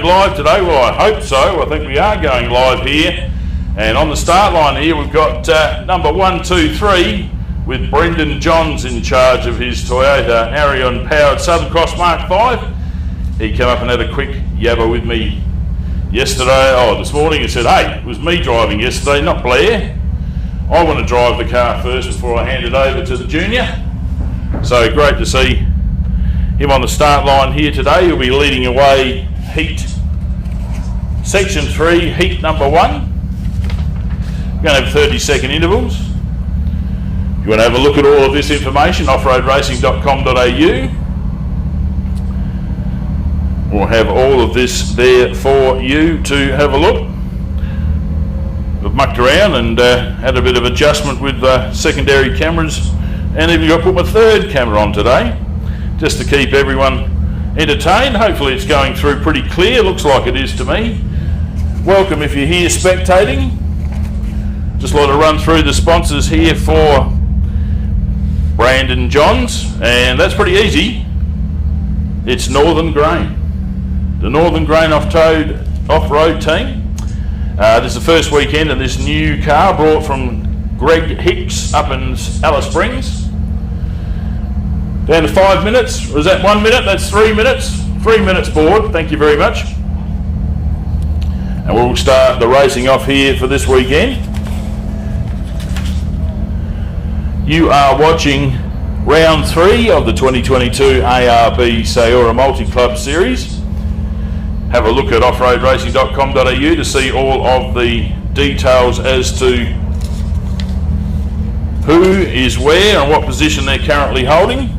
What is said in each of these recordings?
live today? Well, I hope so. I think we are going live here. And on the start line here, we've got number 123 with Brendan Johns in charge of his Toyota Arion powered Southern Cross Mark 5. He came up and had a quick yabber with me this morning and said, hey, it was me driving yesterday, not Blair. I want to drive the car first before I hand it over to the junior. So great to see him on the start line here today. He'll be leading away heat section 3, heat number 1. We're going to have 30-second intervals. If you want to have a look at all of this information, offroadracing.com.au. We'll have all of this there for you to have a look. We've mucked around and had a bit of adjustment with secondary cameras, and even got to put my third camera on today just to keep everyone entertained. Hopefully it's going through pretty clear. Looks like it is to me. Welcome if you're here spectating. Just like to run through the sponsors here for Brandon Johns, and that's pretty easy. It's Northern Grain, the Northern Grain off-road team. This is the first weekend of this new car brought from Greg Hicks up in Alice Springs. Down to 5 minutes, or is that 1 minute? That's 3 minutes. 3 minutes board, thank you very much. And we'll start the racing off here for this weekend. You are watching round 3 of the 2022 ARB SGORA Multi-Club Series. Have a look at offroadracing.com.au to see all of the details as to who is where and what position they're currently holding.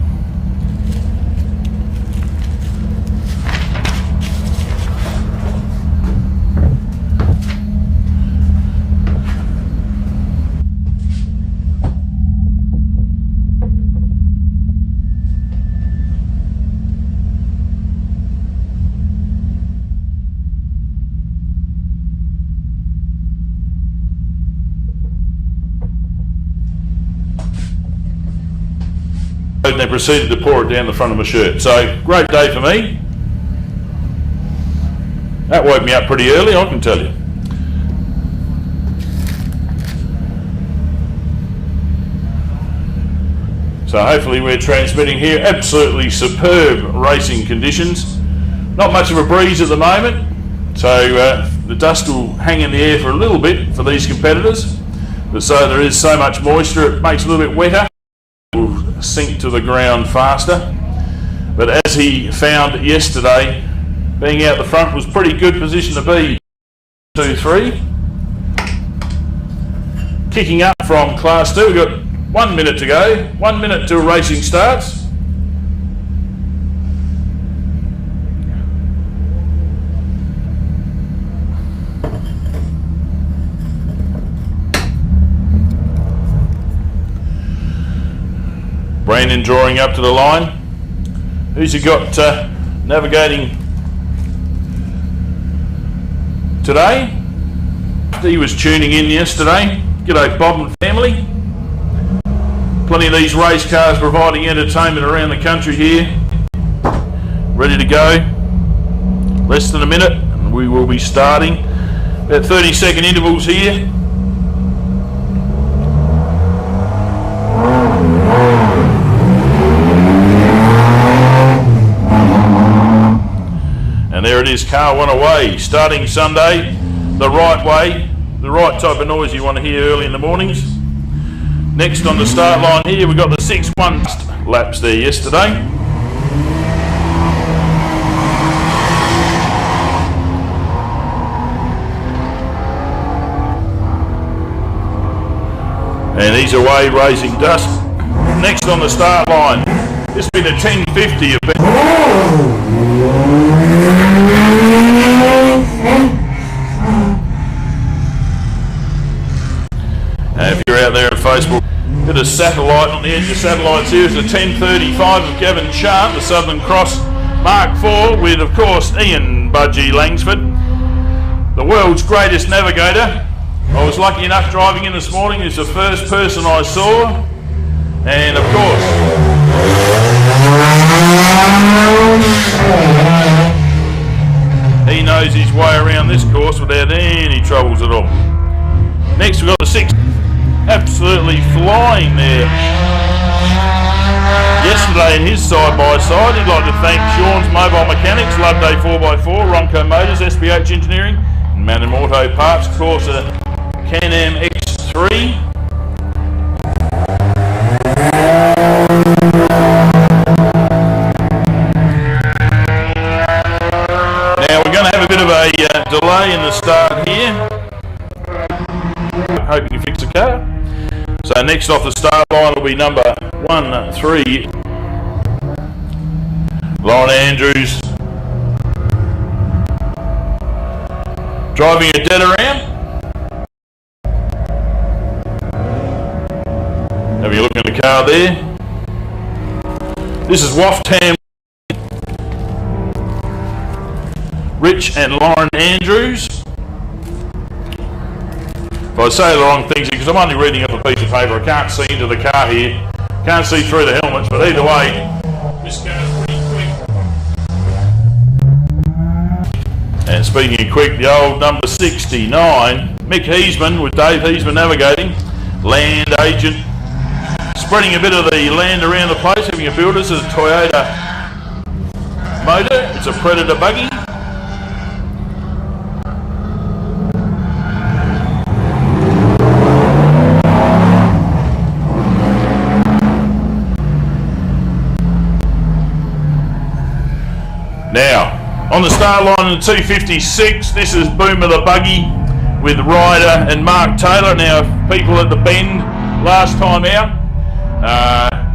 And they proceeded to pour it down the front of my shirt. So, great day for me. That woke me up pretty early, I can tell you. So hopefully we're transmitting here. Absolutely superb racing conditions. Not much of a breeze at the moment, so the dust will hang in the air for a little bit for these competitors. But so there is so much moisture, it makes it a little bit wetter. Will sink to the ground faster. But as he found yesterday, being out the front was pretty good position to be. 2, 3. Kicking up from class 2, we've got 1 minute to go. 1 minute till racing starts. Brandon drawing up to the line. Who's he got navigating today? He was tuning in yesterday. G'day Bob and family. Plenty of these race cars providing entertainment around the country here. Ready to go. Less than a minute and we will be starting. About 30-second intervals here. There it is, car 1 away, starting Sunday, the right way, the right type of noise you want to hear early in the mornings. Next on the start line here, we've got the 6-1 laps there yesterday. And he's away raising dust. Next on the start line, this will be the 1050 event. If you're out there on Facebook, bit of satellite on the edge of satellites here is the 1035 of Gavin Sharp, the Southern Cross Mark 4 with, of course, Ian Budgie Langsford, the world's greatest navigator. I was lucky enough driving in this morning. He's the first person I saw, and of course he knows his way around this course without any troubles at all. Next we've got the 6, absolutely flying there yesterday in his side-by-side. He'd like to thank Sean's Mobile Mechanics, Loveday 4x4, Ronco Motors, SPH Engineering, and Madden Auto Parts, of course a Can-Am X3. Now we're going to have a bit of a delay in the start here. Hoping you fix the car. So next off the start line will be number 13, Lauren Andrews, driving a dead around. Having a look at the car there. This is Waftham, Rich and Lauren Andrews. If I say the wrong things because I'm only reading up a piece of paper, I can't see into the car here, can't see through the helmets, but either way, this car's pretty quick. And speaking of quick, the old number 69, Mick Heasman with Dave Heasman Navigating, land agent, spreading a bit of the land around the place, having a build. This is a Toyota motor, it's a Predator buggy. Now, on the start line in the 256, this is Boomer the Buggy with Ryder and Mark Taylor. Now, people at the bend last time out,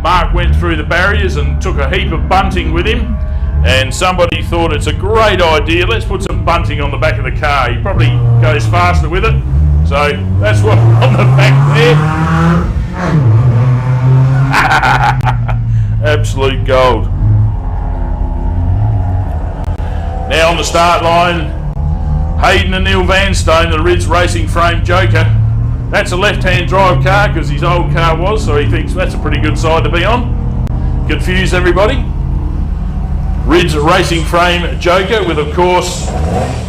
Mark went through the barriers and took a heap of bunting with him, and somebody thought it's a great idea, let's put some bunting on the back of the car. He probably goes faster with it, so that's what on the back there. Absolute gold. Now on the start line, Hayden and Neil Vanstone, the Ridge Racing Frame Joker. That's a left-hand drive car because his old car was, so he thinks that's a pretty good side to be on. Confuse everybody. Ridge Racing Frame Joker with, of course,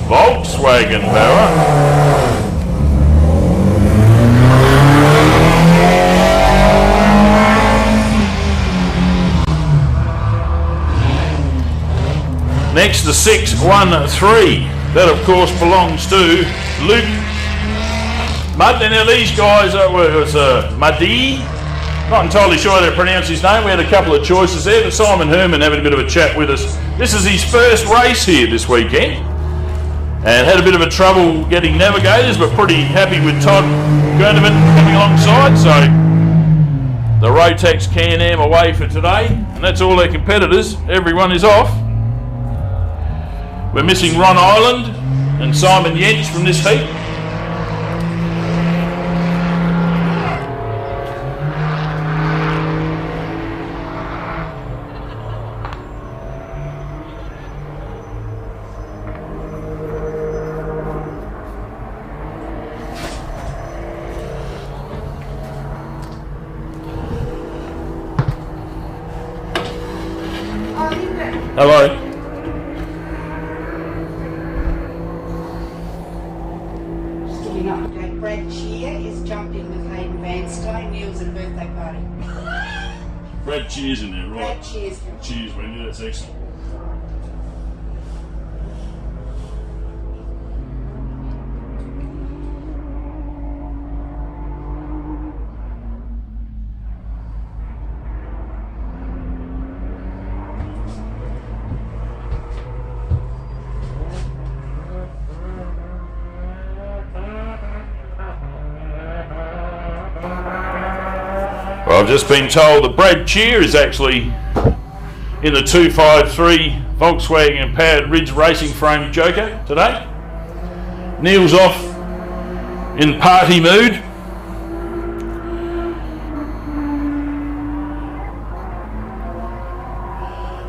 Volkswagen power. Next, the 613. That, of course, belongs to Luke Madden. Now, these guys was Muddy. Not entirely sure how to pronounce his name. We had a couple of choices there, but Simon Herman having a bit of a chat with us. This is his first race here this weekend, and had a bit of a trouble getting navigators, but pretty happy with Todd Gurneman coming alongside. So the Rotex Can-Am away for today, and that's all their competitors. Everyone is off. We're missing Ron Ireland and Simon Yench from this heat. Hello. Brad Cheer is jumping with Hayden Vanstone. Neil's at a birthday party. Brad Cheers in there, right? Brad Cheers. Cheers, Wendy, that's excellent. Well, I've just been told that Brad Cheer is actually in the 253 Volkswagen powered Ridge Racing Frame Joker today. Neil's off in party mood.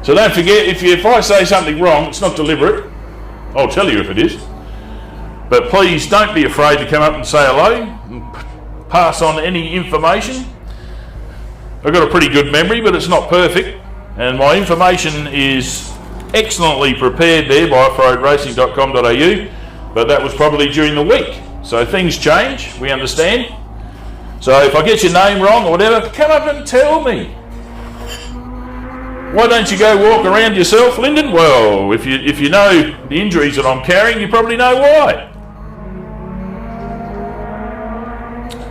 So don't forget, if I say something wrong, it's not deliberate. I'll tell you if it is. But please don't be afraid to come up and say hello and pass on any information. I've got a pretty good memory, but it's not perfect. And my information is excellently prepared there by offroadracing.com.au, but that was probably during the week. So things change, we understand. So if I get your name wrong or whatever, come up and tell me. Why don't you go walk around yourself, Lyndon? Well, if you know the injuries that I'm carrying, you probably know why.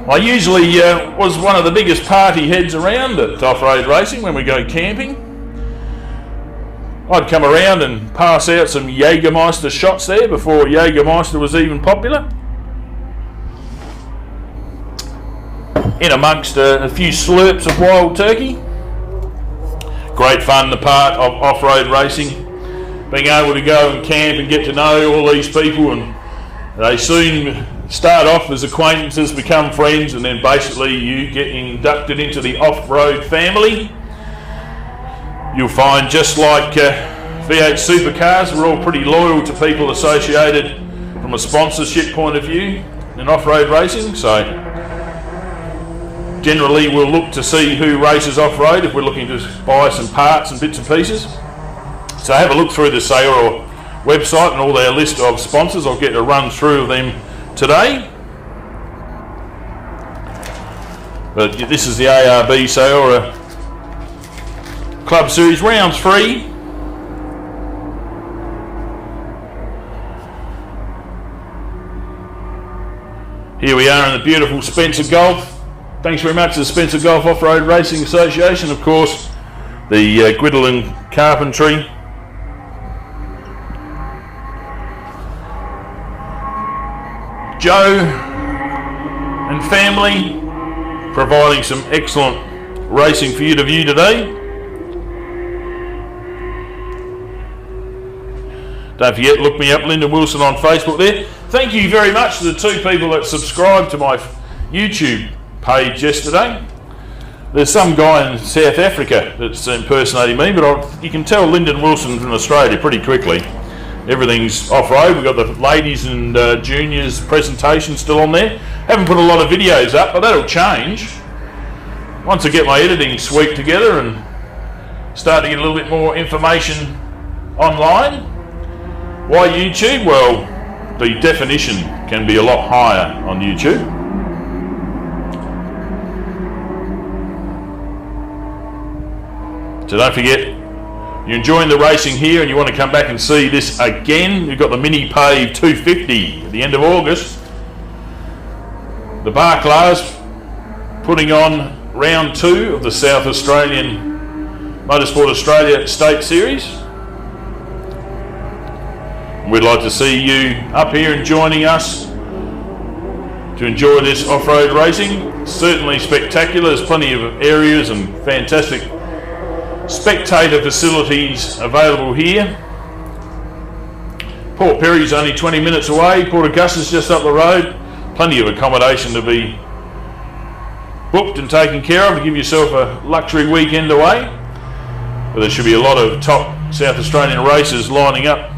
I usually was one of the biggest party heads around at off-road racing when we go camping. I'd come around and pass out some Jägermeister shots there before Jägermeister was even popular. In amongst a few slurps of wild turkey. Great fun, the part of off-road racing. Being able to go and camp and get to know all these people, and they soon start off as acquaintances, become friends, and then basically you get inducted into the off-road family. You'll find, just like V8 supercars, we're all pretty loyal to people associated from a sponsorship point of view in off-road racing. So generally we'll look to see who races off-road if we're looking to buy some parts and bits and pieces. So have a look through the SGORA website and all their list of sponsors. I'll get a run through of them today. But this is the ARB SGORA Club Series Round 3. Here we are in the beautiful Spencer Golf. Thanks very much to the Spencer Golf Off-Road Racing Association, of course, the Guildolin Carpentry. Joe and family providing some excellent racing for you to view today. Don't forget, look me up, Lyndon Wilson, on Facebook there. Thank you very much to the 2 people that subscribed to my YouTube page yesterday. There's some guy in South Africa that's impersonating me, but you can tell Lyndon Wilson from Australia pretty quickly. Everything's off-road. We've got the ladies and juniors presentation still on there. Haven't put a lot of videos up, but that'll change once I get my editing suite together and start to get a little bit more information online. Why YouTube? Well, the definition can be a lot higher on YouTube. So don't forget, you're enjoying the racing here and you want to come back and see this again. We've got the Mini Pave 250 at the end of August. The Barclays putting on round 2 of the South Australian Motorsport Australia State Series. We'd like to see you up here and joining us to enjoy this off-road racing. Certainly spectacular. There's plenty of areas and fantastic spectator facilities available here. Port Perry's only 20 minutes away. Port Augusta's just up the road. Plenty of accommodation to be booked and taken care of to give yourself a luxury weekend away. But there should be a lot of top South Australian racers lining up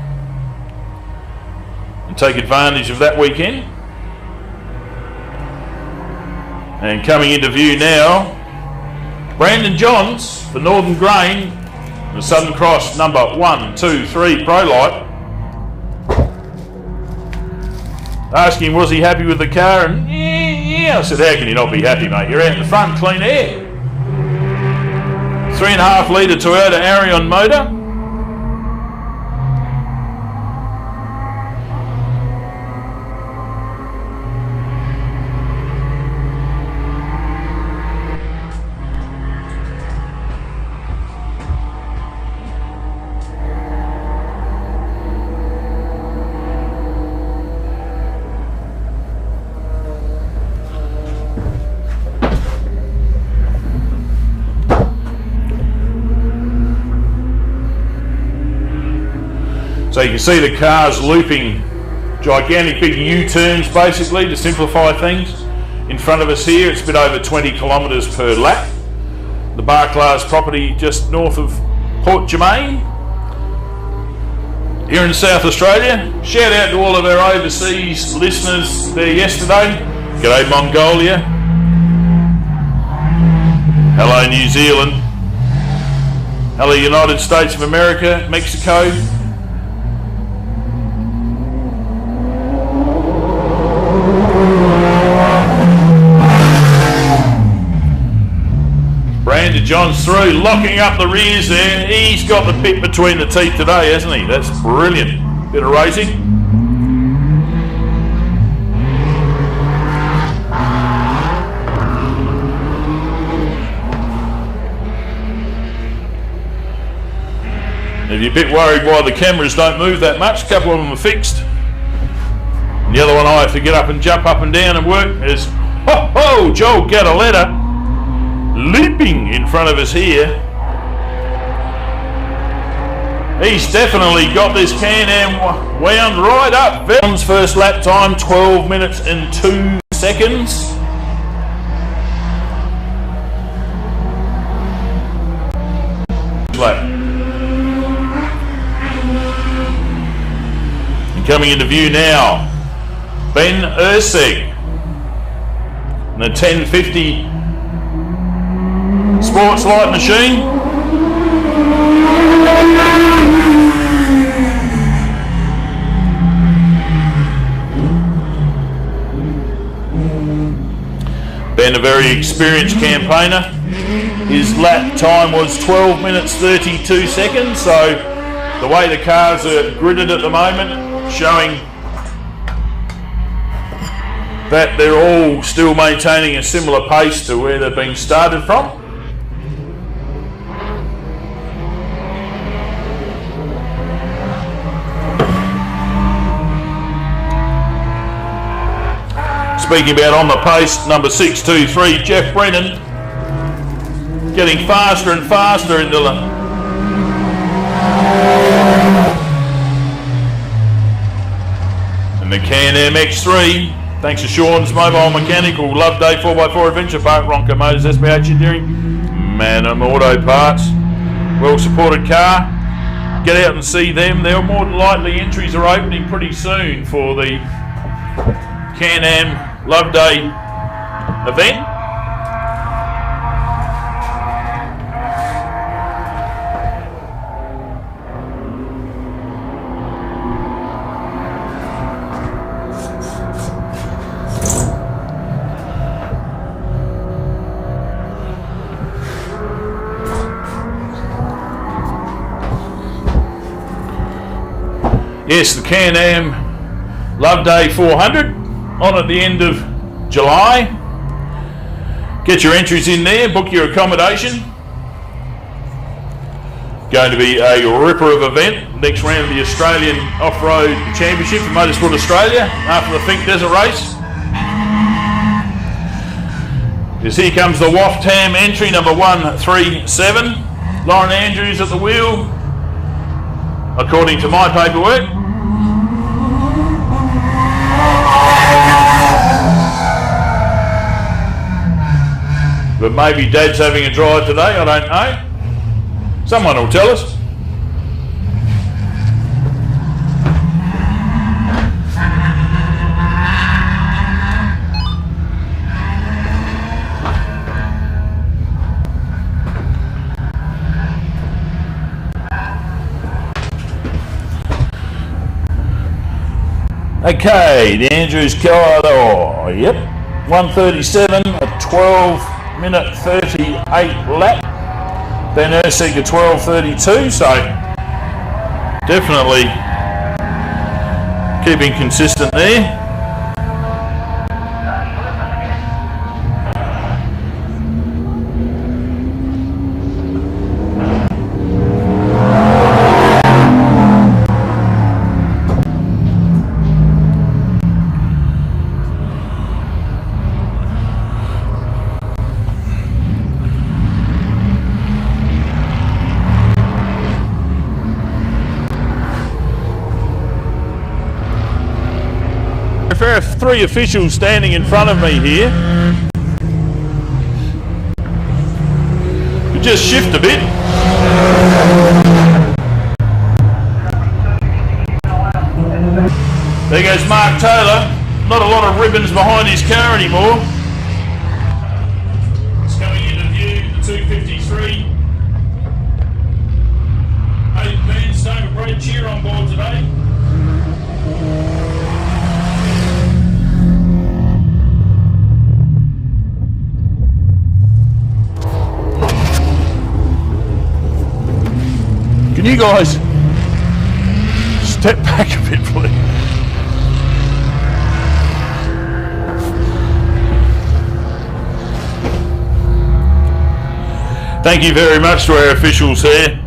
and take advantage of that weekend. And coming into view now, Brandon Johns for Northern Grain, the Southern Cross number 1, 2, 3 Pro Light. Asking him was he happy with the car, and yeah, I said, how can you not be happy, mate? You're out in the front, clean air. 3.5 litre Toyota Arion motor. So you can see the cars looping gigantic big U-turns basically to simplify things. In front of us here, it's a bit over 20 kilometres per lap. The Barclays property just north of Port Germain. Here in South Australia, shout out to all of our overseas listeners there yesterday. G'day Mongolia. Hello New Zealand. Hello, United States of America, Mexico. Brandon John's through, locking up the rears there. He's got the pit between the teeth today, hasn't he? That's brilliant. Bit of racing. If you're a bit worried why the cameras don't move that much, a couple of them are fixed. And the other one I have to get up and jump up and down and work is, Joel Gadaletta leaping in front of us here. He's definitely got this Can-Am wound right up. Vaughn's first lap time, 12 minutes and 2 seconds. Lap. Coming into view now, Ben Ursig, and the 1050 Sports Light machine. Ben, a very experienced campaigner. His lap time was 12 minutes 32 seconds, so the way the cars are gridded at the moment, showing that they're all still maintaining a similar pace to where they've been started from. Speaking about on the pace, number 623, Jeff Brennan, getting faster and faster into the the Can-Am X3, thanks to Sean's Mobile Mechanical, Loveday 4x4 Adventure Park, Ronco Motors, SBH Engineering, Manham Auto Parts, well supported car. Get out and see them. They're more than likely entries are opening pretty soon for the Can-Am Loveday event. Yes, the Can-Am Loveday 400 on at the end of July. Get your entries in there, book your accommodation. Going to be a ripper of event. Next round of the Australian Off-Road Championship for Motorsport Australia after the Fink Desert race. As here comes the Waftam entry, number 137. Lauren Andrews at the wheel, according to my paperwork. But maybe Dad's having a drive today, I don't know. Someone will tell us. Okay, the Andrews car, yep, 137, a 12-minute 38 lap. Ben Ursig a 12:32, so definitely keeping consistent there. There are three officials standing in front of me here. We just shift a bit. There goes Mark Taylor. Not a lot of ribbons behind his car anymore. It's coming into view, the 253. guys step back a bit, please? Thank you very much to our officials here.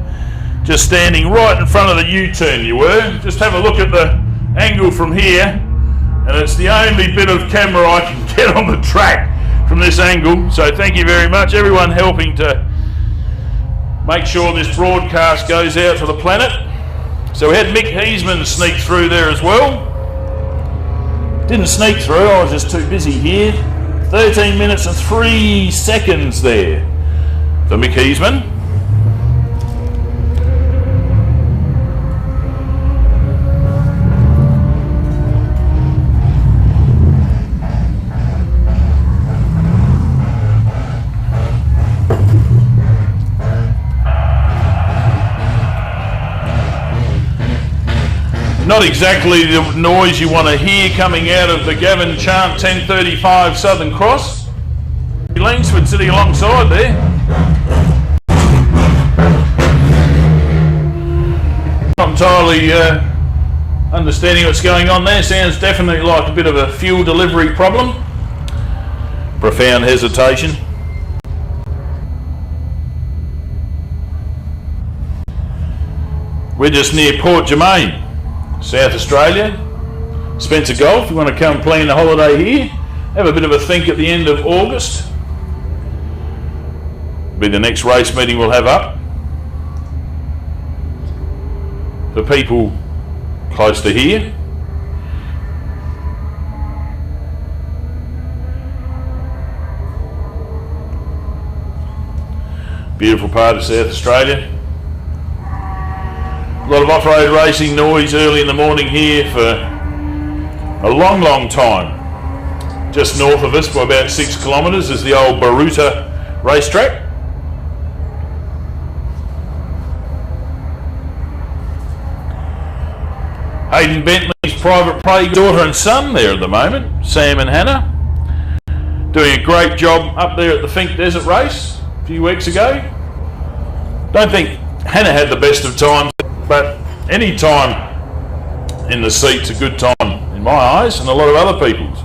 Just standing right in front of the U-turn you were. Just have a look at the angle from here, and it's the only bit of camera I can get on the track from this angle. So thank you very much, everyone helping to make sure this broadcast goes out to the planet. So we had Mick Heasman sneak through there as well. Didn't sneak through, I was just too busy here. 13 minutes and 3 seconds there for Mick Heasman. Not exactly the noise you want to hear coming out of the Gavin Chant 1035 Southern Cross. Langsford sitting alongside there. Not entirely understanding what's going on there. Sounds definitely like a bit of a fuel delivery problem. Profound hesitation. We're just near Port Germain, South Australia. Spencer Golf, you want to come plan a holiday here? Have a bit of a think at the end of August. Be the next race meeting we'll have up. For people close to here. Beautiful part of South Australia. A lot of off-road racing noise early in the morning here for a long, long time. Just north of us by about 6 kilometres is the old Baruta racetrack. Hayden Bentley's private play daughter and son there at the moment, Sam and Hannah. Doing a great job up there at the Fink Desert race a few weeks ago. Don't think Hannah had the best of times, but any time in the seat's a good time in my eyes and a lot of other people's.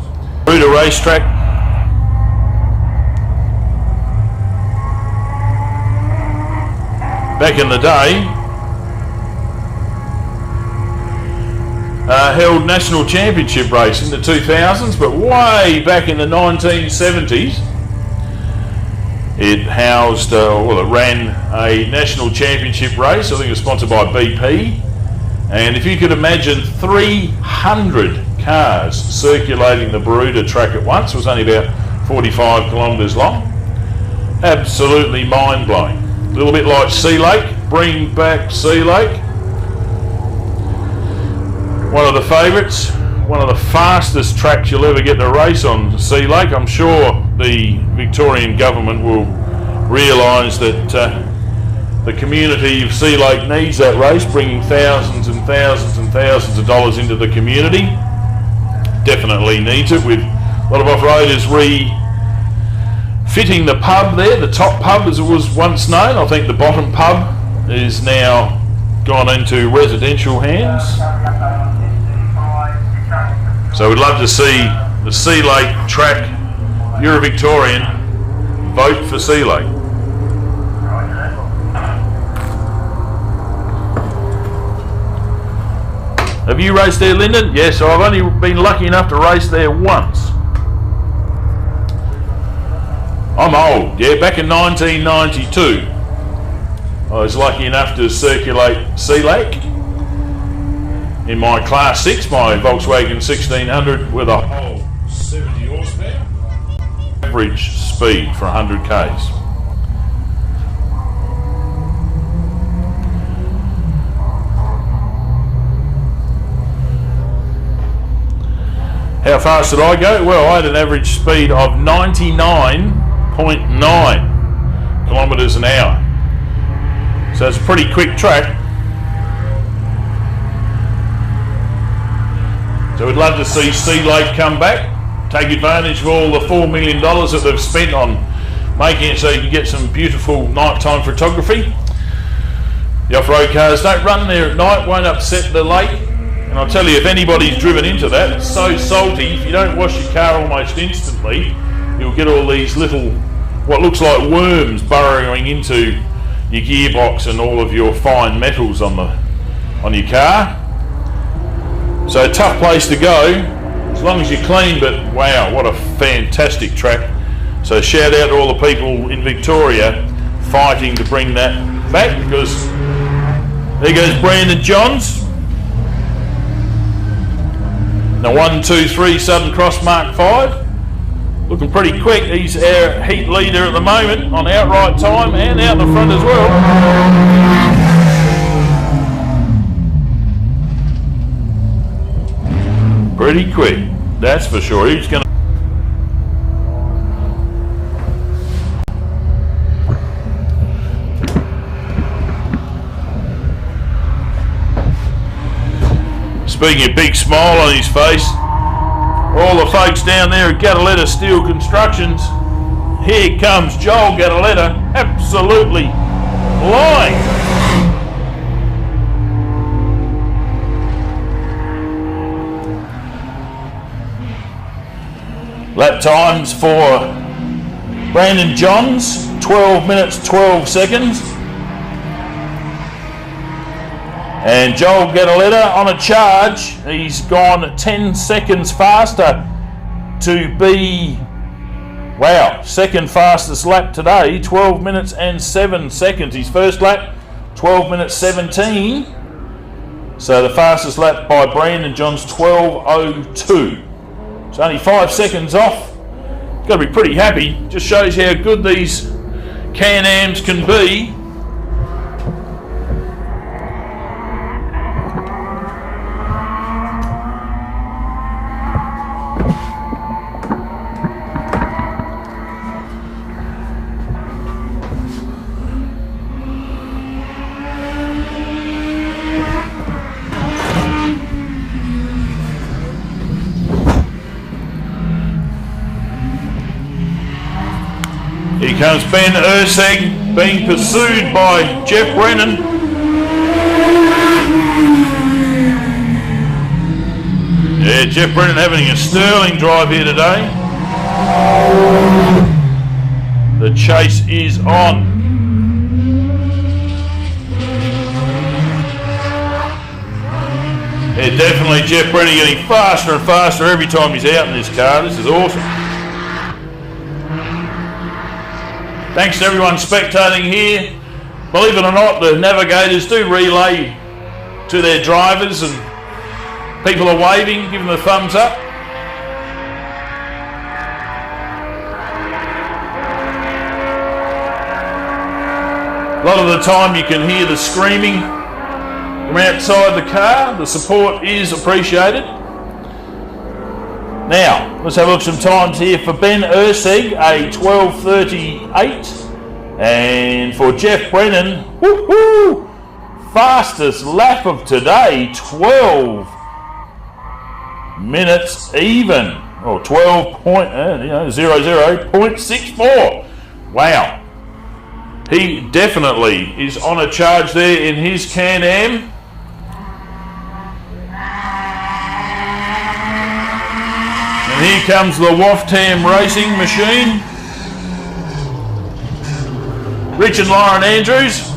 Through the racetrack. Back in the day, held national championship race in the 2000s, but way back in the 1970s, it housed, it ran a national championship race. I think it was sponsored by BP. And if you could imagine 300 cars circulating the Baruta track at once, it was only about 45 kilometres long. Absolutely mind-blowing. A little bit like Sea Lake, bring back Sea Lake. One of the favourites, one of the fastest tracks you'll ever get to race on, Sea Lake. I'm sure the Victorian government will realise that the community of Sea Lake needs that race, bringing thousands and thousands and thousands of dollars into the community. Definitely needs it, with a lot of off-roaders refitting the pub there, the top pub as it was once known. I think the bottom pub is now gone into residential hands. So we'd love to see the Sea Lake track, if you're a Victorian, vote for Sea Lake. Have you raced there, Lyndon? Yes, I've only been lucky enough to race there once. I'm old, yeah, back in 1992. I was lucky enough to circulate Sea Lake in my Class 6, my Volkswagen 1600 with a whole 70 horsepower. Average speed for 100 k's. How fast did I go? Well, I had an average speed of 99.9 kilometres an hour. So it's a pretty quick track. So we'd love to see Sea Lake come back, take advantage of all the $4 million that they've spent on making it so you can get some beautiful nighttime photography. The off-road cars don't run there at night, won't upset the lake. And I'll tell you, if anybody's driven into that, it's so salty, if you don't wash your car almost instantly, you'll get all these little, what looks like worms burrowing into your gearbox and all of your fine metals on your car. So a tough place to go, as long as you're clean, but wow, what a fantastic track. So shout out to all the people in Victoria fighting to bring that back, because there goes Brandon Johns. Now 1, 2, 3 Southern Cross Mark 5. Looking pretty quick. He's our heat leader at the moment on outright time and out in the front as well. Pretty quick, that's for sure. He's going to... Speaking of big smile on his face, all the folks down there at Guildolin Steel Constructions, here comes Joel Guildolin, absolutely flying. Lap times for Brandon Johns, 12 minutes 12 seconds. And Joel Guildolin on a charge. He's gone 10 seconds faster to be, wow, second fastest lap today, 12 minutes and 7 seconds. His first lap, 12 minutes 17. So the fastest lap by Brandon Johns, 12:02. It's only 5 seconds off. Got to be pretty happy. Just shows how good these Can-Ams can be. Here comes Ben Urseg being pursued by Jeff Brennan. Yeah, Jeff Brennan having a sterling drive here today. The chase is on. Yeah, definitely Jeff Brennan getting faster and faster every time he's out in this car. This is awesome. Thanks to everyone spectating here. Believe it or not, the navigators do relay to their drivers and people are waving, giving them a thumbs up. A lot of the time you can hear the screaming from outside the car. The support is appreciated. Now, let's have a look at some times here for Ben Urseg, a 12:38. And for Jeff Brennan, woohoo, fastest lap of today, 12 minutes even, or 12.00.64. Wow. He definitely is on a charge there in his Can-Am. Here comes the Waftam racing machine. Rich and Lauren Andrews.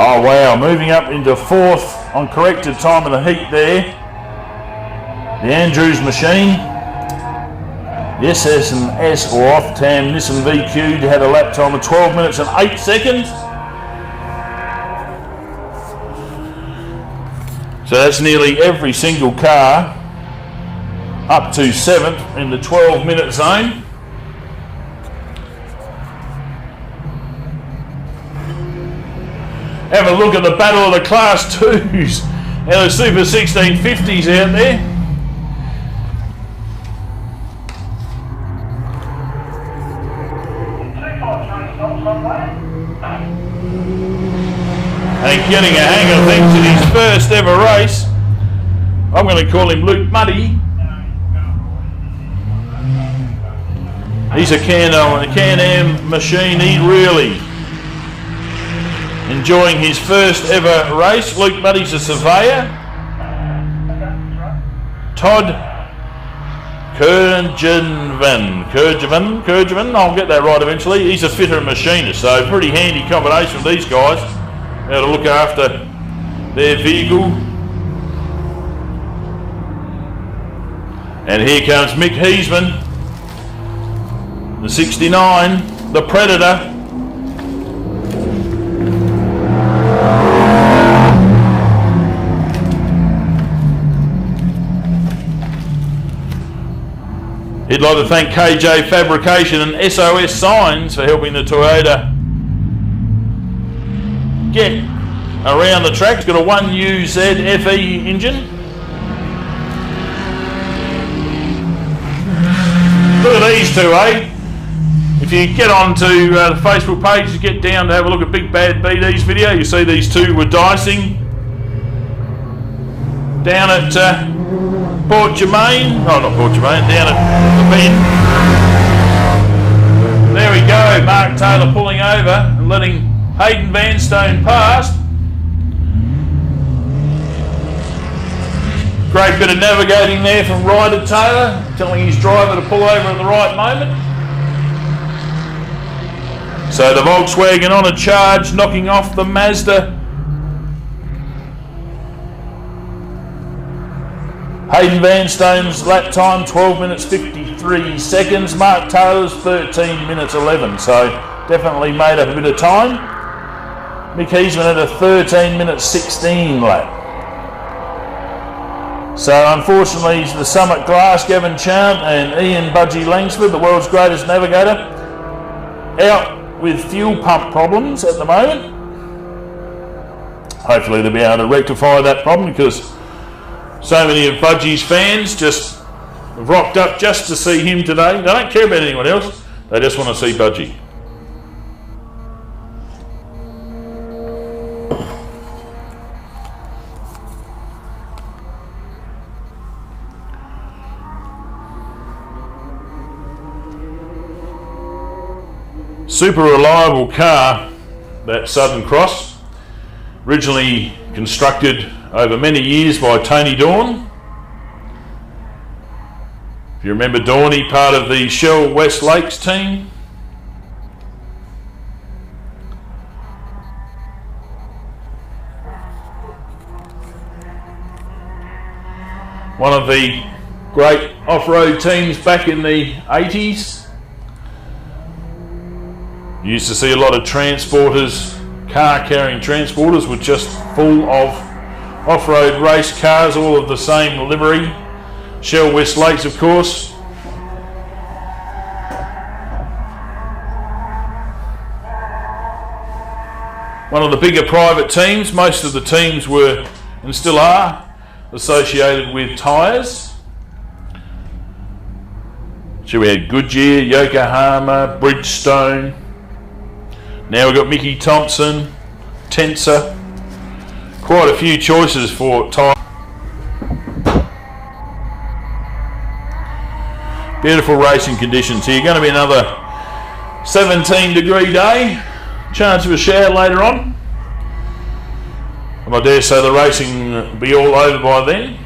Oh wow, moving up into fourth on corrected time of the heat there. The Andrews machine. The SS&S or Waftam Nissan VQ had a lap time of 12 minutes and 8 seconds. So that's nearly every single car up to 7th in the 12-minute zone. Have a look at the battle of the Class 2s and the Super 1650s out there. And getting a hang of things in his first ever race. I'm going to call him Luke Muddy. He's a Can-Am machine. He really enjoying his first ever race. Luke Muddy's a surveyor. Todd Kurgevin, I'll get that right eventually. He's a fitter and machinist, so pretty handy combination of these guys. How to look after their vehicle. And here comes Mick Heasman, the 69, the Predator. He'd like to thank KJ Fabrication and SOS Signs for helping the Toyota get around the track. It's got a 1UZ FE engine. Look at these two, eh? If you get onto the Facebook page, you get down to have a look at Big Bad BD's video, you see these two were dicing down at Port Germain. Oh, not Port Germain, down at the bend. There we go, Mark Taylor pulling over and letting Hayden Vanstone past. Great bit of navigating there from Ryder Taylor, telling his driver to pull over at the right moment. So the Volkswagen on a charge, knocking off the Mazda. Hayden Vanstone's lap time 12 minutes 53 seconds. Mark Taylor's 13 minutes 11, so definitely made up a bit of time. Mick Heasman had a 13 minutes 16 lap. So unfortunately the Summit Glass, Gavin Chant and Ian Budgie Langsford, the world's greatest navigator, out with fuel pump problems at the moment. Hopefully they'll be able to rectify that problem, because so many of Budgie's fans just rocked up just to see him today. They don't care about anyone else, they just want to see Budgie. Super reliable car, that Southern Cross, originally constructed over many years by Tony Dawn. If you remember Dawny, part of the Shell West Lakes team. One of the great off-road teams back in the 80s. You used to see a lot of transporters, car-carrying transporters were just full of off-road race cars, all of the same livery. Shell West Lakes, of course. One of the bigger private teams. Most of the teams were, and still are, associated with tyres. So we had Goodyear, Yokohama, Bridgestone. Now we've got Mickey Thompson, Tensor. Quite a few choices for tyre. Beautiful racing conditions here. Going to be another 17-degree day. Chance of a shower later on. And I dare say the racing will be all over by then.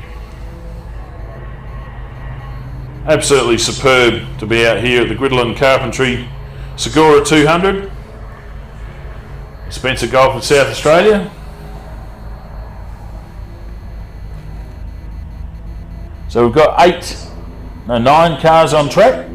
Absolutely superb to be out here at the Guildolin Carpentry SGORA 200. Spencer Golf in South Australia. So we've got 9 cars on track.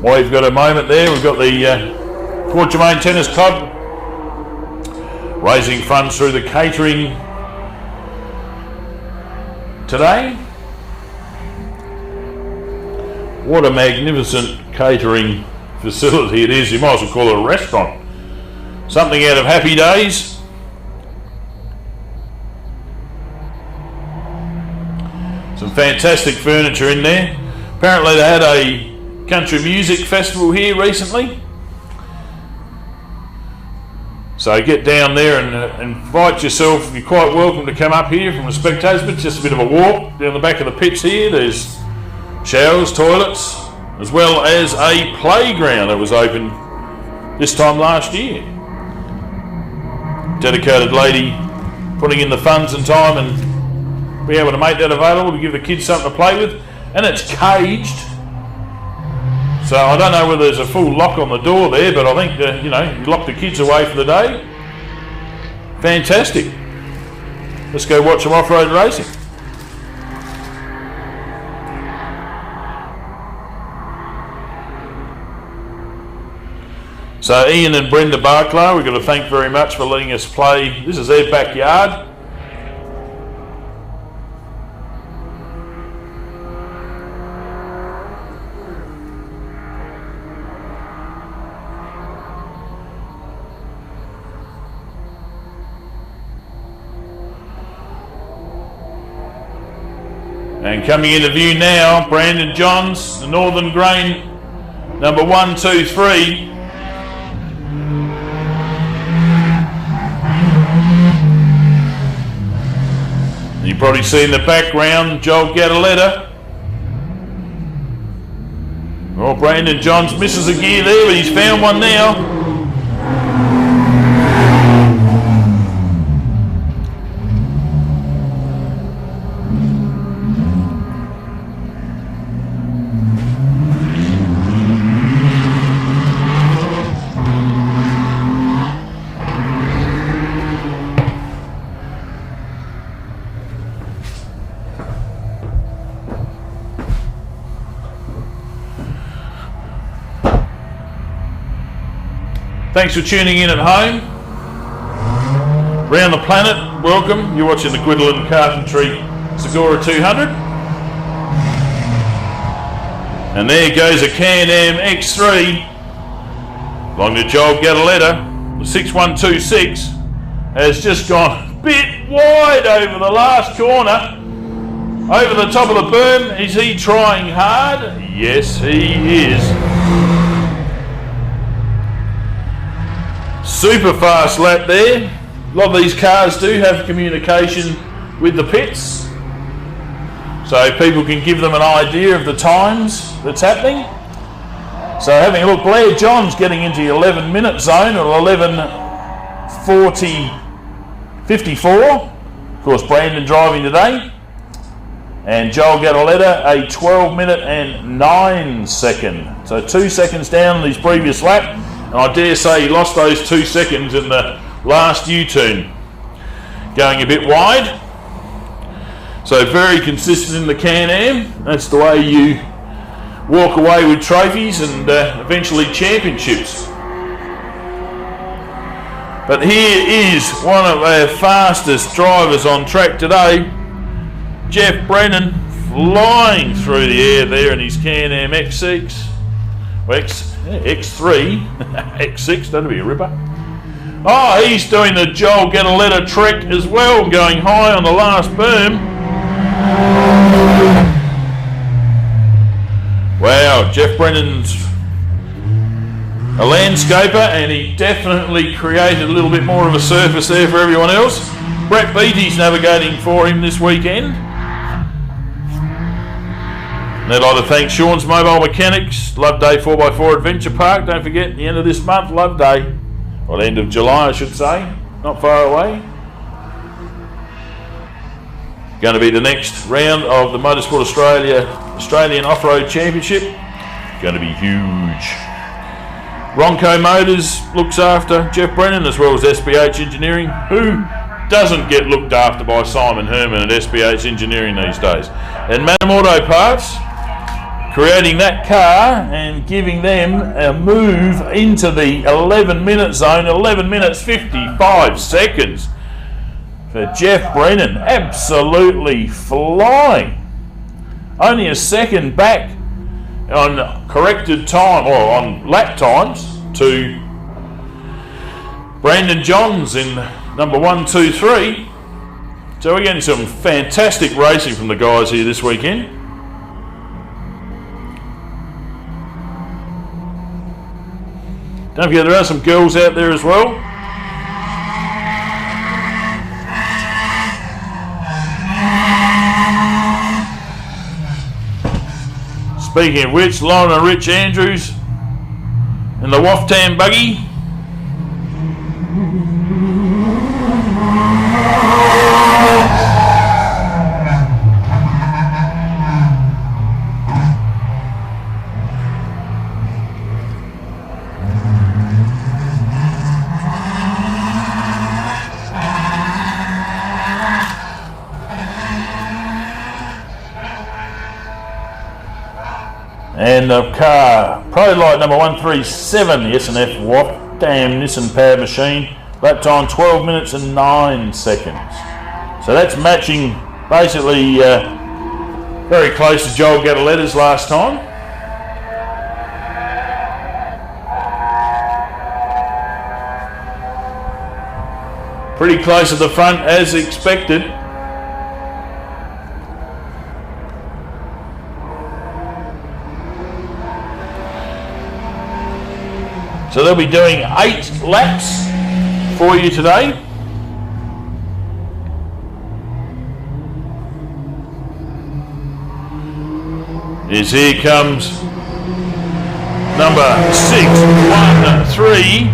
While you've got a moment there, we've got the Port Germain Tennis Club raising funds through the catering today. What a magnificent catering facility it is. You might as well call it a restaurant. Something out of Happy Days. Some fantastic furniture in there. Apparently they had a country music festival here recently. So get down there and invite yourself. You're quite welcome to come up here from the spectators, but just a bit of a walk down the back of the pitch here. There's showers, toilets, as well as a playground that was open this time last year. Dedicated lady putting in the funds and time and be able to make that available to give the kids something to play with. And it's caged. So I don't know whether there's a full lock on the door there, but I think you lock the kids away for the day. Fantastic. Let's go watch some off-road racing. So Ian and Brenda Barclay, we've got to thank very much for letting us play. This is their backyard. And coming into view now, Brandon Johns, the Northern Grain, number 1, 2, 3. You probably see in the background Joel Gataletta. Well, Brandon Johns misses a gear there, but he's found one now. Thanks for tuning in at home. Around the planet, welcome. You're watching the Guildolin Carpentry SGORA 200. And there goes a Can-Am X3. Along to Joel Gataletta. The 6126 has just gone a bit wide over the last corner. Over the top of the berm. Is he trying hard? Yes, he is. Super fast lap there. A lot of these cars do have communication with the pits, so people can give them an idea of the times that's happening. So having a look, Blair John's getting into the 11-minute zone, or 11:40:54. Of course, Brandon driving today. And Joel Gataletta, a 12-minute and 9 second. So 2 seconds down on his previous lap. And I dare say he lost those 2 seconds in the last U-turn. Going a bit wide. So very consistent in the Can-Am. That's the way you walk away with trophies and eventually championships. But here is one of our fastest drivers on track today. Jeff Brennan flying through the air there in his Can-Am X6. X3, X6, that'll be a ripper. Oh, he's doing the Joel Gataletta trick as well, going high on the last berm. Wow, Jeff Brennan's a landscaper, and he definitely created a little bit more of a surface there for everyone else. Brett Beattie's navigating for him this weekend. And I'd like to thank Sean's Mobile Mechanics, Love Day 4x4 Adventure Park. Don't forget, the end of this month, Love Day. Or the end of July, I should say. Not far away. Going to be the next round of the Motorsport Australian Off-Road Championship. Going to be huge. Ronco Motors looks after Jeff Brennan, as well as SBH Engineering. Who doesn't get looked after by Simon Herman at SBH Engineering these days? And Madden Auto Parts. creating that car and giving them a move into the 11-minute zone. 11 minutes 55 seconds for Jeff Brennan. Absolutely flying. Only a second back on corrected time, or on lap times, to Brandon Johns in number 1, 2, 3. So we're getting some fantastic racing from the guys here this weekend. Don't forget there are some girls out there as well. Speaking of which, Lauren and Rich Andrews in the Waftan buggy. And the car, Pro Light number 137, the S&F Waftan Nissan powered machine, lap time 12 minutes and 9 seconds. So that's matching basically very close to Joel Gataletta's last time. Pretty close at the front as expected. So they'll be doing 8 laps for you today. As here comes number 613,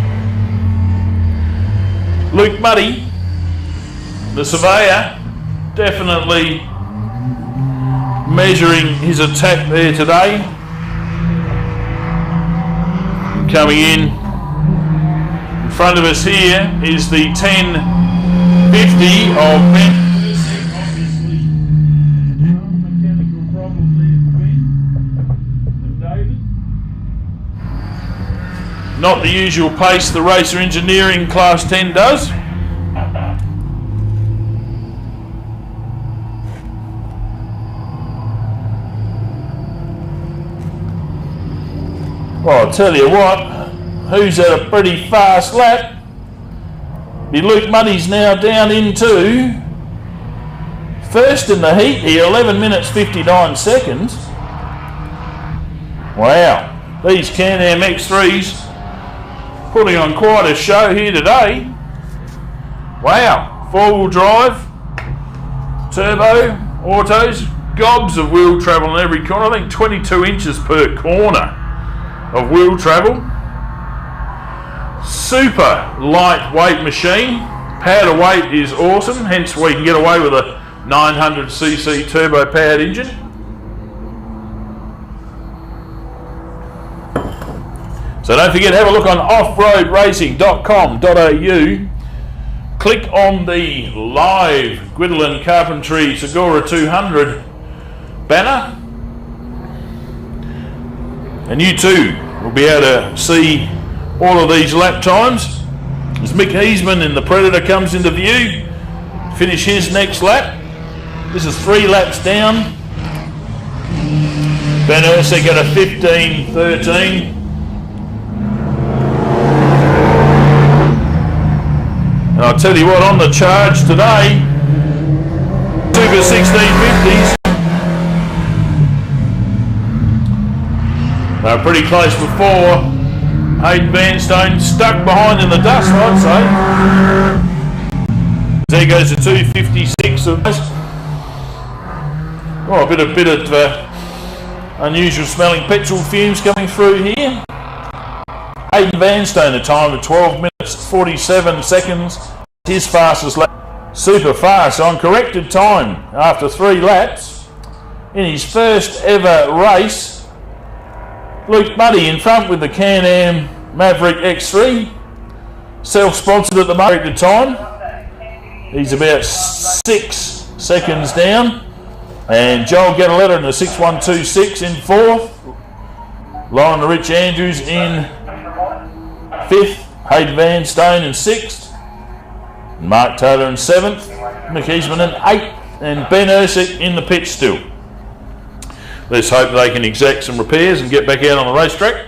Luke Muddy, the surveyor, definitely measuring his attack there today. Coming in front of us here is the 1050 of Ben. Obviously, mechanical problems there for Ben and David. Not the usual pace the Racer Engineering Class 10 does. Well, I'll tell you what, who's at a pretty fast lap? Be Luke Muddy's now down into first in the heat here, 11 minutes 59 seconds. Wow, these Can-Am X3s putting on quite a show here today. Wow, 4-wheel drive, turbo, autos, gobs of wheel travel in every corner. I think 22 inches per corner of wheel travel. Super lightweight machine. Power to weight is awesome, hence we can get away with a 900cc turbo powered engine. So don't forget, have a look on offroadracing.com.au. Click on the live Guildolin Carpentry SGORA 200 banner, and you too will be able to see all of these lap times as Mick Heasman in the Predator comes into view. Finish his next lap. This is 3 laps down. Ben Ursek got a 15.13. And I'll tell you what, on the charge today, Super 1650s. They were pretty close before. Hayden Vanstone stuck behind in the dust, I'd say. There goes the 256 of this. Oh, a bit of unusual smelling petrol fumes coming through here. Hayden Vanstone, a time of 12 minutes 47 seconds. His fastest lap. Super fast on corrected time after 3 laps. In his first ever race, Luke Muddy in front with the Can-Am Maverick X3. Self-sponsored at the corrected time. He's about 6 seconds down. And Joel Guildolin in the 6126 in 4th. Lauren Rich Andrews in 5th. Hayden Van Stone in 6th. Mark Taylor in 7th. Mick Heasman in 8th. And Ben Ersick in the pit still. Let's hope they can exact some repairs and get back out on the racetrack.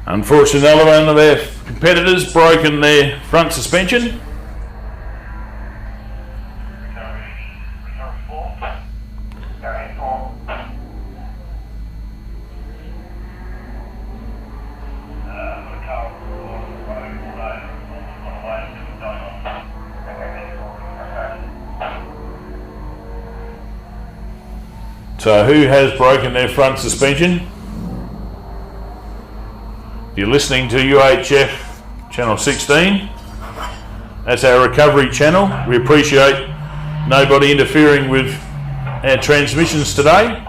Unfortunately, another one of our competitors broken their front suspension. So who has broken their front suspension? If you're listening to UHF channel 16, that's our recovery channel. We appreciate nobody interfering with our transmissions today.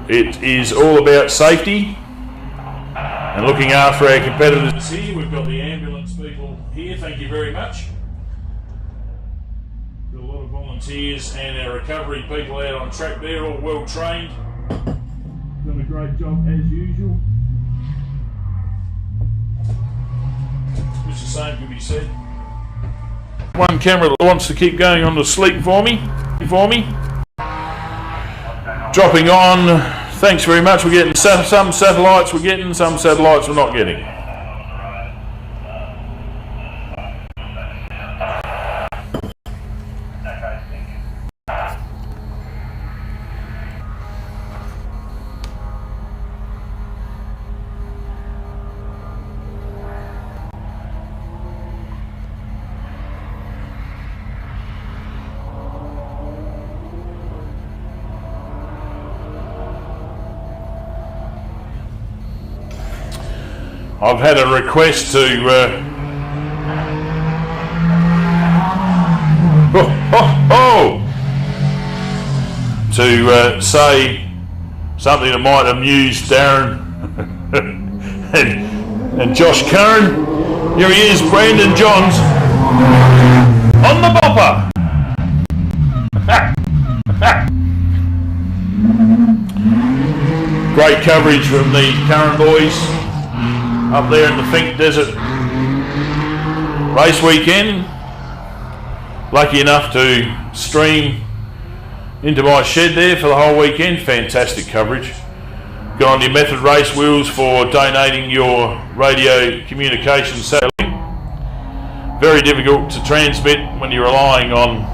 It is all about safety and looking after our competitors here. We've got the ambulance people here, thank you very much. Got a lot of volunteers and our recovery people out on track there, all well trained. Done a great job as usual. Just the same could be said. One camera that wants to keep going on to sleep for me. Dropping on. Thanks very much. We're getting some satellites. We're getting some satellites. We're not getting. I've had a request to say something that might amuse Darren and Josh Curran. Here he is, Brandon Johns on the bopper. Great coverage from the Curran boys up there in the Fink Desert race weekend. Lucky enough to stream into my shed there for the whole weekend. Fantastic coverage. Good on your Method Race Wheels for donating your radio communication satellite. Very difficult to transmit when you're relying on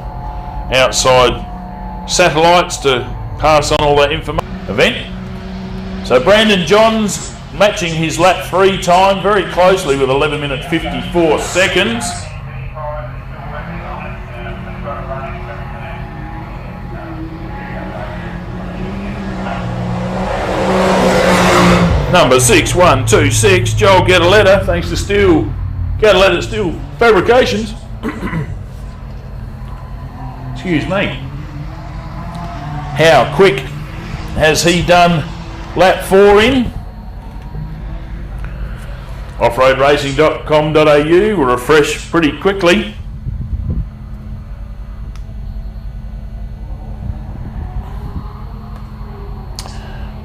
outside satellites to pass on all that information. Event. So Brandon Johns matching his lap 3 time very closely with 11 minutes 54 seconds. Number 6126, Joel Guildolin, thanks to Guildolin Steel Fabrications. Excuse me. How quick has he done lap 4 in? offroadracing.com.au will refresh pretty quickly.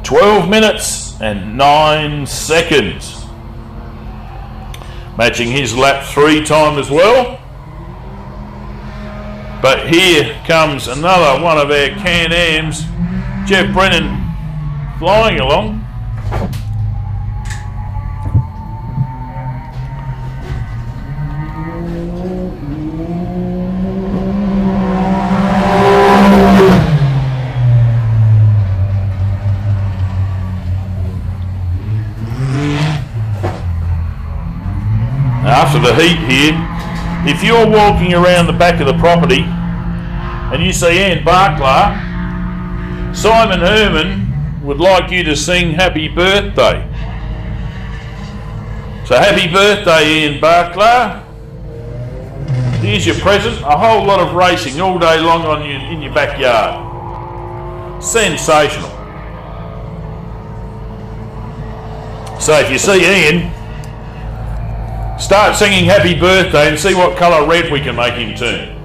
"12 minutes and 9 seconds. Matching his lap 3 time as well. But here comes another one of our Can-Ams, Jeff Brennan flying along. after the heat here, if you're walking around the back of the property and you see Ian Barkla, Simon Herman would like you to sing happy birthday. So happy birthday, Ian Barkla. Here's your present, a whole lot of racing all day long in your backyard. Sensational. So if you see Ian, start singing happy birthday and see what colour red we can make him turn.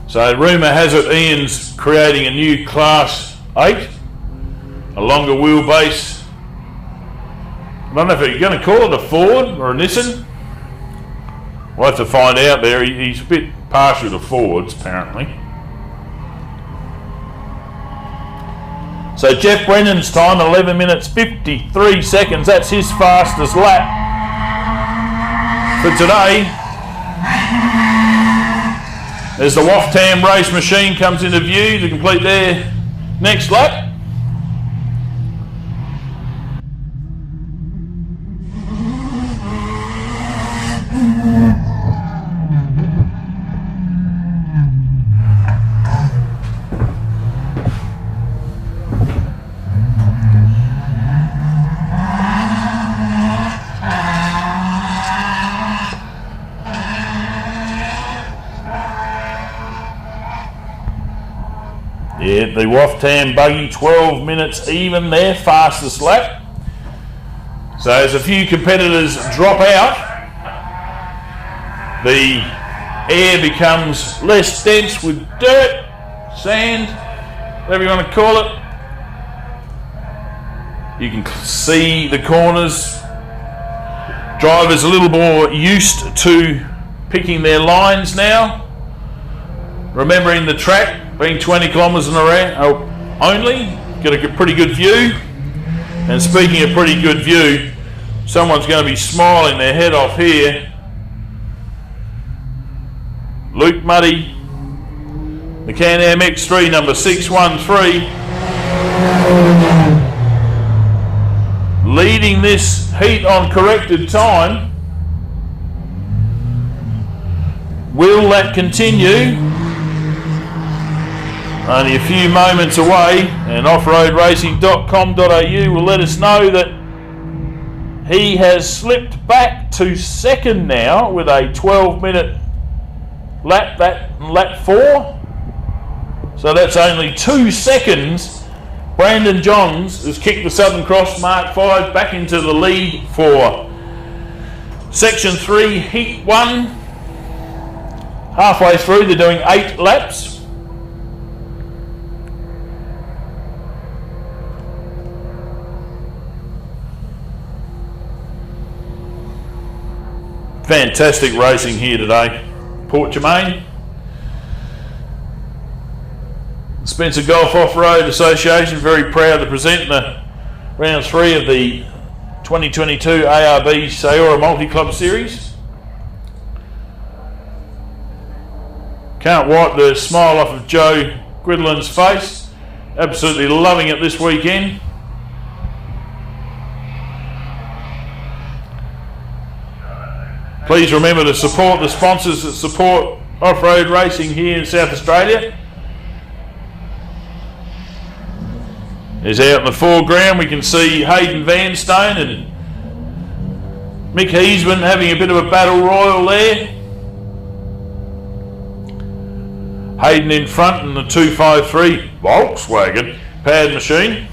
So rumour has it Ian's creating a new Class 8, a longer wheelbase. I don't know if you're going to call it a Ford or a Nissan. We'll have to find out there. He's a bit partial to Fords apparently. So Jeff Brennan's time, 11 minutes 53 seconds. That's his fastest lap for today. As the Waftam race machine comes into view to complete their next lap. Yeah, the Waftam buggy, 12 minutes even, their fastest lap. So as a few competitors drop out, the air becomes less dense with dirt, sand, whatever you want to call it. You can see the corners. Drivers a little more used to picking their lines now. Remembering the track being 20 kilometres an hour only, get a pretty good view. And speaking of pretty good view, someone's going to be smiling their head off here. Luke Muddy, the Can-Am X3 number 613, leading this heat on corrected time. Will that continue? Only a few moments away, and offroadracing.com.au will let us know that he has slipped back to second now with a 12-minute lap, lap 4. So that's only 2 seconds. Brandon Johns has kicked the Southern Cross Mark 5 back into the lead for Section 3, Heat 1. Halfway through, they're doing 8 laps. Fantastic racing here today. Port Germain. Spencer Golf Off-Road Association very proud to present the round 3 of the 2022 ARB SGORA Multi-Club Series. Can't wipe the smile off of Joe Guildolin's face. Absolutely loving it this weekend. Please remember to support the sponsors that support off-road racing here in South Australia. As out in the foreground we can see Hayden Vanstone and Mick Heasman having a bit of a battle royal there. Hayden in front in the 253 Volkswagen pad machine.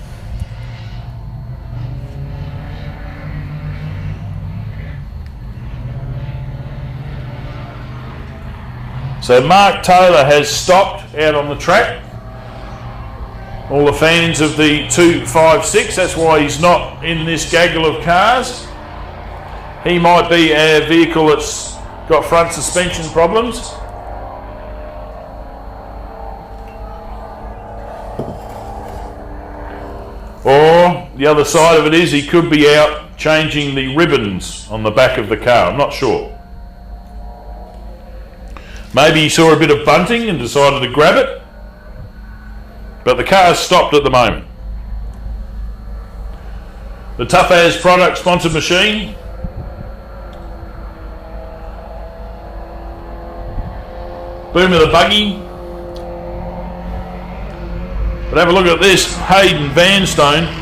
So Mark Taylor has stopped out on the track. All the fans of the 256, that's why he's not in this gaggle of cars. He might be a vehicle that's got front suspension problems. the other side of it is he could be out changing the ribbons on the back of the car. I'm not sure. Maybe he saw a bit of bunting and decided to grab it, but the car's stopped at the moment. The Tough As product sponsored machine. Boom of the buggy. But have a look at this, Hayden Vanstone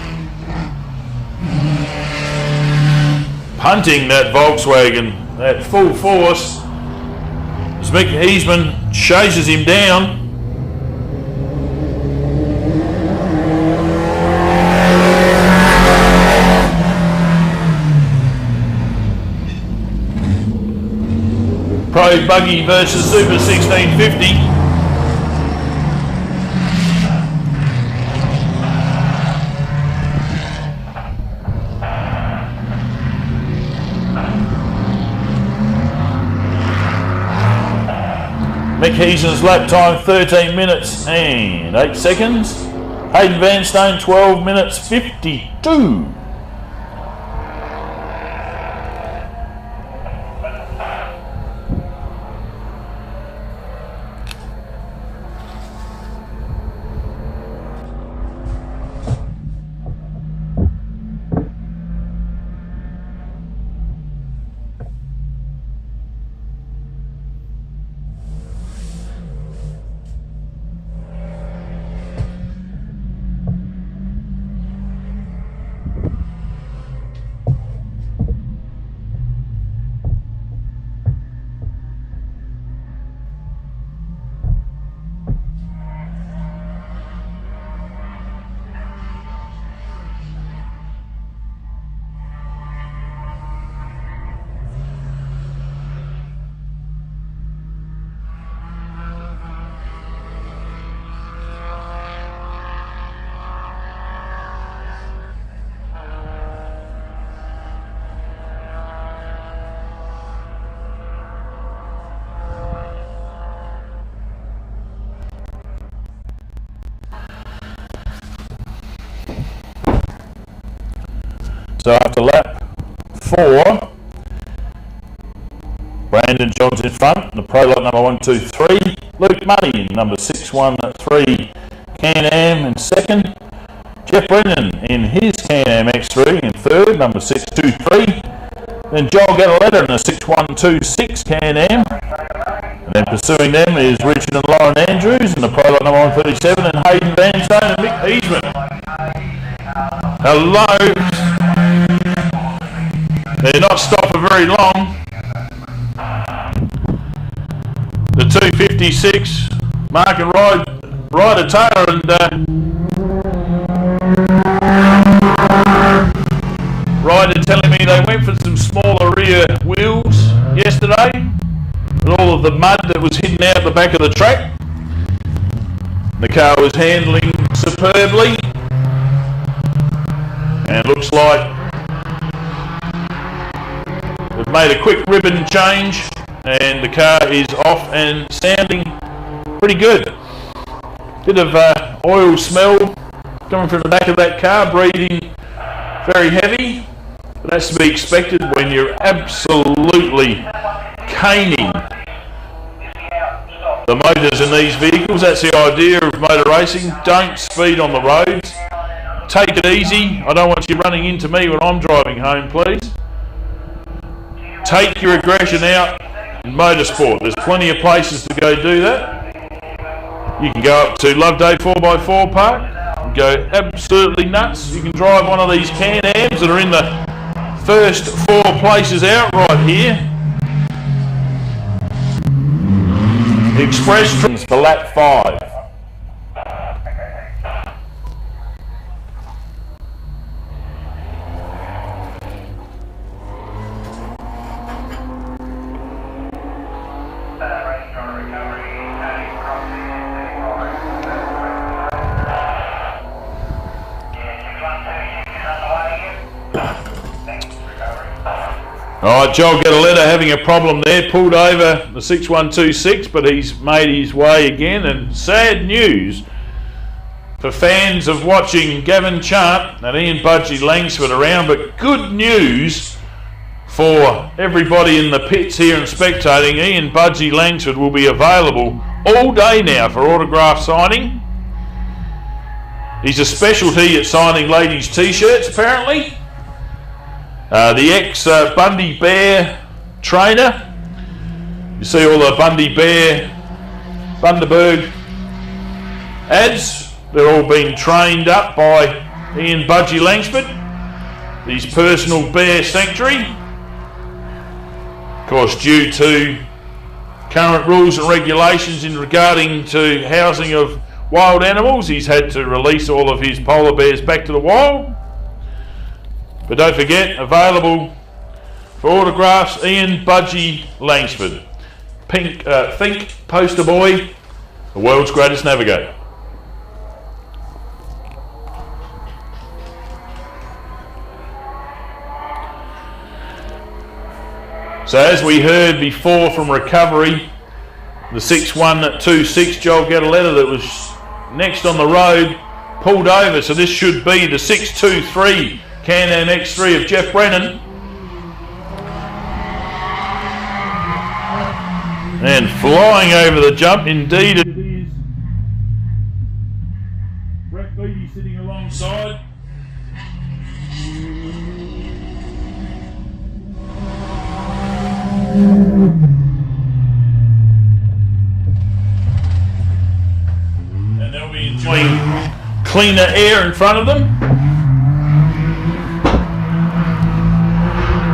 punting that Volkswagen at full force as Mick Heasman chases him down. Pro Buggy versus Super 1650. Mick Heasman's lap time 13 minutes and 8 seconds. Hayden Vanstone 12 minutes 52. So after lap 4, Brandon Johns in front, the pro lot number 1, 2, 3. Luke Money in number 613 Can-Am in second. Jeff Brennan in his Can-Am X3 in third, number 623. Then Joel Guildolin in the 6126 Can-Am. And then pursuing them is Richard and Lauren Andrews in the pro lot number 137, and Hayden Vanstone and Mick Heasman. Hello. They're not stopping very long. The 256, Mark and Ryder Taylor and Ryder telling me they went for some smaller rear wheels yesterday with all of the mud that was hidden out the back of the track. The car was handling superbly, and looks like they've made a quick ribbon change and the car is off and sounding pretty good. Bit of oil smell coming from the back of that car, breathing very heavy. But that's to be expected when you're absolutely caning the motors in these vehicles. That's the idea of motor racing. Don't speed on the roads. Take it easy. I don't want you running into me when I'm driving home, please. Take your aggression out in motorsport. There's plenty of places to go do that. You can go up to Loveday 4x4 Park and go absolutely nuts. You can drive one of these Can-Ams that are in the first 4 places out right here. Express trims for lap 5. Alright, Joel Guildolin having a problem there, pulled over the 6126, but he's made his way again, and sad news for fans of watching Gavin Chant and Ian Budgie Langsford around, but good news for everybody in the pits here and spectating. Ian Budgie Langsford will be available all day now for autograph signing. He's a specialty at signing ladies' t-shirts apparently. The ex-Bundy Bear trainer. You see all the Bundy Bear, Bundaberg ads. They're all being trained up by Ian Budgie Langsford, his personal bear sanctuary. Of course, due to current rules and regulations in regarding to housing of wild animals, he's had to release all of his polar bears back to the wild. But don't forget, available for autographs, Ian Budgie Langsford. Think poster boy, the world's greatest navigator. So as we heard before from recovery, the 6126 Joel Guildolin that was next on the road pulled over. So this should be the 623 Can-Am X3 of Jeff Brennan. And flying over the jump, indeed it is. Brett Beattie sitting alongside. And they'll be enjoying cleaner air in front of them.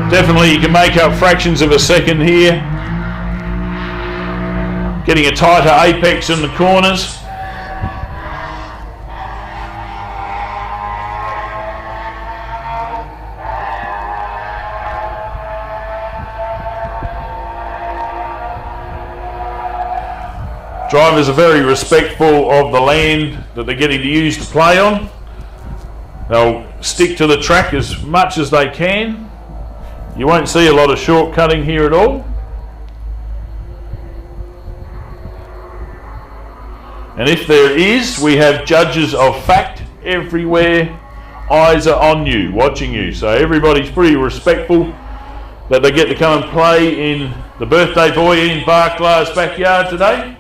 Definitely you can make up fractions of a second here. Getting a tighter apex in the corners. Drivers are very respectful of the land that they're getting to use to play on. They'll stick to the track as much as they can. You won't see a lot of shortcutting here at all. And if there is, we have judges of fact everywhere. Eyes are on you, watching you. So everybody's pretty respectful that they get to come and play in the birthday boy Ian Barclay's backyard today.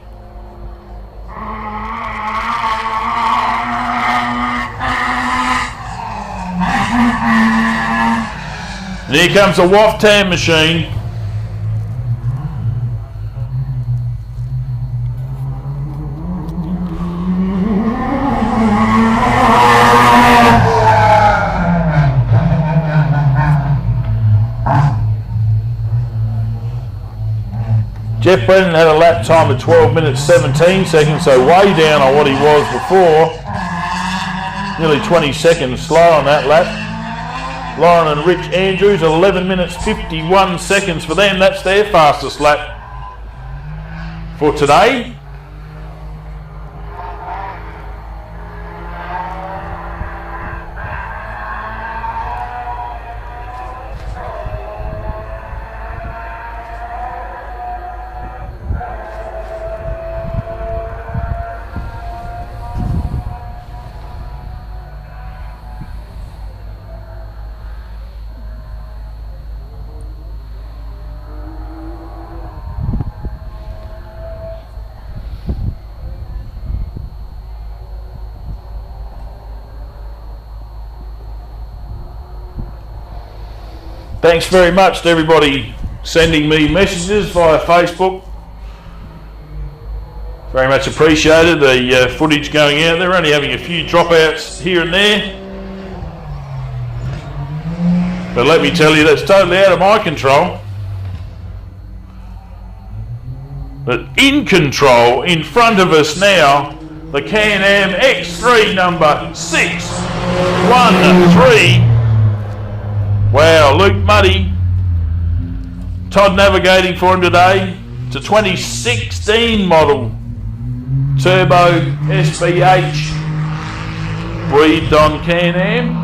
And here comes the Waftan machine. Jeff Brennan had a lap time of 12 minutes 17 seconds, so way down on what he was before. Nearly 20 seconds slow on that lap. Lauren and Rich Andrews, 11 minutes 51 seconds for them. That's their fastest lap for today. Thanks very much to everybody sending me messages via Facebook. Very much appreciated the footage going out there. Only having a few dropouts here and there. But let me tell you, that's totally out of my control. But in control, in front of us now, the Can-Am X3 number 613. Wow, Luke Muddy, Todd navigating for him today. It's a 2016 model Turbo SBH breathed on Can-Am.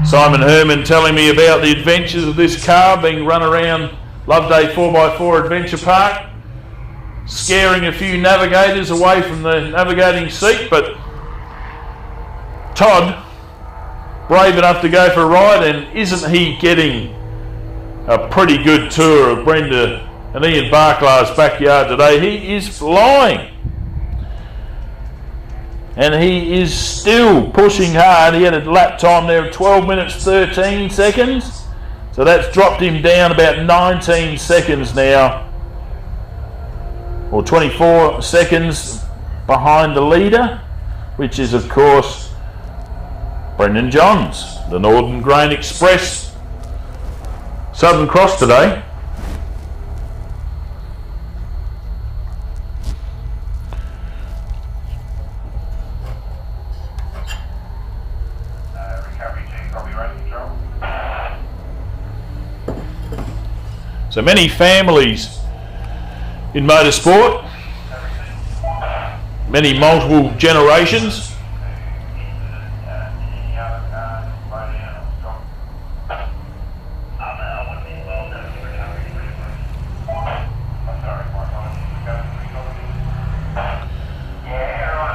Simon Herman telling me about the adventures of this car being run around Loveday 4x4 Adventure Park scaring a few navigators away from the navigating seat, but Todd, brave enough to go for a ride, and isn't he getting a pretty good tour of Brenda and Ian Barclay's backyard today? He is flying. And he is still pushing hard. He had a lap time there of 12 minutes 13 seconds. So that's dropped him down about 19 seconds now. Or 24 seconds behind the leader, which is of course Brendan Johns, the Northern Grain Express Southern Cross today. So many families in motorsport, many multiple generations.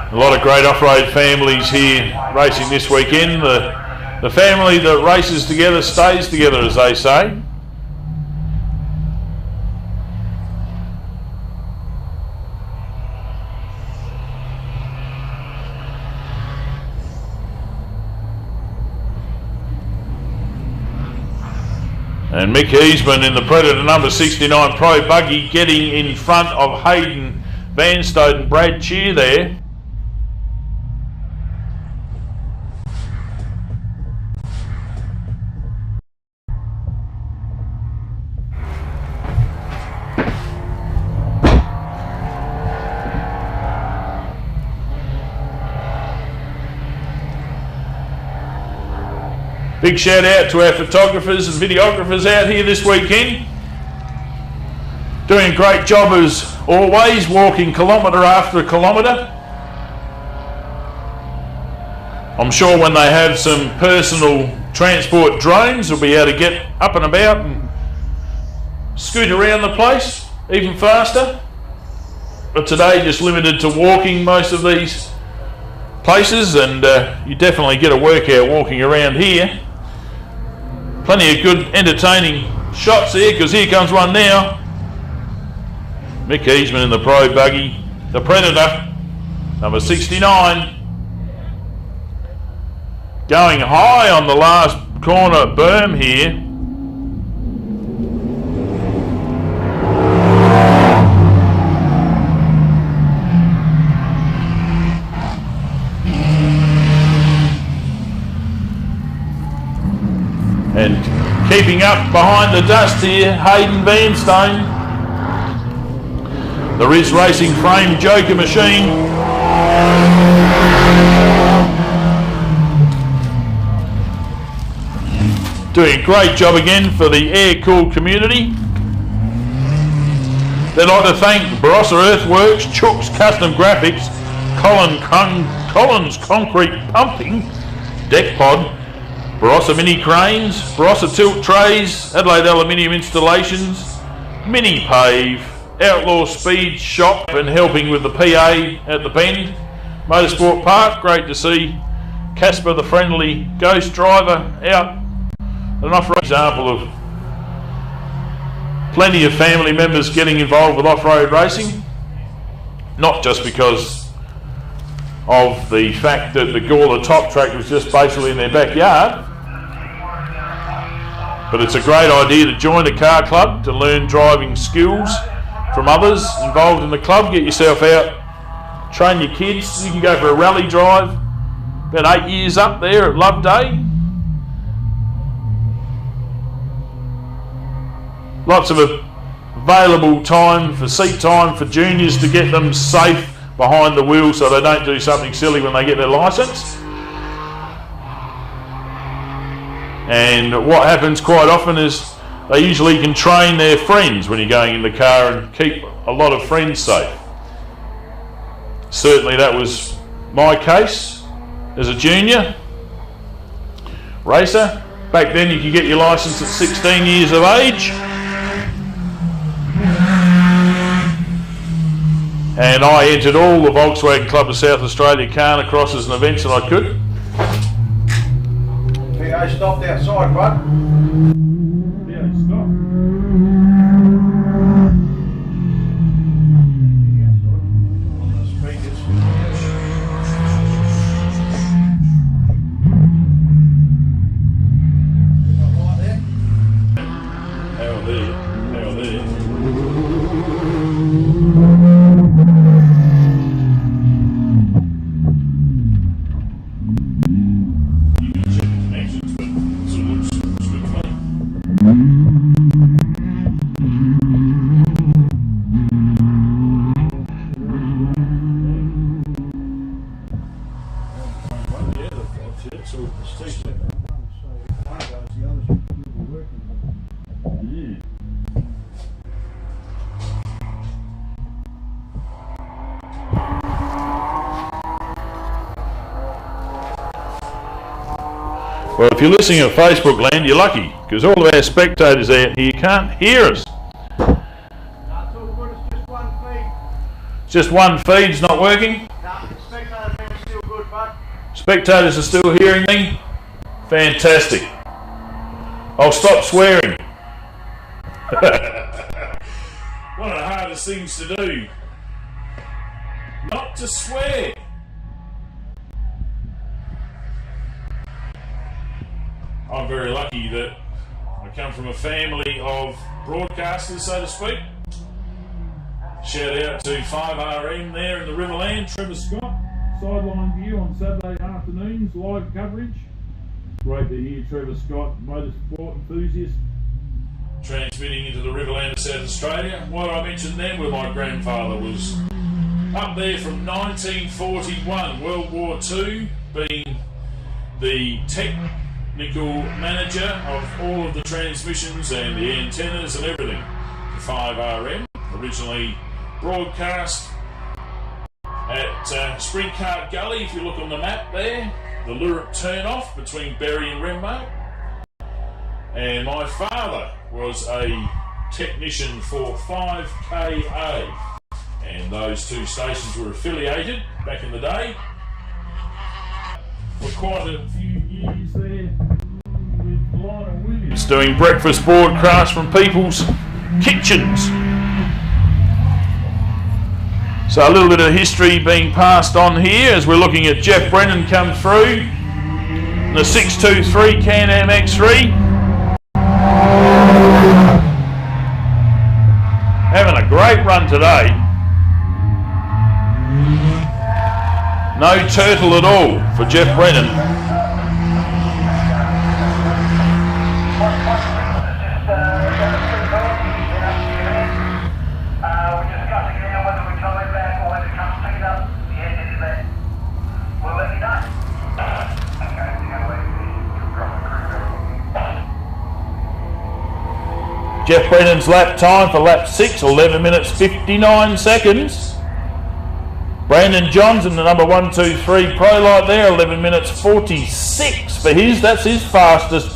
A lot of great off-road families here racing this weekend. The family that races together stays together, as they say. And Mick Heasman in the Predator number 69 Pro Buggy getting in front of Hayden Vanstone and Brad Cheer there. Big shout out to our photographers and videographers out here this weekend. Doing a great job as always, walking kilometre after kilometre. I'm sure when they have some personal transport drones, they'll be able to get up and about and scoot around the place even faster. But today just limited to walking most of these places, and you definitely get a workout walking around here. Plenty of good entertaining shots here, because here comes one now. Mick Heasman in the Pro Buggy, the Predator, number 69. Going high on the last corner berm here. And keeping up behind the dust here, Hayden Vanstone. The Riz Racing Frame Joker Machine. Doing a great job again for the air-cooled community. They'd like to thank Barossa Earthworks, Chook's Custom Graphics, Collins Concrete Pumping, Deck Pod, Barossa Mini Cranes, Barossa Tilt Trays, Adelaide Aluminium Installations, Mini Pave, Outlaw Speed Shop and helping with the PA at the Bend, Motorsport Park. Great to see Casper the friendly ghost driver out. An off-road example of plenty of family members getting involved with off-road racing, not just because of the fact that the Gawler Top Track was just basically in their backyard, but it's a great idea to join a car club to learn driving skills from others involved in the club. Get yourself out, train your kids. You can go for a rally drive about 8 years up there at Love Day. Lots of available time for seat time for juniors to get them safe behind the wheel so they don't do something silly when they get their licence. And what happens quite often is they usually can train their friends when you're going in the car and keep a lot of friends safe. Certainly that was my case as a junior racer. Back then you could get your licence at 16 years of age. and I entered all the Volkswagen Club of South Australia Carna crosses and events that I could. PA stopped outside, bud. Yeah, stop. On the speakers. How are they? How are they? Well, if you're listening at Facebook land, you're lucky, because all of our spectators out here can't hear us. It's all good, it's just one feed. Just one feed's not working. No, spectators are still good, bud. Spectators are still hearing me. Fantastic. I'll stop swearing. One of the hardest things to do. Not to swear. I'm very lucky that I come from a family of broadcasters, so to speak. Shout out to 5RM there in the Riverland, Trevor Scott. Sideline view on Saturday afternoons, live coverage. Great to hear Trevor Scott, motorsport enthusiast, transmitting into the Riverland of South Australia. What I mentioned then, where my grandfather was up there from 1941, World War II, being the technical manager of all of the transmissions and the antennas and everything for 5RM. Originally broadcast at Spring Cart Gully, if you look on the map there, the Lurip turn-off between Berry and Renmark. And my father was a technician for 5KA, and those two stations were affiliated back in the day for quite a few years there with Lionel Williams doing breakfast broadcasts from people's kitchens. So a little bit of history being passed on here as we're looking at Jeff Brennan come through the 623 Can-Am X3. Having a great run today. No turtle at all for Jeff Brennan. Jeff Brennan's lap time for lap 6, 11 minutes 59 seconds. Brandon Johnson, the number 123 Pro Light there, 11 minutes 46 for his. That's his fastest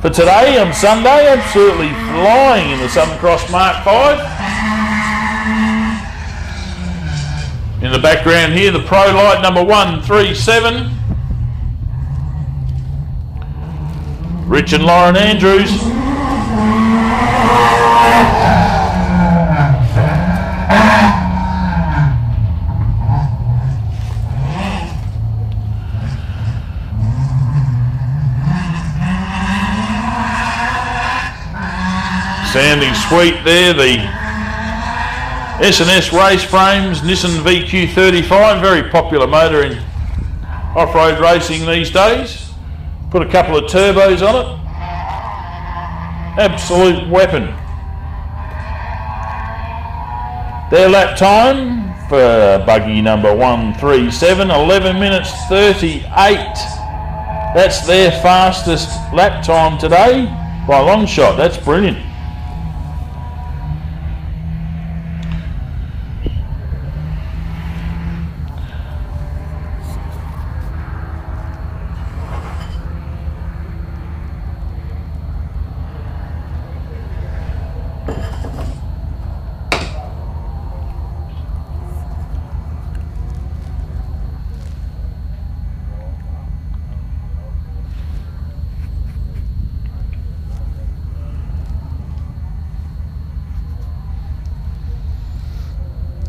for today on Sunday. Absolutely flying in the Southern Cross Mark 5. In the background here, the Pro Light number 137. Rich and Lauren Andrews. Sounding sweet there, the S&S race frames, Nissan VQ35, very popular motor in off-road racing these days. Put a couple of turbos on it. Absolute weapon. Their lap time for buggy number 137, 11 minutes 38. That's their fastest lap time today by a long shot. That's brilliant.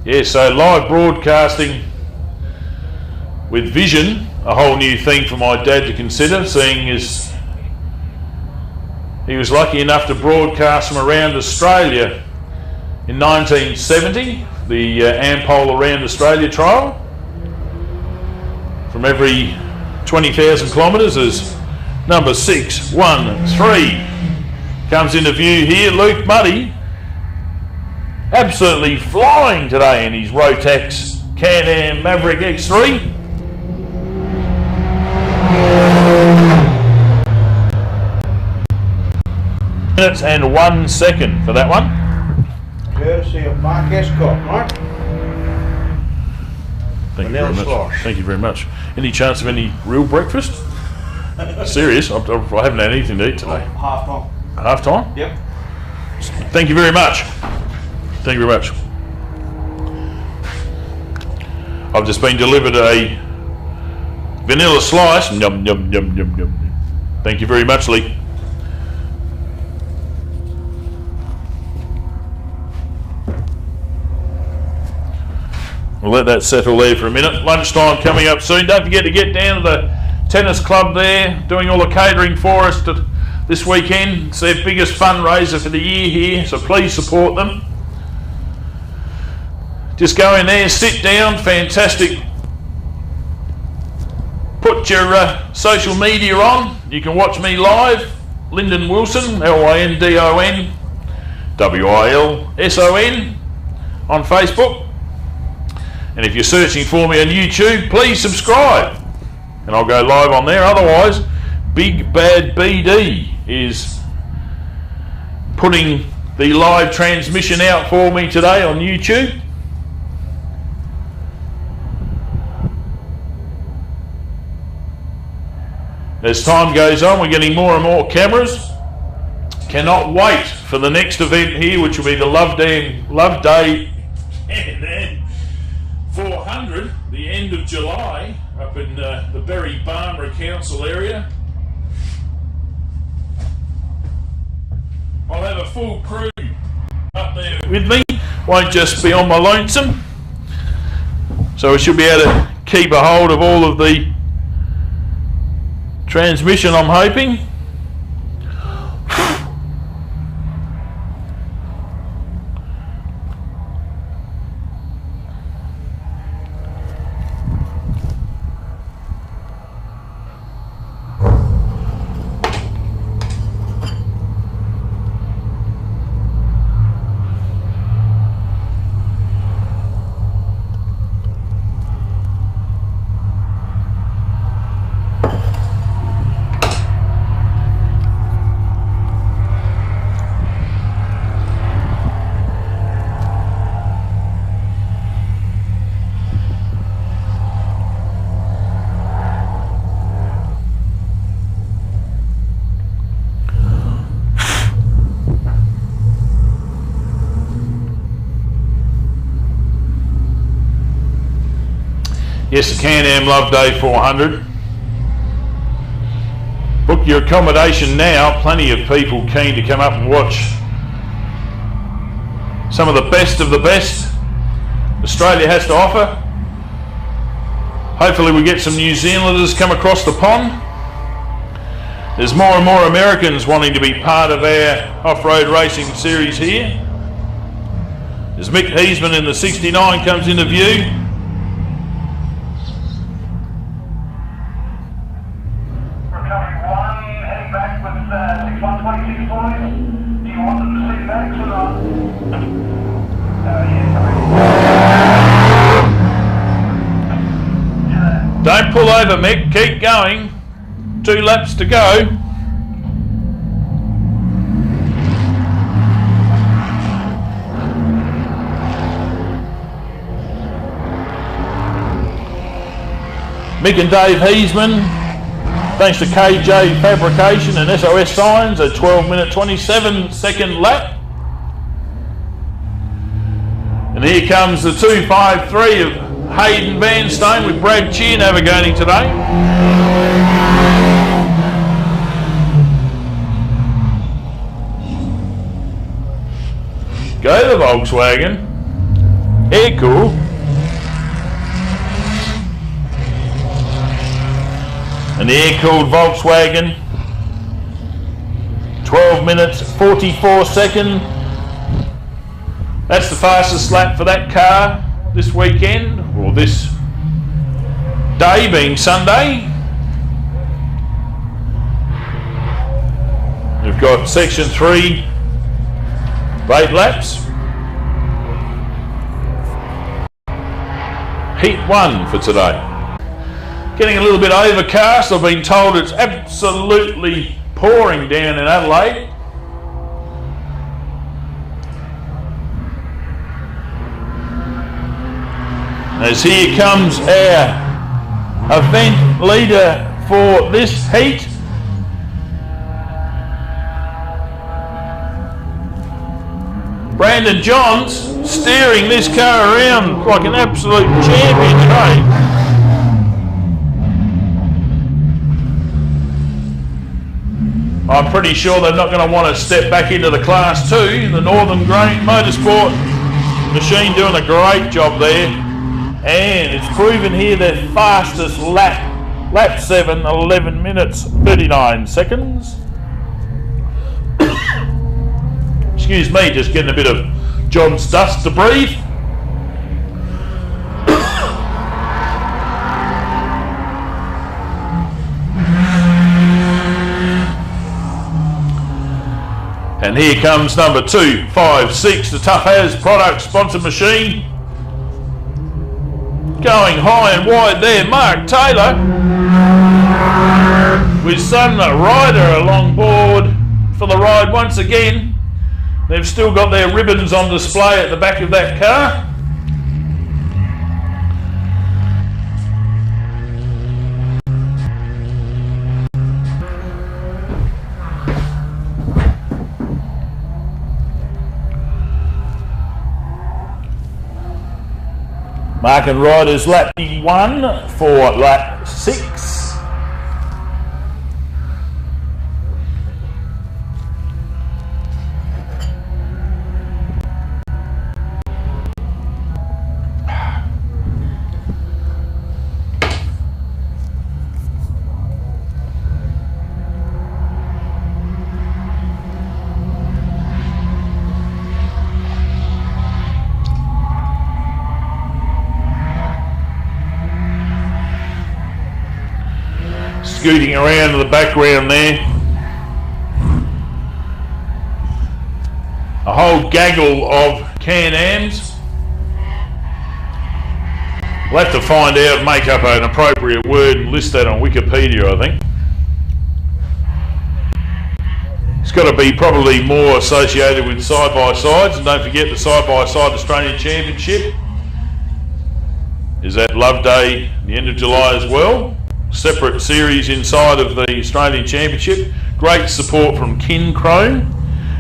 Yeah, so live broadcasting with vision, a whole new thing for my dad to consider, seeing as he was lucky enough to broadcast from around Australia in 1970, the Ampole Around Australia trial. From every 20,000 kilometres as number 613 comes into view here. Luke Muddy absolutely flying today in his Rotax Can-Am Maverick X3. Minutes and 1 second for that one. Courtesy of Mark Escott, Mark. Thank you very much. Thank you very much. Any chance of any real breakfast? Serious? I haven't had anything to eat today. Half time. Half time? Yep. Thank you very much. Thank you very much. I've just been delivered a vanilla slice. Yum, yum, yum, yum, yum. Thank you very much, Lee. We'll let that settle there for a minute. Lunchtime coming up soon. Don't forget to get down to the tennis club there, doing all the catering for us this weekend. It's their biggest fundraiser for the year here, so please support them. Just go in there, sit down, fantastic. Put your social media on. You can watch me live, Lyndon Wilson, Lyndon Wilson, on Facebook. And if you're searching for me on YouTube, please subscribe and I'll go live on there. Otherwise, Big Bad BD is putting the live transmission out for me today on YouTube. As time goes on, we're getting more and more cameras. Cannot wait for the next event here, which will be the Love Day and then 400, the end of July, up in the Berry Barmera Council area. I'll have a full crew up there with me, won't just be on my lonesome. So we should be able to keep a hold of all of the transmission, I'm hoping. Yes, the Can-Am Love Day 400. Book your accommodation now. Plenty of people keen to come up and watch some of the best Australia has to offer. Hopefully we get some New Zealanders come across the pond. There's more and more Americans wanting to be part of our off-road racing series here. As Mick Heasman in the 69 comes into view. Don't pull over, Mick. Keep going. 2 laps to go. Mick and Dave Heasman, thanks to KJ Fabrication and SOS Signs, a 12-minute 27-second lap. And here comes the 253 of Hayden Vanstone with Brad Cheer navigating today. Go the Volkswagen. air-cooled. An air-cooled Volkswagen, 12 minutes 44 seconds. That's the fastest lap for that car this weekend, or this day being Sunday. We've got section 3, 8 laps. Heat 1 for today. Getting a little bit overcast. I've been told it's absolutely pouring down in Adelaide. As here comes our event leader for this heat. Brandon Johns steering this car around like an absolute champion today. I'm pretty sure they're not going to want to step back into the Class 2. The Northern Grain Motorsport machine doing a great job there. And it's proven here their fastest lap. Lap 7, 11 minutes, 39 seconds. Excuse me, just getting a bit of John's dust to breathe. And here comes number 256, the Tough As product sponsored machine. Going high and wide there, Mark Taylor. With son Ryder along board for the ride once again. They've still got their ribbons on display at the back of that car. Mark and Ryder's lap 1 for lap 6. Scooting around in the background there. A whole gaggle of Can-Ams. We'll have to find out, make up an appropriate word and list that on Wikipedia, I think. It's got to be probably more associated with side-by-sides, and don't forget the side-by-side Australian Championship is at Love Day, the end of July as well. Separate series inside of the Australian Championship. Great support from Kin Chrome.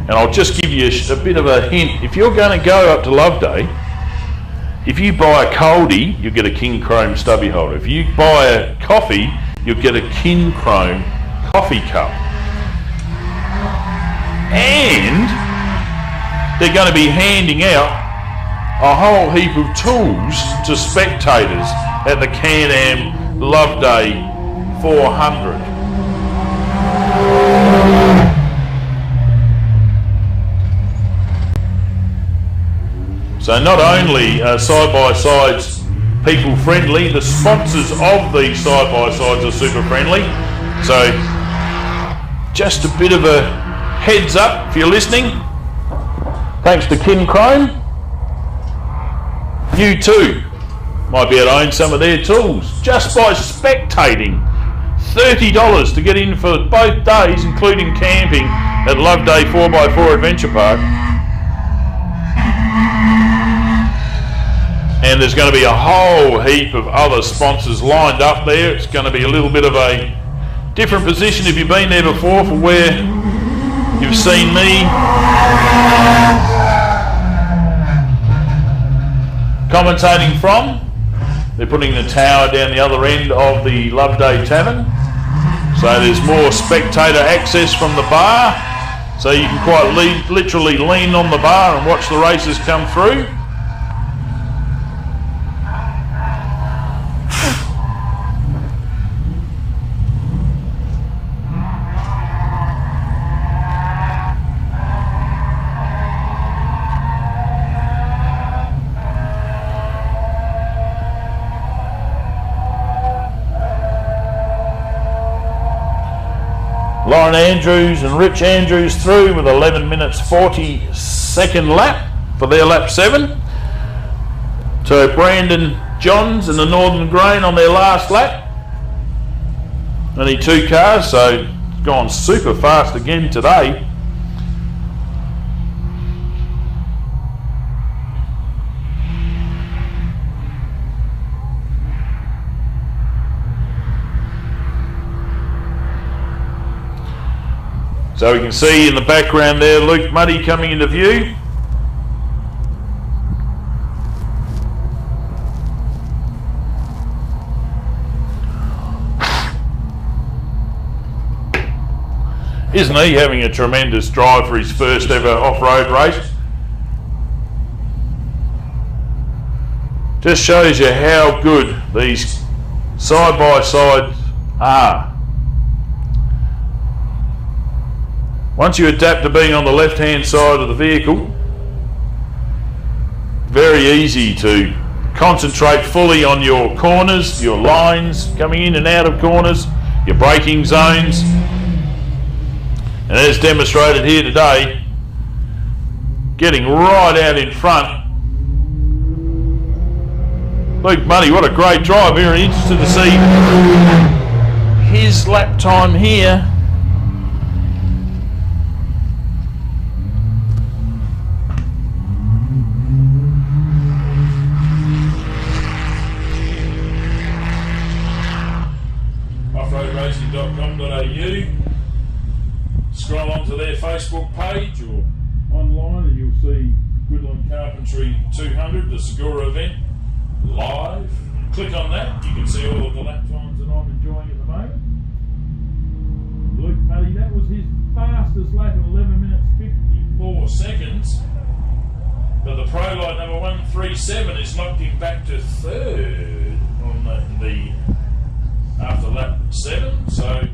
And I'll just give you a bit of a hint. If you're going to go up to Love Day, if you buy a coldie, you'll get a Kin Chrome stubby holder. If you buy a coffee, you'll get a Kin Chrome coffee cup. And they're going to be handing out a whole heap of tools to spectators at the Can-Am Love Day 400. So not only are side-by-sides people friendly, the sponsors of these side-by-sides are super friendly. So just a bit of a heads up if you're listening. Thanks to Kin Chrome. You too might be able to own some of their tools just by spectating. $30 to get in for both days, including camping at Love Day 4x4 Adventure Park. And there's going to be a whole heap of other sponsors lined up there. It's going to be a little bit of a different position if you've been there before for where you've seen me commentating from. They're putting the tower down the other end of the Love Day Tavern. So there's more spectator access from the bar. So you can quite literally lean on the bar and watch the races come through. Lauren Andrews and Rich Andrews through with 11 minutes 40-second lap for their lap 7. So Brandon Johns and the Northern Grain on their last lap. Only 2 cars, so it's gone super fast again today. So we can see in the background there Luke Muddy coming into view. Isn't he having a tremendous drive for his first ever off-road race? Just shows you how good these side-by-sides are. Once you adapt to being on the left-hand side of the vehicle, very easy to concentrate fully on your corners, your lines, coming in and out of corners, your braking zones. And as demonstrated here today, getting right out in front. Luke Muddy, what a great drive. Very interested to see his lap time here. offroadracing.com.au. Scroll onto their Facebook page or online and you'll see Guildolin Carpentry 200, the SGORA event, live. Click on that, you can see all of the lap times that I'm enjoying at the moment. Luke Muddy, that was his fastest lap in 11 minutes 54 seconds. But the Pro Light number 137 has knocked him back to 3rd on the after lap 7. So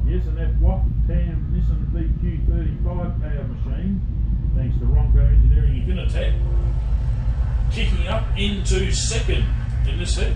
yes, an F-Watt Tam Nissan DQ35 power machine, thanks to Ronco Engineering Infinitec, kicking up into 2nd in this heat.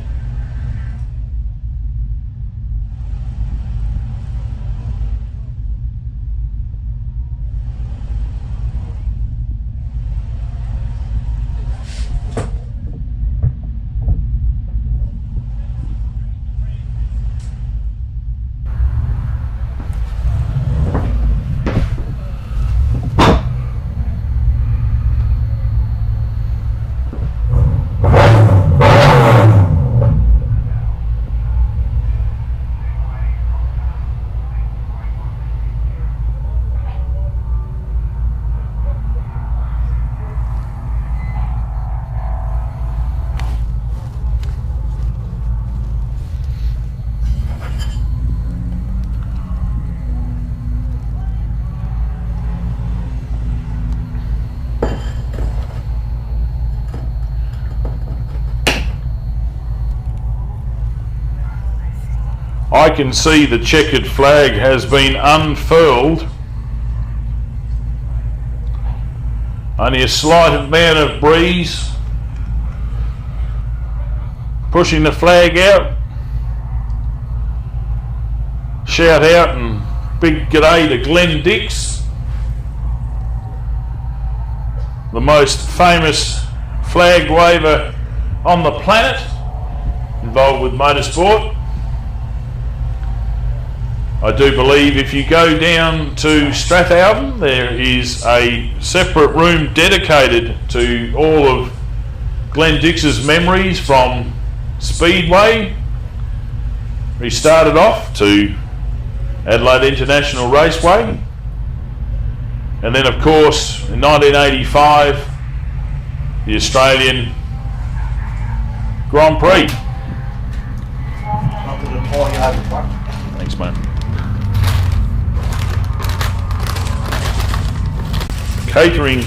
I can see the checkered flag has been unfurled. Only a slight amount of breeze pushing the flag out. Shout out and big g'day to Glenn Dix, the most famous flag waver on the planet, involved with motorsport. I do believe if you go down to Strathalbyn, there is a separate room dedicated to all of Glenn Dix's memories from Speedway. He started off to Adelaide International Raceway, and then of course in 1985 the Australian Grand Prix. Thanks, mate. Catering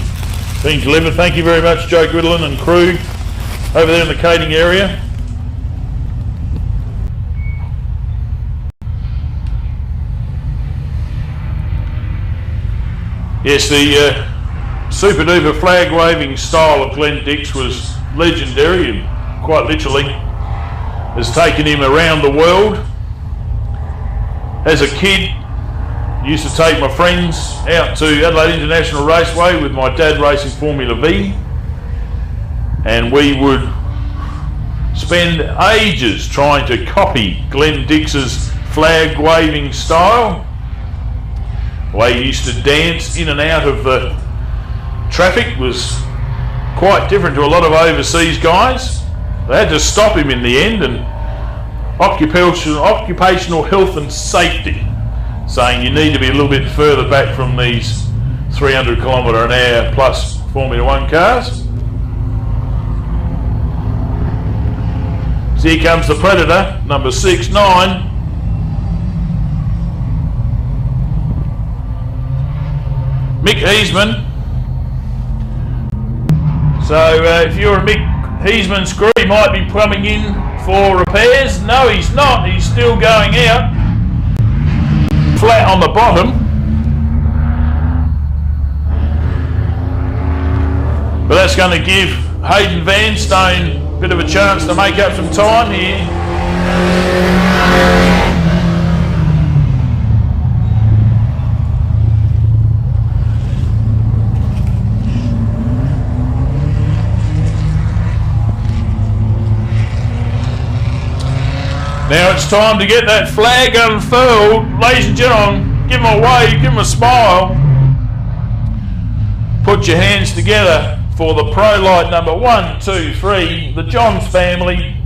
being delivered. Thank you very much, Joe Guildolin and crew over there in the catering area. Yes, the super duper flag waving style of Glenn Dix was legendary and quite literally has taken him around the world. As a kid, Used to take my friends out to Adelaide International Raceway with my dad racing Formula V, and we would spend ages trying to copy Glenn Dix's flag waving style. The way he used to dance in and out of the traffic was quite different to a lot of overseas guys. They had to stop him in the end, and occupational health and safety, saying you need to be a little bit further back from these 300 km/h plus Formula 1 cars. So here comes the Predator, number 6'9". Mick Heasman. So if you're a Mick Heasman screw, he might be coming in for repairs. No, he's not. He's still going out. Flat on the bottom. But that's going to give Hayden Vanstone a bit of a chance to make up some time here. Now it's time to get that flag unfurled. Ladies and gentlemen, give him a wave, give him a smile. Put your hands together for the pro light number 1, 2, 3, the Johns family.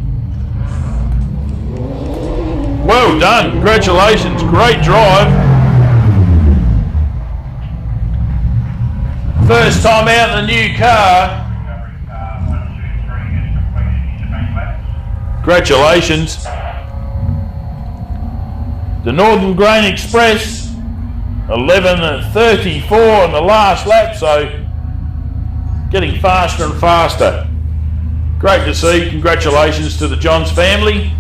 Well done, congratulations, great drive. First time out in the new car. Congratulations. The Northern Grain Express, 11:34 on the last lap, so getting faster and faster. Great to see. Congratulations to the Johns family.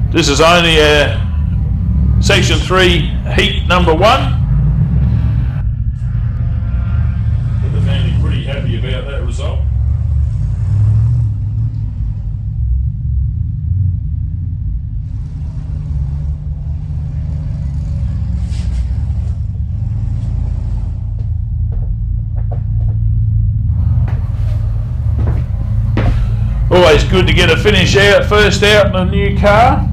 This is only Section 3 heat number 1. But the family pretty happy about that result. Always good to get a finish out, first out in a new car.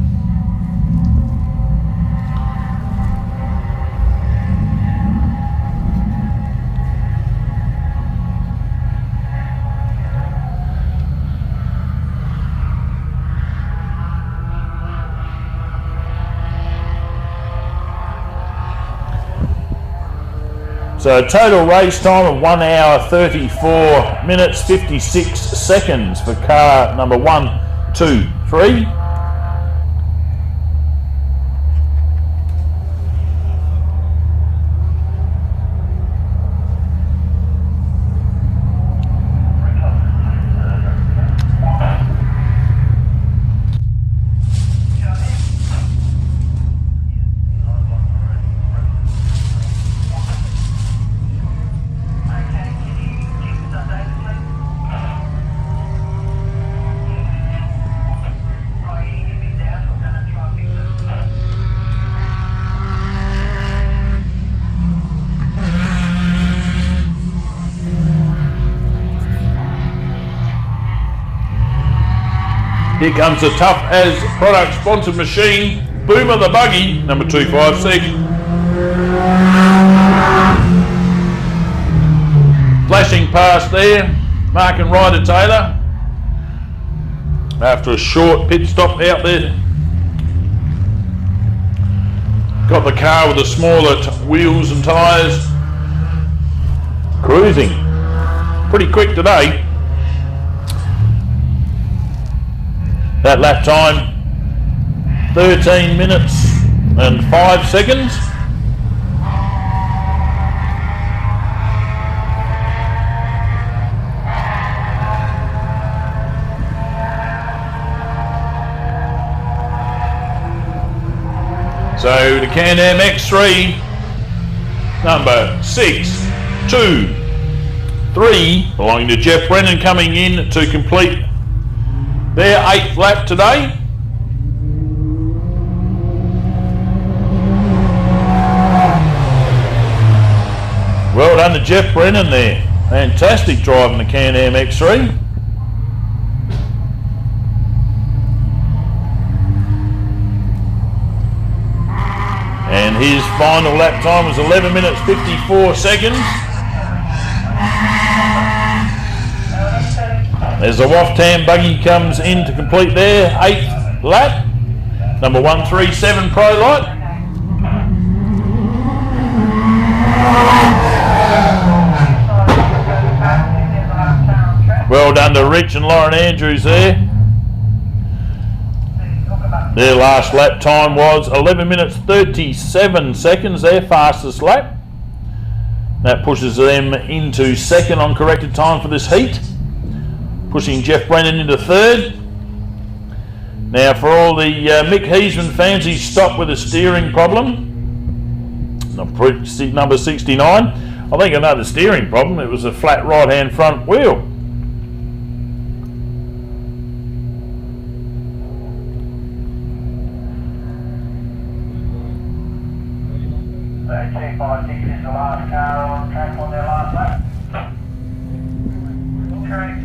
So total race time of 1 hour 34 minutes 56 seconds for car number 1, 2, 3. Here comes the Tough As product sponsored machine, Boomer the Buggy, number 256. Flashing past there, Mark and Ryder Taylor. After a short pit stop out there. Got the car with the smaller wheels and tyres. Cruising. Pretty quick today. That lap time, 13 minutes and 5 seconds. So the Can-Am X3, number 6, 2, 3, belonging to Jeff Brennan, coming in to complete their 8th lap today. Well done to Jeff Brennan there. Fantastic driving the Can-Am X3. And his final lap time was 11 minutes 54 seconds. As the Waftam buggy comes in to complete their 8th lap. Number 137 Pro Light. Well done to Rich and Lauren Andrews there. Their last lap time was 11 minutes 37 seconds, their fastest lap. That pushes them into second on corrected time for this heat, pushing Jeff Brennan into third. Now for all the Mick Heasman fans, he's stopped with a steering problem. Number 69. I think another steering problem. It was a flat right hand front wheel. T56 is the last car on track on their last lap. Correct.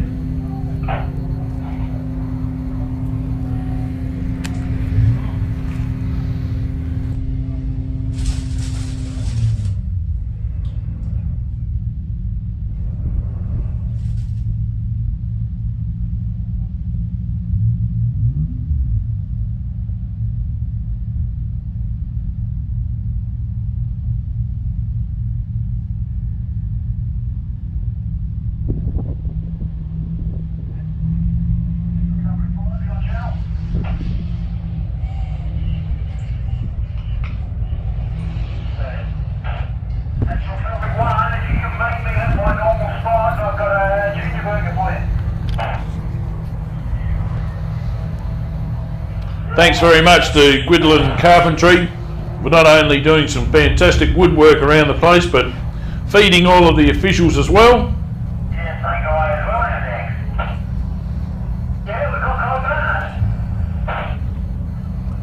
Thanks very much to Guildolin Carpentry for not only doing some fantastic woodwork around the place, but feeding all of the officials as well. Yes, thank you as well, Andy. Yeah, we've got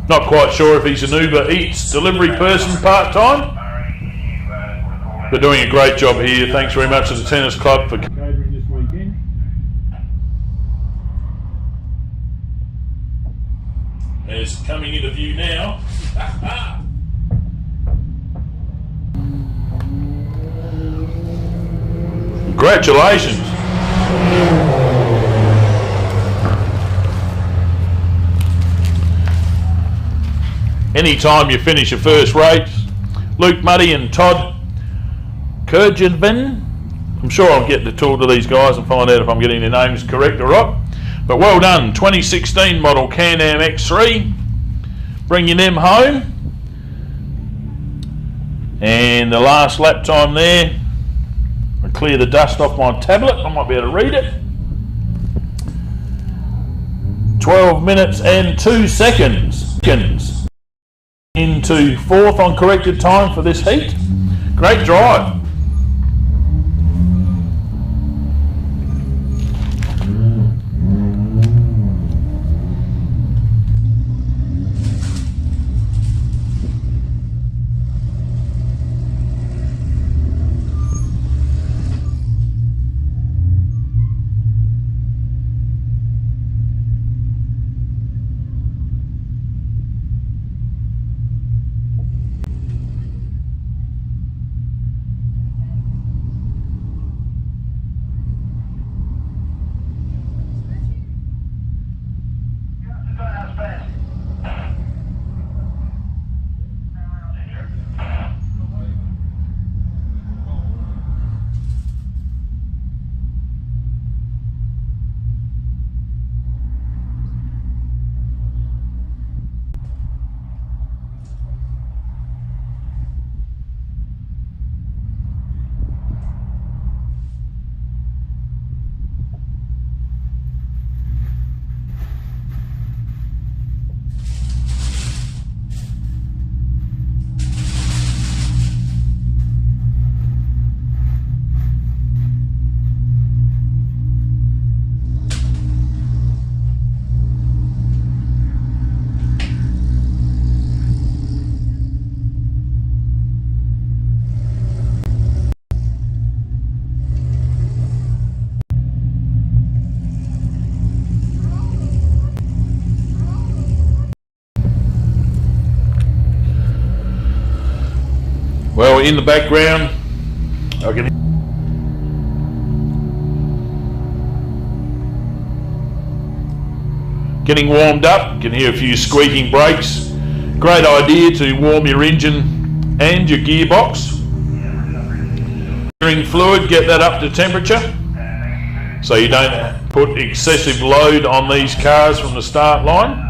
no. Not quite sure if he's an Uber Eats delivery person part-time. They're doing a great job here. Thanks very much to the tennis club for catering this weekend. There's coming into view now. Congratulations. Anytime you finish your first race, Luke Muddy and Todd Kurjanvin, I'm sure I'll get to talk to these guys and find out if I'm getting their names correct or not. But well done, 2016 model Can-Am X3, bringing them home. And the last lap time there, I'll clear the dust off my tablet, I might be able to read it. 12 minutes and 2 seconds. Into fourth on corrected time for this heat. Great drive. Well, in the background, I can getting warmed up. You can hear a few squeaking brakes. Great idea to warm your engine and your gearbox. Steering fluid, get that up to temperature so you don't put excessive load on these cars from the start line.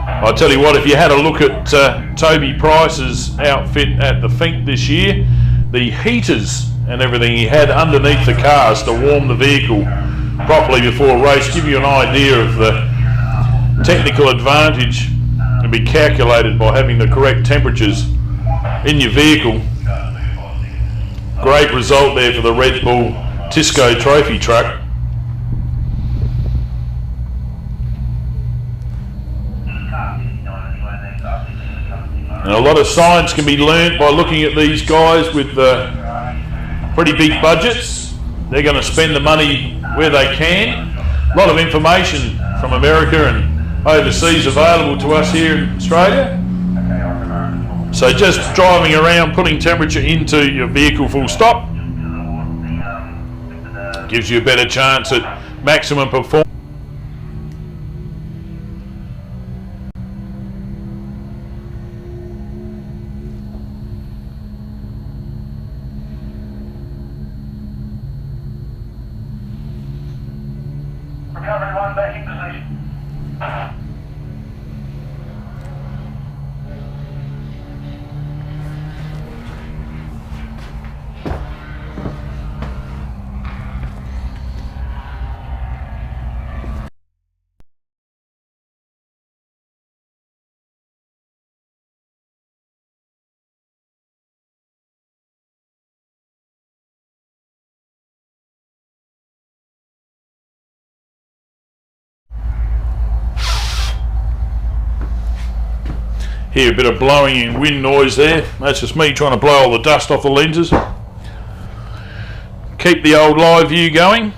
I'll tell you what, if you had a look at Toby Price's outfit at the Fink this year, the heaters and everything he had underneath the cars to warm the vehicle properly before a race give you an idea of the technical advantage and be calculated by having the correct temperatures in your vehicle. Great result there for the Red Bull Tisco trophy truck. And a lot of science can be learnt by looking at these guys with pretty big budgets. They're going to spend the money where they can. A lot of information from America and overseas available to us here in Australia. So just driving around, putting temperature into your vehicle full stop gives you a better chance at maximum performance. Recovery 1 back in position. Hear a bit of blowing and wind noise there. That's just me trying to blow all the dust off the lenses. Keep the old live view going.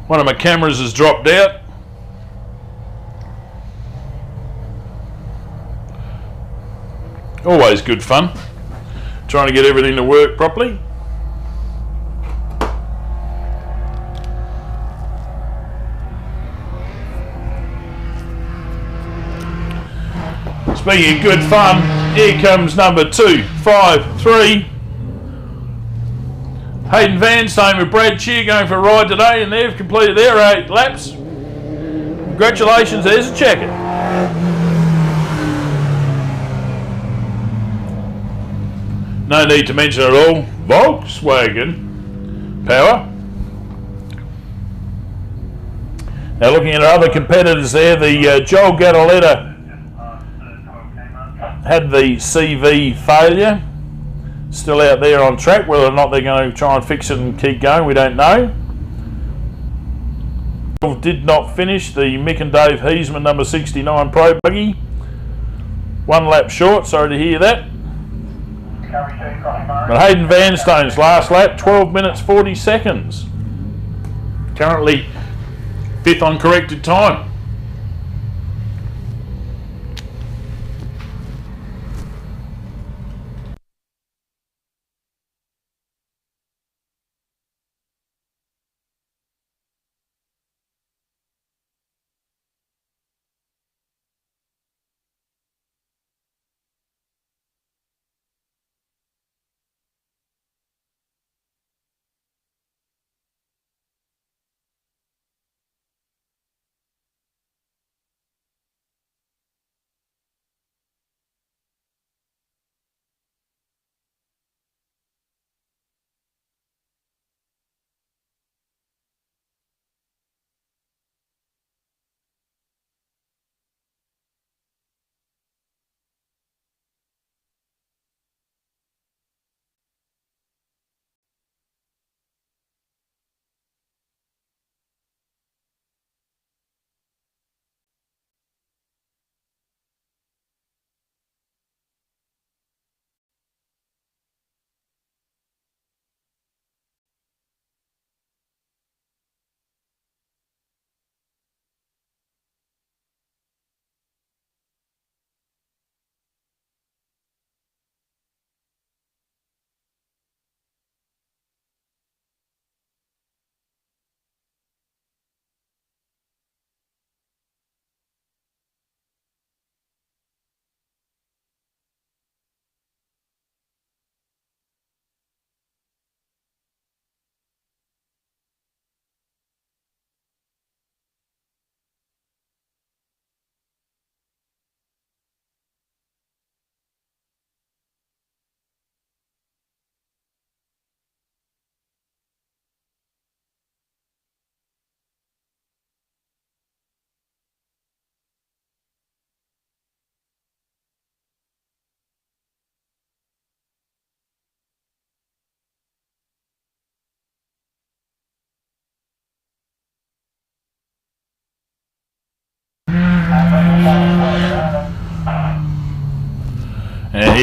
One of my cameras has dropped out. Always good fun trying to get everything to work properly. Speaking of good fun, here comes number 253. Hayden Vanstone with Brad Cheer going for a ride today, and they've completed their 8 laps. Congratulations, there's a checker. No need to mention it all. Volkswagen power. Now looking at our other competitors there, the Joel Gadoletta had the CV failure. Still out there on track. Whether or not they're going to try and fix it and keep going, we don't know. Did not finish the Mick and Dave Heasman number 69 Pro buggy. 1 lap short, sorry to hear that. But Hayden Vanstone's last lap, 12 minutes 40 seconds. Currently 5th on corrected time.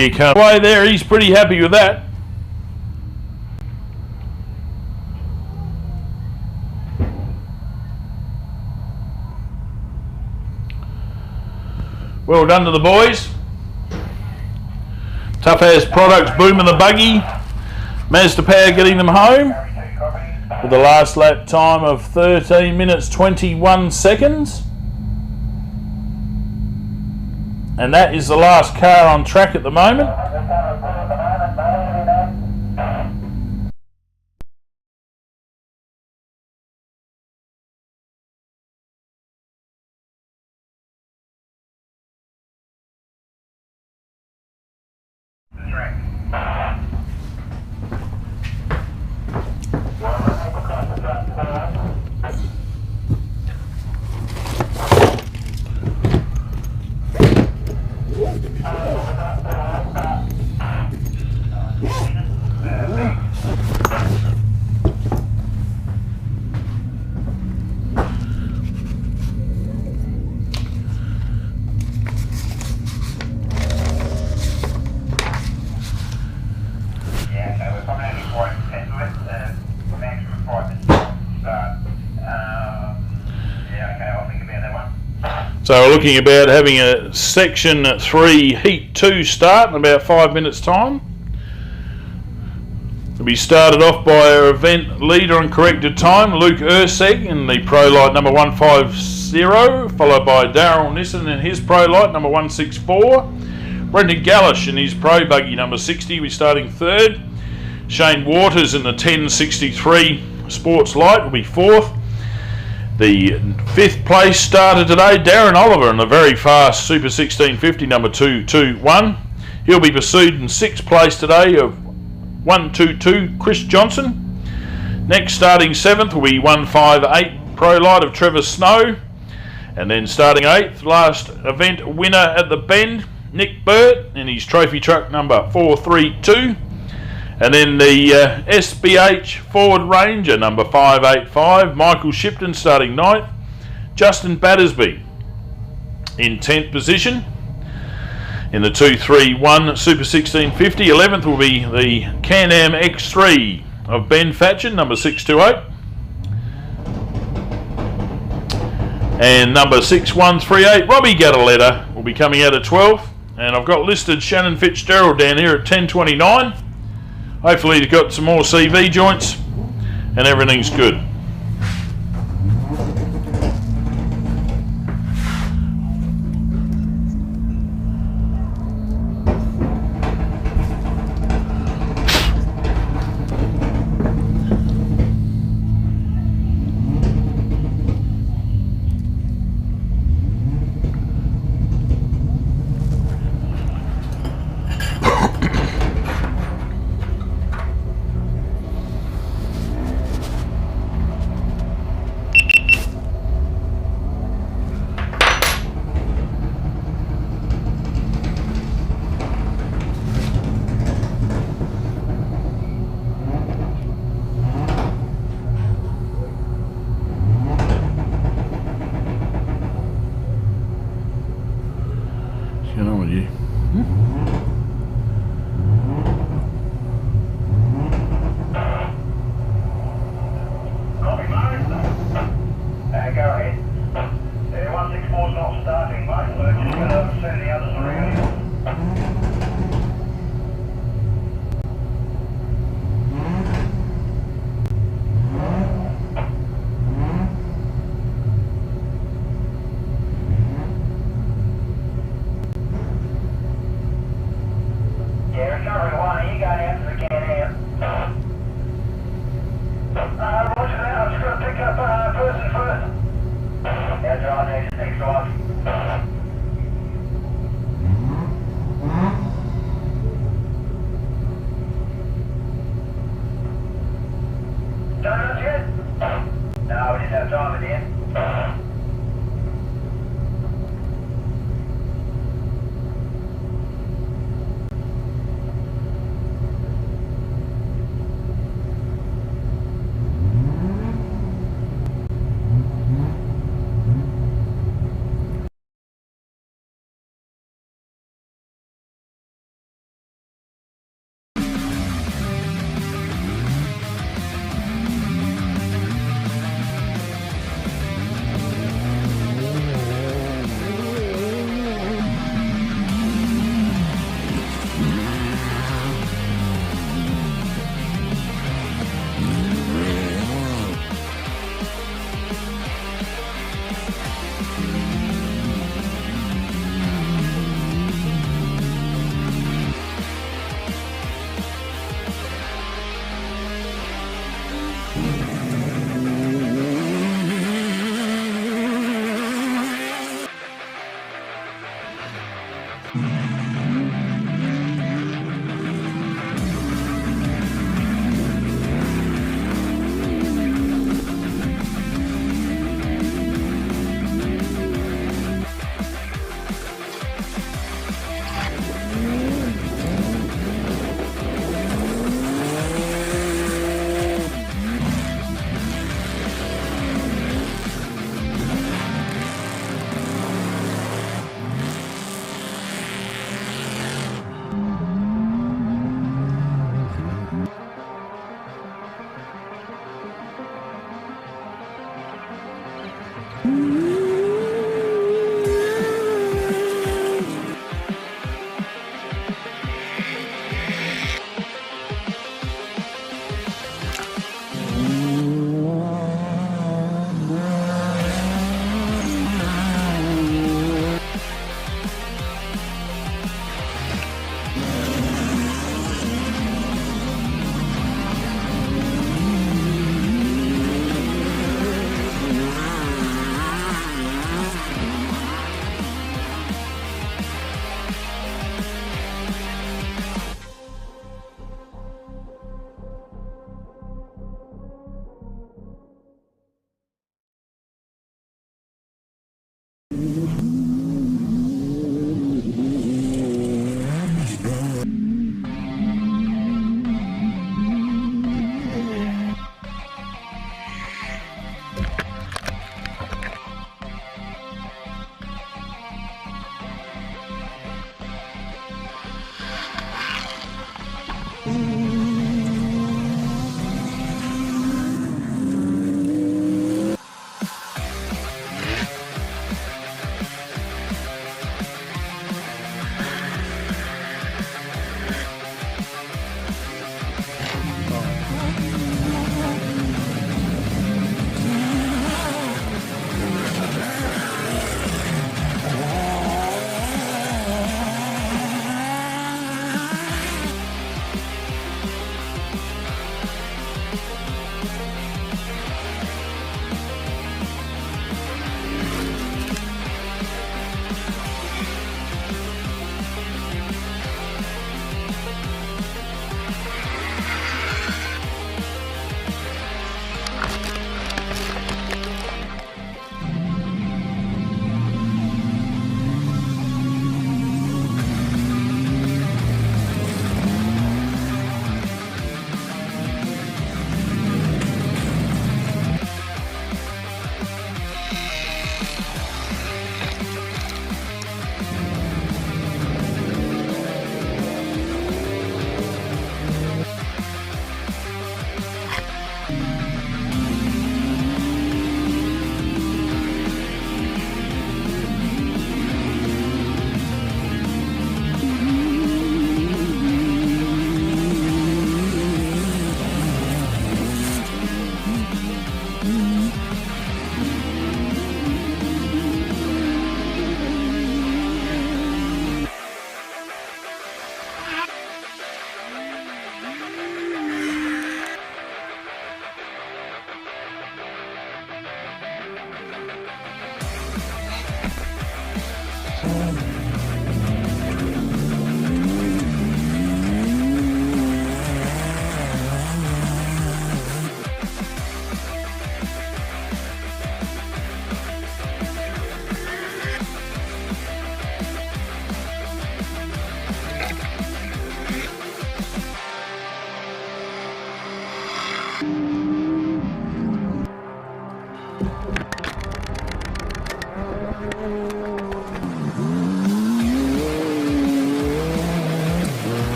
Here comes away there. He's pretty happy with that. Well done to the boys. Tough As Products booming the buggy. Mazda Power getting them home with the last lap time of 13 minutes 21 seconds. And that is the last car on track at the moment. So we're looking about having a Section 3 Heat 2 start in about 5 minutes time. It'll be started off by our event leader on corrected time, Luke Urseg in the Pro Light number 150, followed by Darren Nissan in his Pro Light number 164. Brendan Gallish in his Pro Buggy number 60 will be starting third. Shane Waters in the 1063 Sports Light will be fourth. The fifth place starter today, Darren Oliver in the very fast Super 1650 number 221. He'll be pursued in sixth place today of 122 Chris Johnson. Next starting seventh will be 158 Pro Light of Trevor Snow. And then starting eighth, last event winner at the Bend, Nick Burt in his trophy truck number 432. And then the SBH Ford Ranger number 585, Michael Shipton starting ninth. Justin Battersby in 10th position in the 231 Super 1650. 11th will be the Can-Am X3 of Ben Fatchin, number 628. And number 6138, Robbie Gataletta, will be coming out at 12th. And I've got listed Shannon Fitzgerald down here at 1029. Hopefully you've got some more CV joints and everything's good. What's going on with you? Copy, Mark. Go ahead. 164's not starting, mate. We're just going to send the others around. Yeah, sorry, one. Are you going out to the Can-Am? Roger that. I'm just going to pick up a person first. That's right, next one. Donuts yet? No, we didn't have time in here.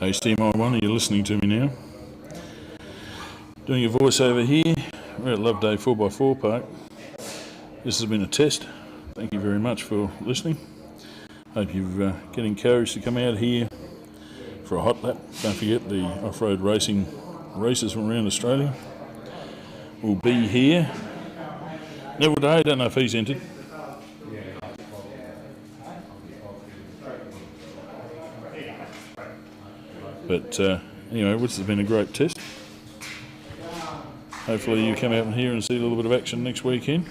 HDMI1, are you listening to me now? Doing a voiceover here. We're at Love Day 4x4 Park. This has been a test. Thank you very much for listening. Hope you get encouraged to come out here for a hot lap. Don't forget the off-road racing races from around Australia will be here. Neville Day, don't know if he's entered. But anyway, this has been a great test. Hopefully you come out in here and see a little bit of action next weekend.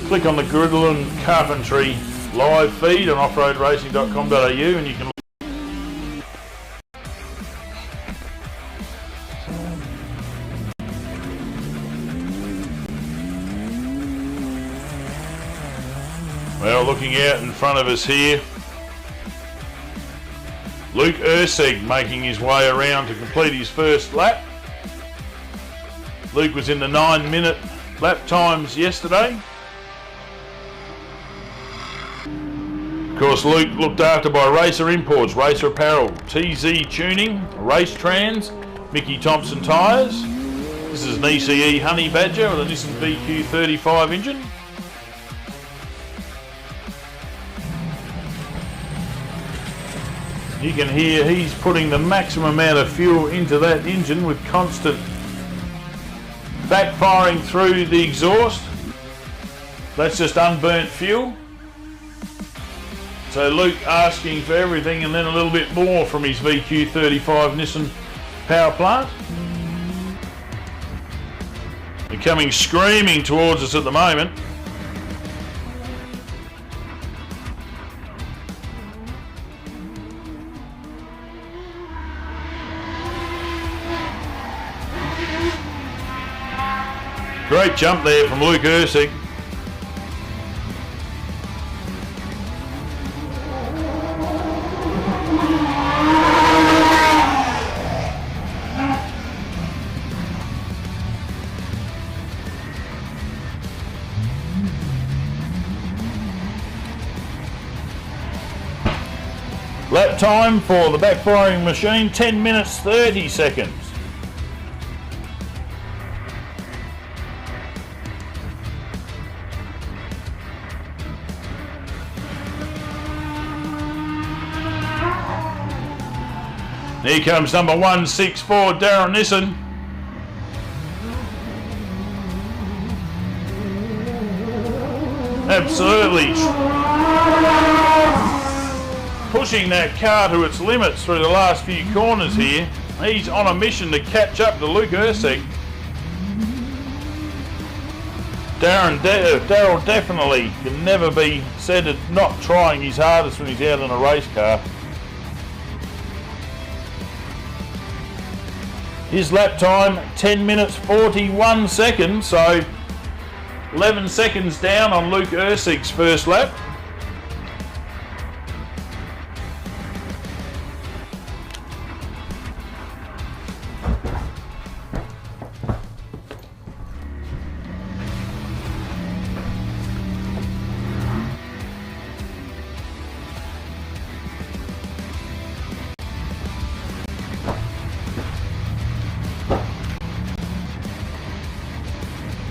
Click on the Guildolin Carpentry live feed on offroadracing.com.au and you can looking out in front of us here. Luke Urseg making his way around to complete his first lap. Luke was in the 9-minute lap times yesterday. Of course, Luke looked after by Racer Imports, Racer Apparel, TZ Tuning, Race Trans, Mickey Thompson Tyres. This is an ECE Honey Badger with a Nissan VQ35 engine. You can hear he's putting the maximum amount of fuel into that engine with constant backfiring through the exhaust. That's just unburnt fuel. So Luke asking for everything and then a little bit more from his VQ35 Nissan power plant. They're coming screaming towards us at the moment. Great jump there from Luke Ursig. Lap time for the backfiring machine, 10 minutes 30 seconds. Here comes number 164, Darren Nissan. Absolutely pushing that car to its limits through the last few corners here. He's on a mission to catch up to Luke Ursig. Daryl definitely can never be said at not trying his hardest when he's out in a race car. His lap time, 10 minutes 41 seconds, so 11 seconds down on Luke Ursig's first lap.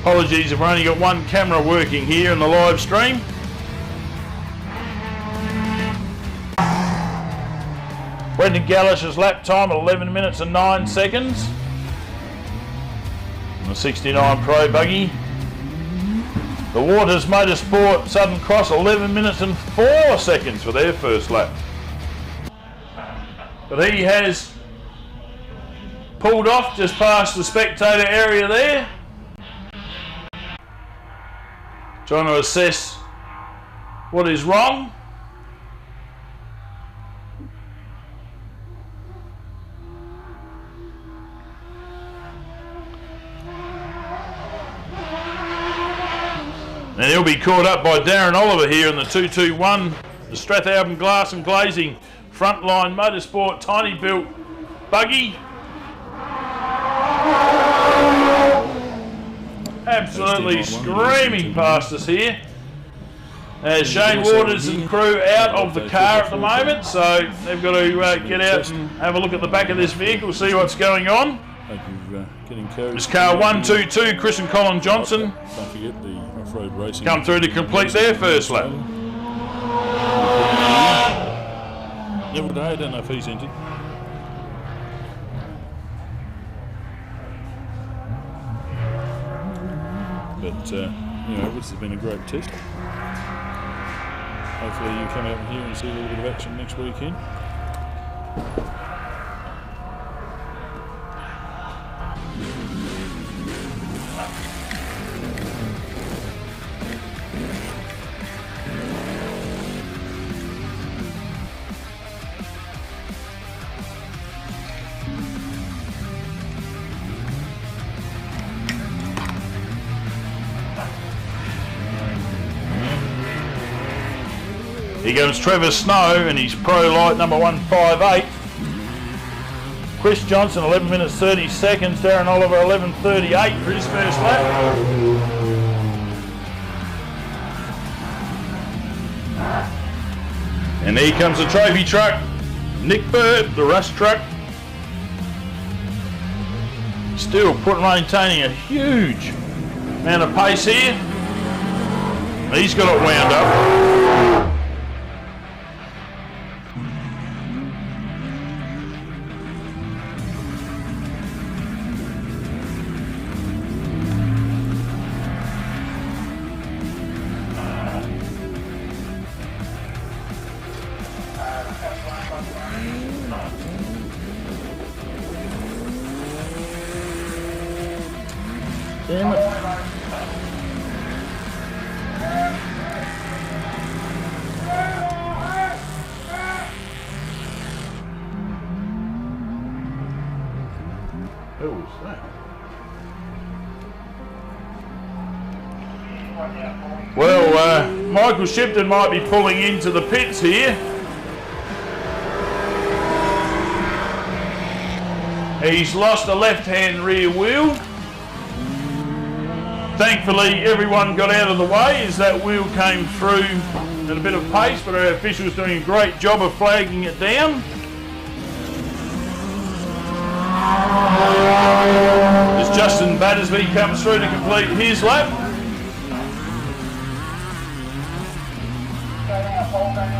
Apologies, I've only got one camera working here in the live stream. Brendan Gallish's lap time at 11 minutes and 9 seconds. The 69 Pro buggy. The Waters Motorsport Southern Cross 11 minutes and 4 seconds for their first lap. But he has pulled off just past the spectator area there. Trying to assess what is wrong. And he'll be caught up by Darren Oliver here in the 221, the Strathalbyn Glass and Glazing Frontline Motorsport Tiny Built Buggy. Absolutely screaming past us here. As Shane Waters and crew out of the car at the moment, so they've got to get out and have a look at the back of this vehicle, see what's going on. It's car 122, Chris and Colin Johnson, Don't forget the off-road racing. come through to complete their first lap. Neville Day, I don't know if he's entered. But, this has been a great test. Hopefully you come out here and see a little bit of action next weekend. Here comes Trevor Snow and his pro light number 158. Chris Johnson 11 minutes 30 seconds. Darren Oliver 11:38 for his first lap. And here comes the trophy truck. Nick Bird, the Rust truck. Still maintaining a huge amount of pace here. He's got it wound up. Damn it. Who was that? Well, Michael Shipton might be pulling into the pits here. He's lost a left-hand rear wheel. Thankfully, everyone got out of the way as that wheel came through at a bit of pace, but our officials doing a great job of flagging it down. As Justin Battersby comes through to complete his lap.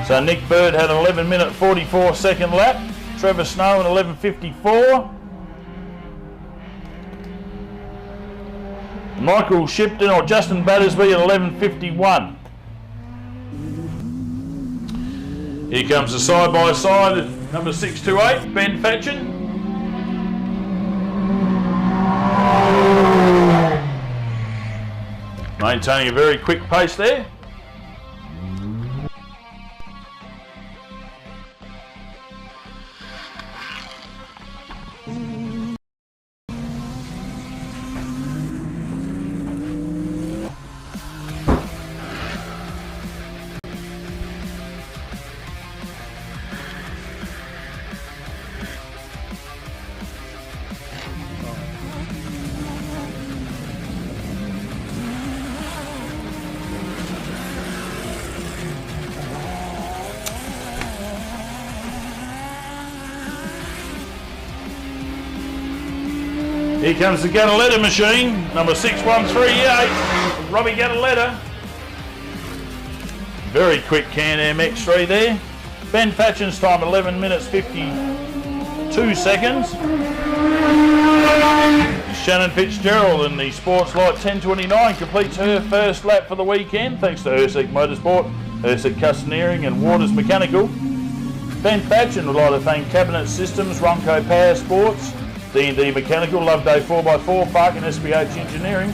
So Nick Bird had an 11 minute 44 second lap. Trevor Snow at 11:54. Michael Shipton or Justin Battersby at 11:51. Here comes the side-by-side at number 628, Ben Fatchin. Maintaining a very quick pace there. Here comes the Guildolin machine, number 6138, Robbie Guildolin. Very quick Can-Am X3 there. Ben Fatchin's time 11 minutes 52 seconds. Shannon Fitzgerald in the Sports Light 1029 completes her first lap for the weekend, thanks to Ursig Motorsport, Ursig Custoneering and Waters Mechanical. Ben Fatchin would like to thank Cabinet Systems, Ronco Power Sports, D&D Mechanical, Loveday 4x4, Park and SBH Engineering.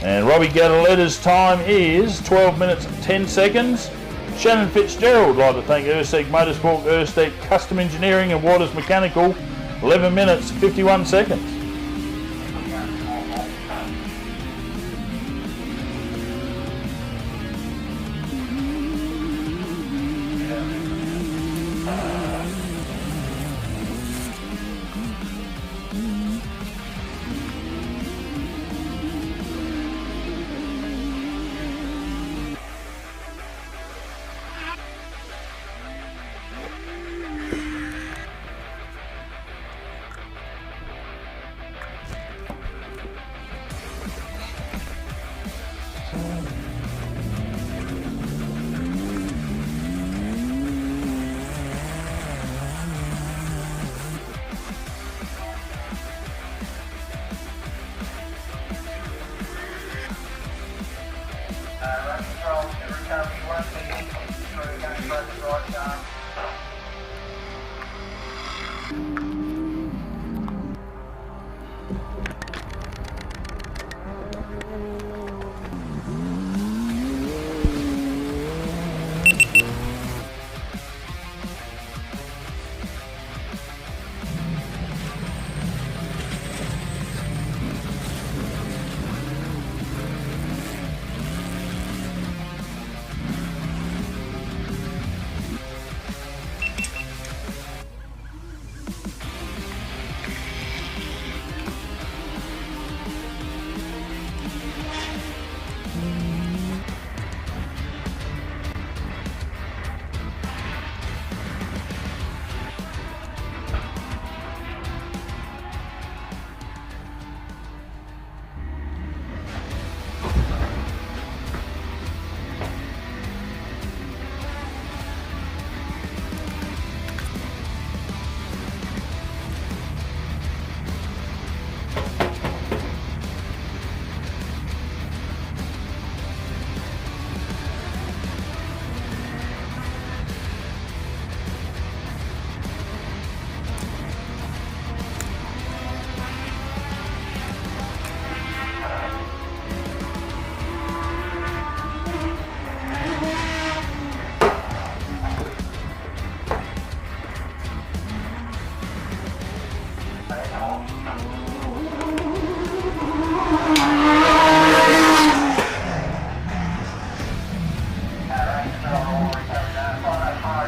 And Robbie Guildolina's time is 12 minutes 10 seconds. Shannon Fitzgerald would like to thank Ursig Motorsport, Ursig Custom Engineering and Waters Mechanical, 11 minutes 51 seconds.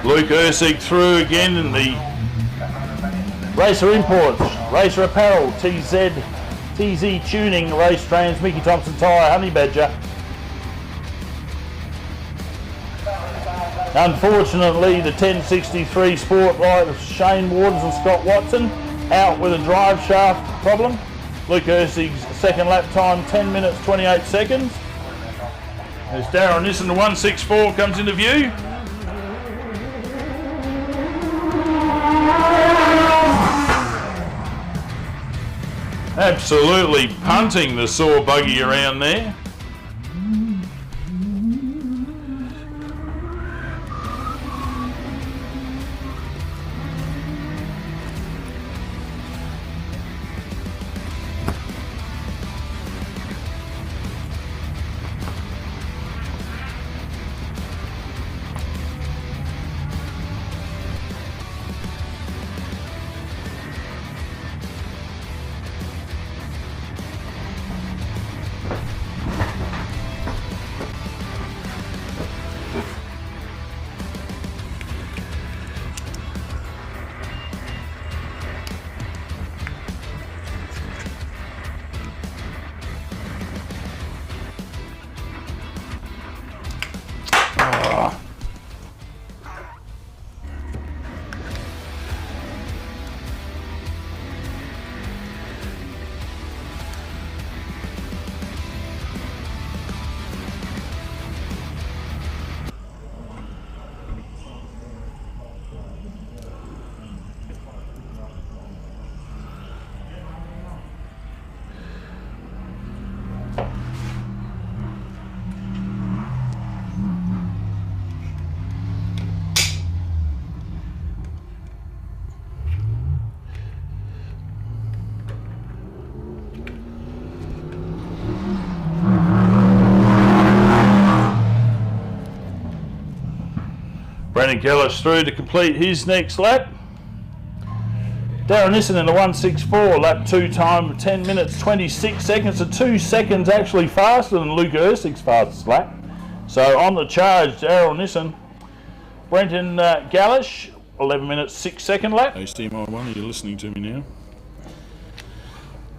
Luke Ursig through again in the Racer Imports, Racer Apparel, TZ Tuning, Race Trans, Mickey Thompson Tyre, Honey Badger. Unfortunately, the 1063 Sport of Shane Wardens and Scott Watson out with a drive shaft problem. Luke Ursig's second lap time 10 minutes 28 seconds. As Darren Nissan, the 164, comes into view. Absolutely punting the sore buggy around there. Brandon Gellis through to complete his next lap. Darren Nissan in the 164, lap 2 time of 10 minutes 26 seconds, so 2 seconds actually faster than Luke Ursig's fastest lap. So on the charge, Darren Nissan. Brenton Gallish, 11 minutes 6 second lap. HDMI1, you're listening to me now.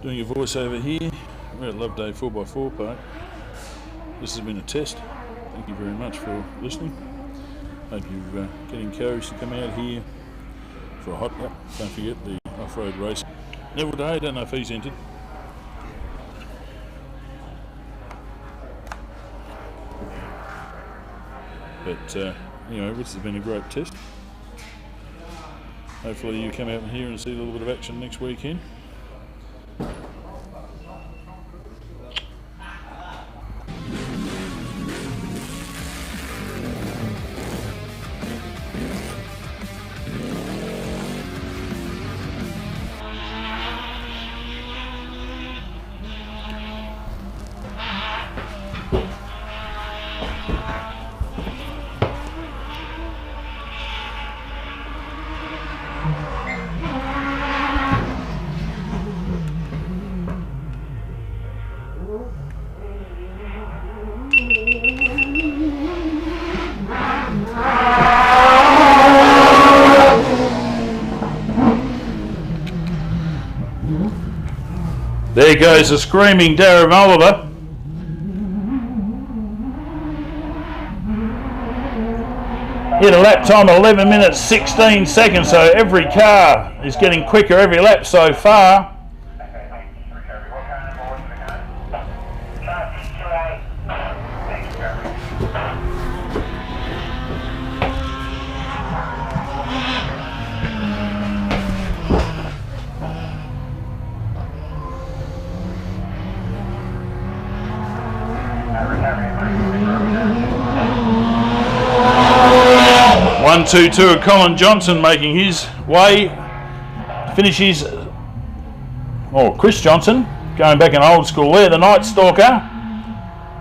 Doing a voiceover here. We're at Love Day 4x4 Park. This has been a test. Thank you very much for listening. Hope you get encouraged to come out here for a hot lap. Don't forget the off-road race. Neville Day, don't know if he's entered. But anyway, this has been a great test. Hopefully you come out here and see a little bit of action next weekend. There goes the screaming Darren Oliver. Hit a lap time of 11 minutes 16 seconds, so every car is getting quicker every lap so far. One, two, two. Colin Johnson making his way. Finishes. Oh, Chris Johnson going back in old school there. The Night Stalker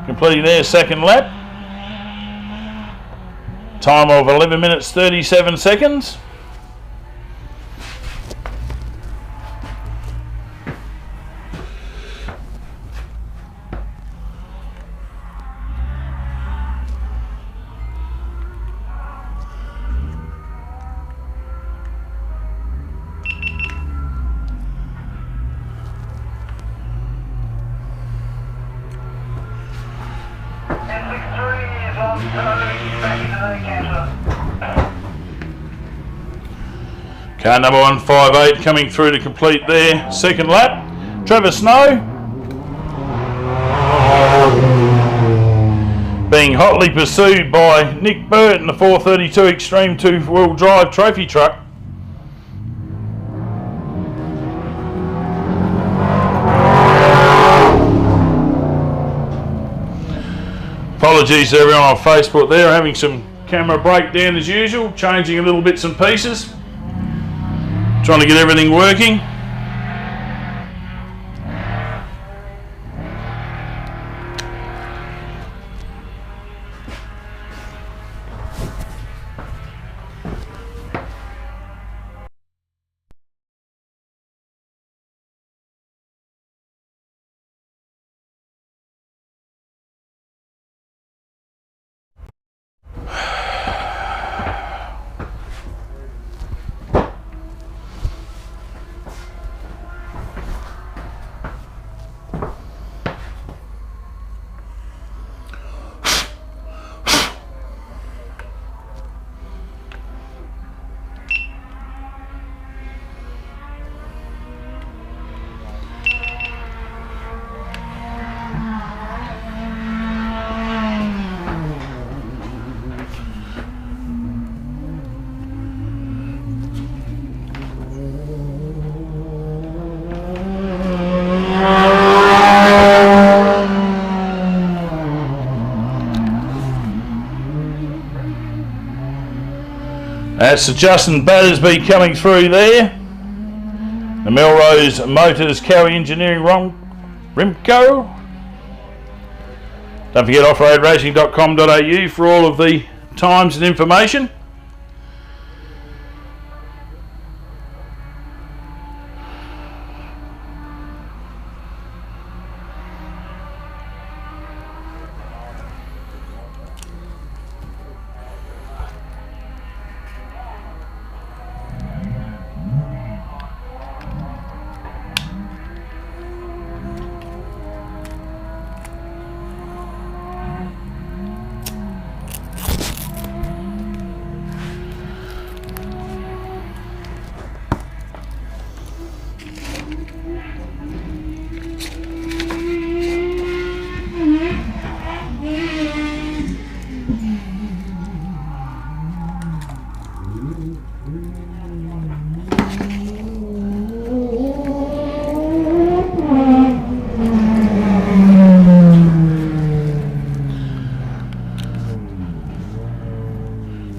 completing their second lap. Time of 11 minutes 37 seconds. back into the councillor. Car number 158 coming through to complete their second lap. Trevor Snow being hotly pursued by Nick Burt in the 432 Extreme 2-wheel drive trophy truck. Apologies to everyone on Facebook there, having some camera breakdown as usual, changing a little bits and pieces, trying to get everything working. That's the Justin Battersby coming through there. The Melrose Motors Cowie Engineering Rimco. Don't forget offroadracing.com.au for all of the times and information.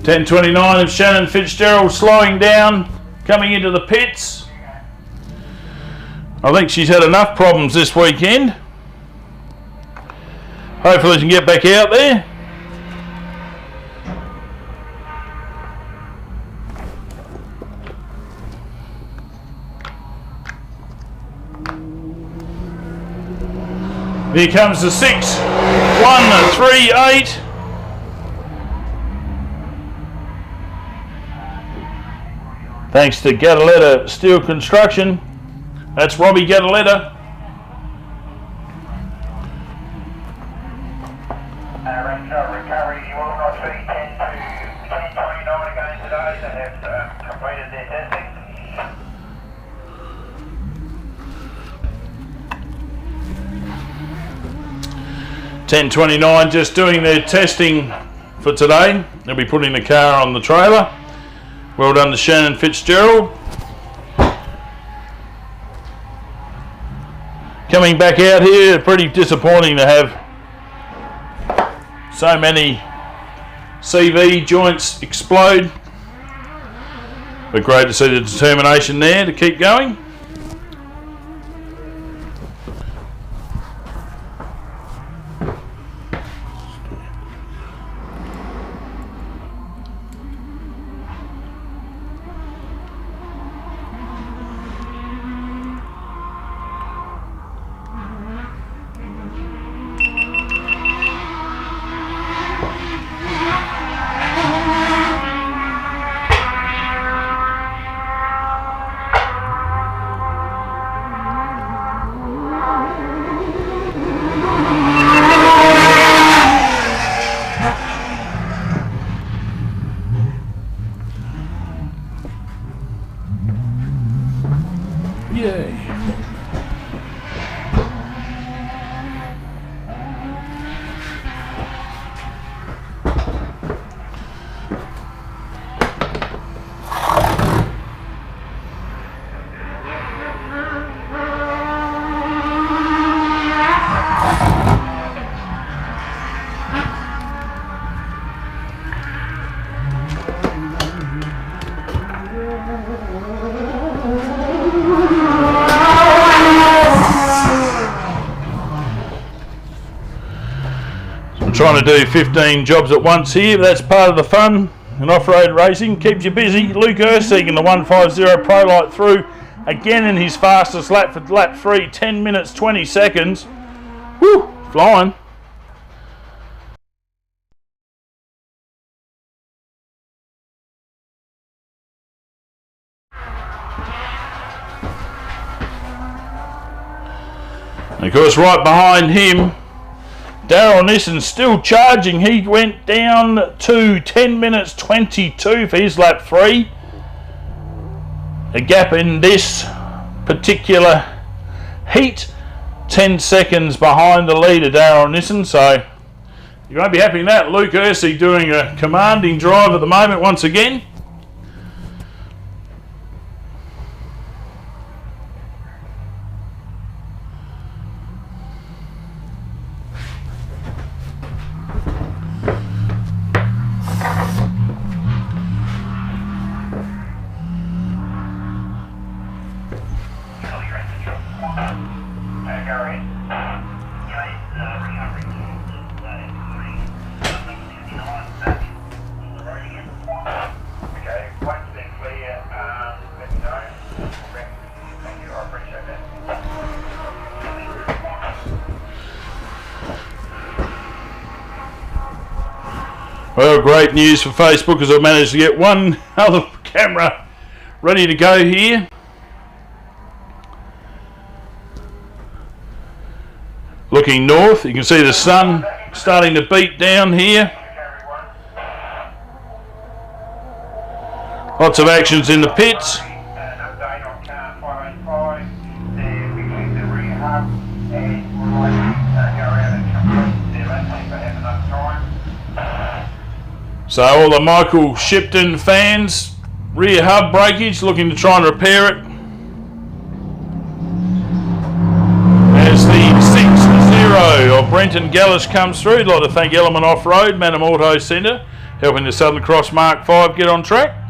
.10.29 of Shannon Fitzgerald slowing down, coming into the pits. I think she's had enough problems this weekend. Hopefully she can get back out there. Here comes the 6.138. Thanks to Gadaletta Steel Construction. That's Robbie Gadaletta. Recovery, you will not see 10.29 again today that have completed their testing. 10.29 just doing their testing for today. They'll be putting the car on the trailer. Well done to Shannon Fitzgerald. Coming back out here, pretty disappointing to have so many CV joints explode. But great to see the determination there to keep going. Yay. Trying to do 15 jobs at once here, but that's part of the fun in off-road racing. Keeps you busy. Luke Ursig in the 150 Pro Light through again in his fastest lap for lap 3, 10 minutes 20 seconds. Woo, flying. And of course, right behind him, Darren Nissan still charging. He went down to 10 minutes 22 for his lap 3. A gap in this particular heat, 10 seconds behind the leader, Darren Nissan. So you won't be happy in that. Luke Ursig doing a commanding drive at the moment once again. Well, great news for Facebook as I've managed to get one other camera ready to go here. Looking north, you can see the sun starting to beat down here. Lots of actions in the pits. So all the Michael Shipton fans, rear hub breakage, looking to try and repair it. As the 6-0 of Brenton Gallish comes through, I'd like to thank Element Off-Road, Madden Auto Centre, helping the Southern Cross Mark 5 get on track.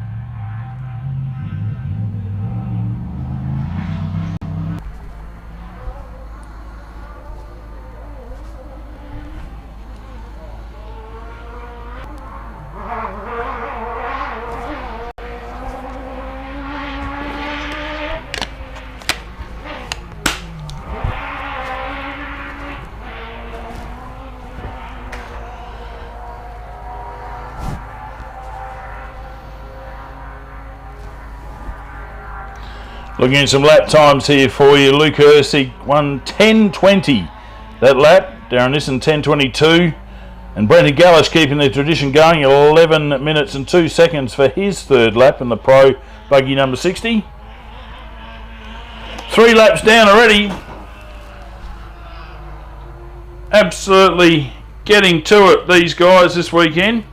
Looking at some lap times here for you. Luke Ursig won 10:20 that lap. Darren Nissan 10:22. And Brenton Gallish keeping the tradition going, 11 minutes and 2 seconds for his third lap in the Pro buggy number 60. 3 laps down already. Absolutely getting to it, these guys, this weekend.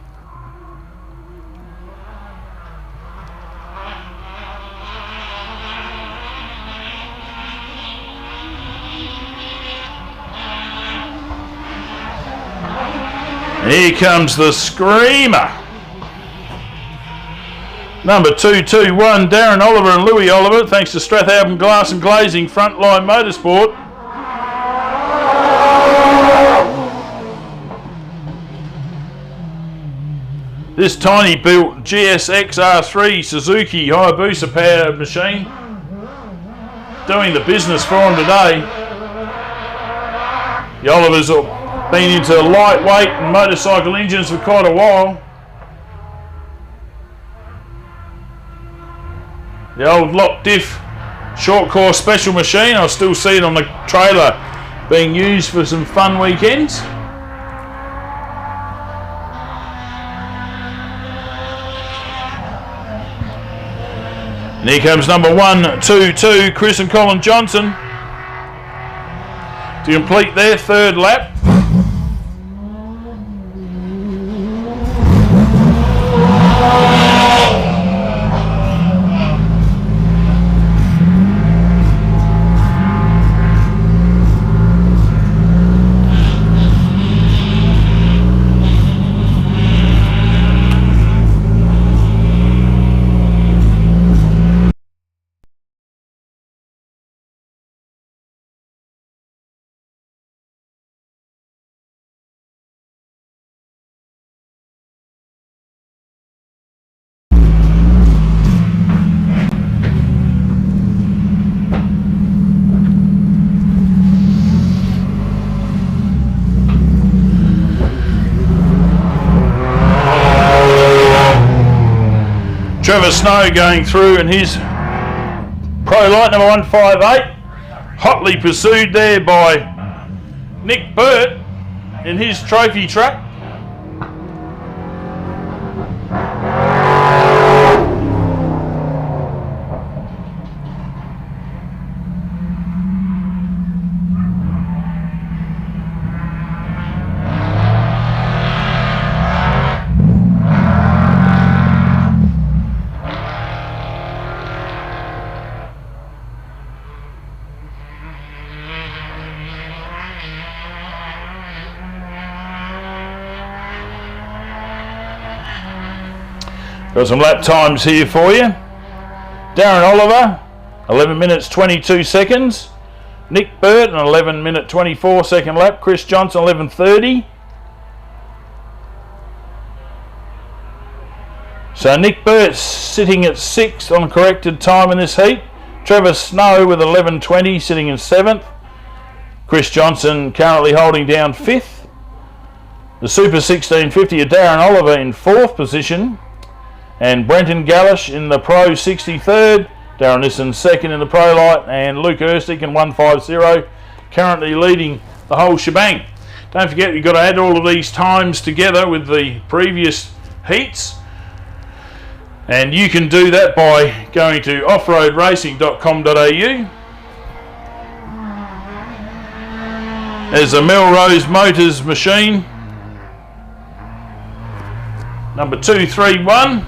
Here comes the screamer. Number 221, Darren Oliver and Louis Oliver, thanks to Strathalbyn Glass and Glazing, Frontline Motorsport. This tiny built GSX R3 Suzuki Hayabusa powered machine doing the business for him today. The Olivers will been into lightweight and motorcycle engines for quite a while. The old lock diff short course special machine, I still see it on the trailer being used for some fun weekends. And here comes number 122, Chris and Colin Johnson, to complete their third lap. Trevor Snow going through in his Pro Light number 158, hotly pursued there by Nick Burt in his trophy truck. Got some lap times here for you. Darren Oliver, 11 minutes 22 seconds. Nick Burt, an 11 minute 24 second lap. Chris Johnson, 11:30. So Nick Burt sitting at 6th on corrected time in this heat. Trevor Snow with 11:20 sitting in 7th. Chris Johnson currently holding down 5th. The Super 1650 of Darren Oliver in 4th position. And Brenton Gallish in the Pro 63rd, Darren Nissan 2nd in the Pro Light, and Luke Erstick in 150 currently leading the whole shebang. Don't forget, you've got to add all of these times together with the previous heats, and you can do that by going to offroadracing.com.au. There's a Melrose Motors machine, number 231.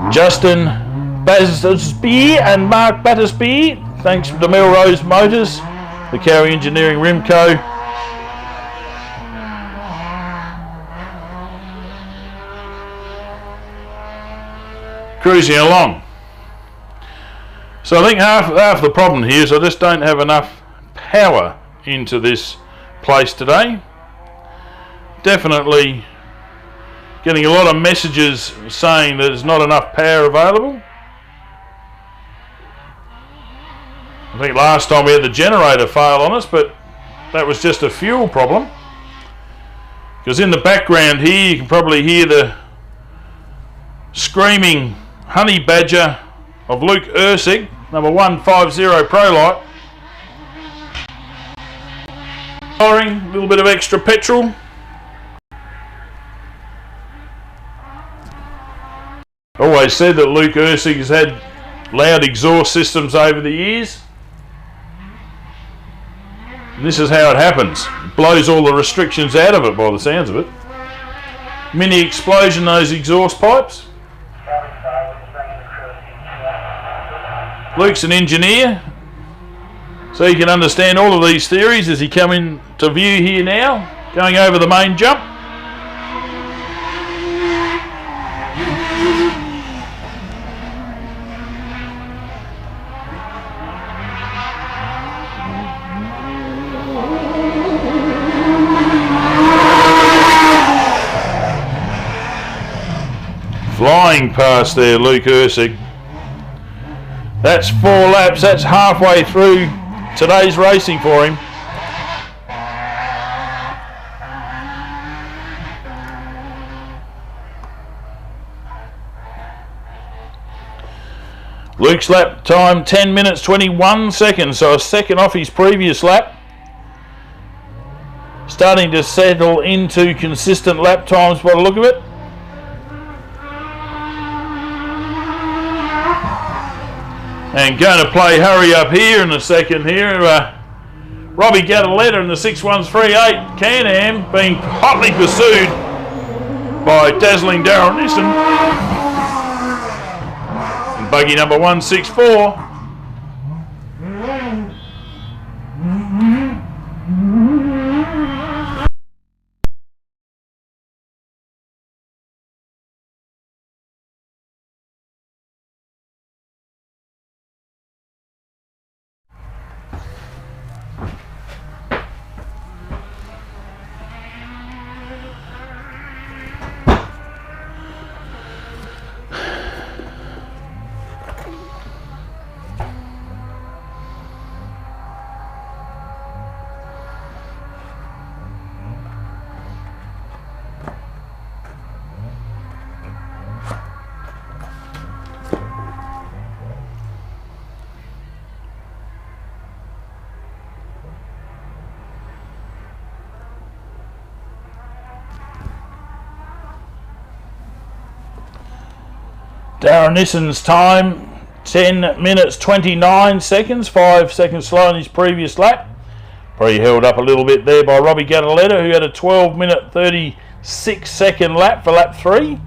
Justin Battersby and Mark Battersby, thanks to Melrose Motors, the Cowie Engineering Rimco. Cruising along. So I think half the problem here is I just don't have enough power into this place today. Definitely getting a lot of messages saying that there's not enough power available. I think last time we had the generator fail on us, but that was just a fuel problem. Because in the background here you can probably hear the screaming honey badger of Luke Erstick, number 150 Pro Light. Pouring a little bit of extra petrol. Always said that Luke Erstick has had loud exhaust systems over the years. And this is how it happens. It blows all the restrictions out of it by the sounds of it. Mini explosion, those exhaust pipes. Luke's an engineer, so he can understand all of these theories as he come into view here now, going over the main jump. Flying past there, Luke Erstick. That's 4 laps, that's halfway through today's racing for him. Luke's lap time 10 minutes 21 seconds, so a second off his previous lap. starting to settle into consistent lap times by the look of it. And going to play hurry up here in the second here. Robbie Guildolin in the 6.138. Can-Am being hotly pursued by dazzling Darren Nissan. And buggy number 164. Darren Nissan's time, 10 minutes 29 seconds, 5 seconds slower than his previous lap. Probably held up a little bit there by Robbie Guildolin, who had a 12 minute 36 second lap for lap 3.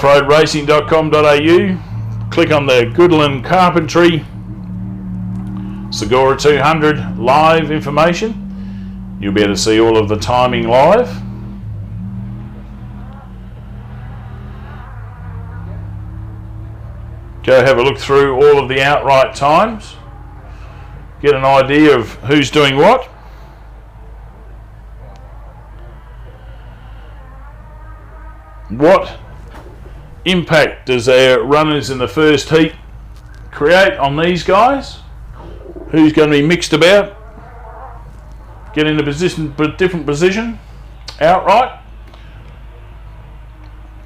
offroadracing.com.au, click on the Guildolin Carpentry SGORA 200 live information. You'll be able to see all of the timing live. Go have a look through all of the outright times, get an idea of who's doing what. What impact does their runners in the first heat create on these guys? Who's going to be mixed about, get in a position, but different position outright?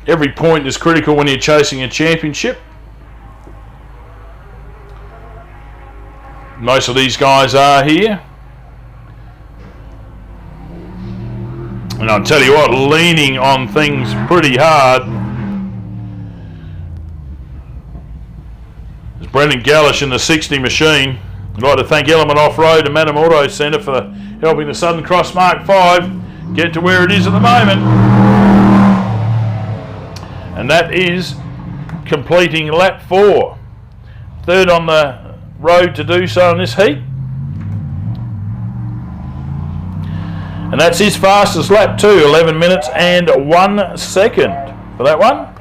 Every point is critical when you're chasing a championship. Most of these guys are here, and I'll tell you what, leaning on things pretty hard. There's Brendan Gallish in the 60 machine. I'd like to thank Element Off-Road and Madden Auto Centre for helping the Southern Cross Mark 5 get to where it is at the moment. And that is completing lap 4. Third on the road to do so in this heat. And that's his fastest lap too, 11 minutes and 1 second for that one.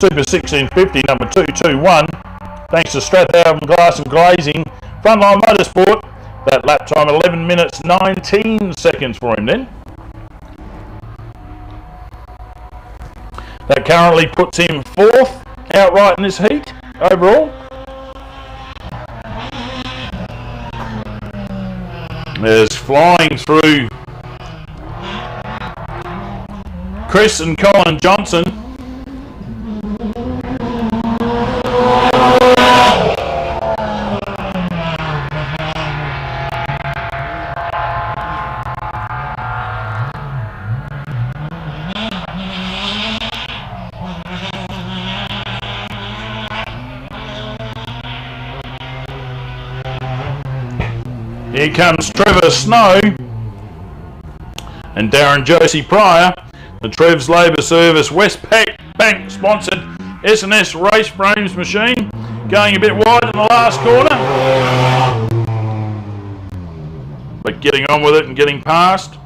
Super 1650 number 221. Thanks to Strathalbyn Glass and Glazing. Frontline Motorsport. That lap time 11 minutes 19 seconds for him then. That currently puts him 4th outright in this heat overall. There's flying through Chris and Colin Johnson. Here comes Trevor Snow and Darren Josie Pryor. The Trev's Labour Service Westpac sponsored S&S Race Frames machine. Going a bit wide in the last corner. But getting on with it and getting past.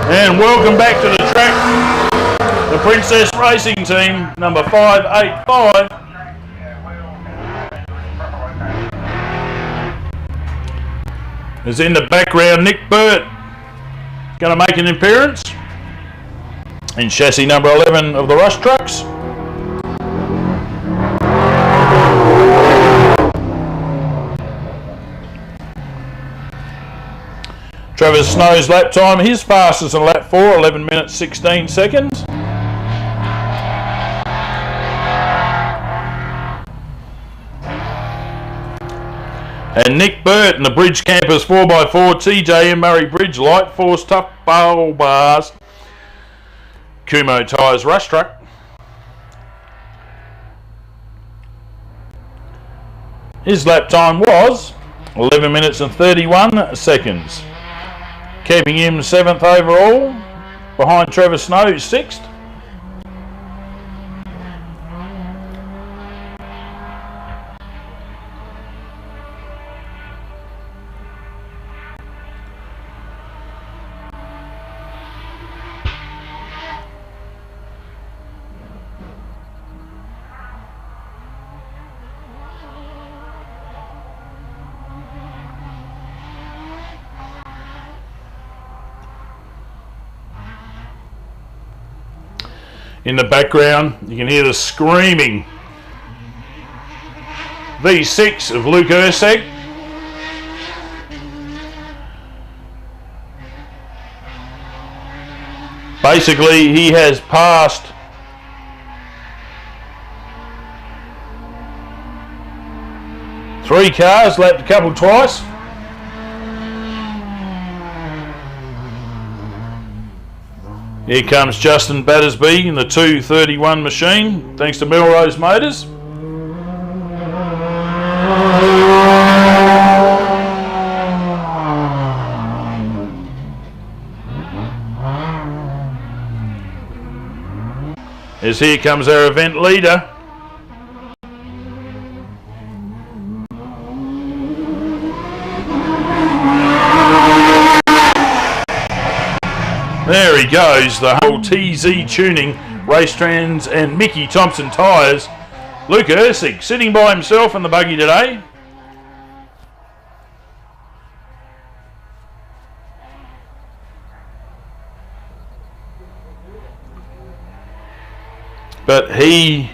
And welcome back to the track. The Princess Racing Team, number 585. Is in the background Nick Burt, going to make an appearance in chassis number 11 of the Rush Trucks. Trevor Snow's lap time, his fastest in lap 4, 11 minutes 16 seconds. And Nick Burt in the Bridge Campers 4x4 TJM Murray Bridge Light Force Tough Barrel Bars Kumo Tyres Rush Truck. His lap time was 11 minutes and 31 seconds. Keeping him 7th overall, behind Trevor Snow, 6th. In the background, you can hear the screaming V6 of Luke Urseg. Basically, he has passed three cars, lapped a couple twice. Here comes Justin Battersby in the 231 machine, thanks to Melrose Motors. As here comes our event leader. There he goes, the whole TZ Tuning, Racetrans and Mickey Thompson Tyres. Luke Ursig sitting by himself in the buggy today. But he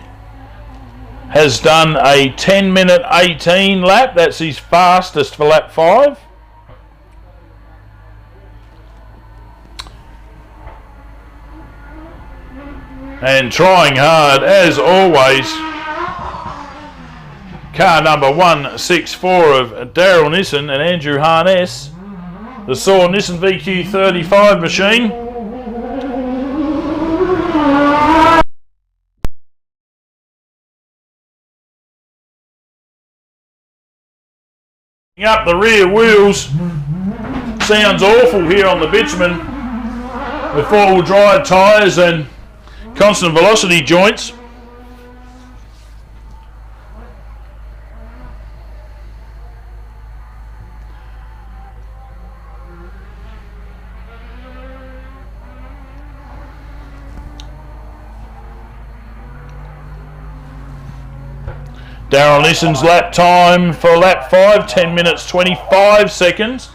has done a 10 minute 18 lap. That's his fastest for lap 5. And trying hard, as always, car number 164 of Darren Nissan and Andrew Harness, the Saw Nissan VQ35 machine. Up the rear wheels, sounds awful here on the bitumen with 4-wheel drive tyres and constant velocity joints. Darren Nissan's lap time for lap 5, 10 minutes 25 seconds.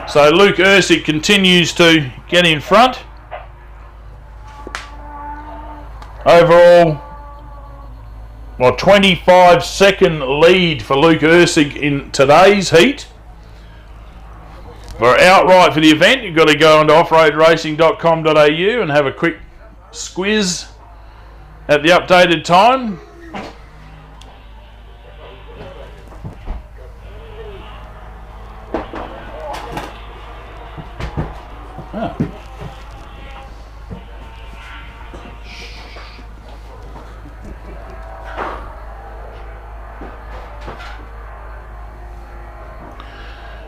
So Luke Ersick continues to get in front. Overall, 25-second lead for Luke Ersick in today's heat. For outright for the event, you've got to go onto offroadracing.com.au and have a quick squiz at the updated time.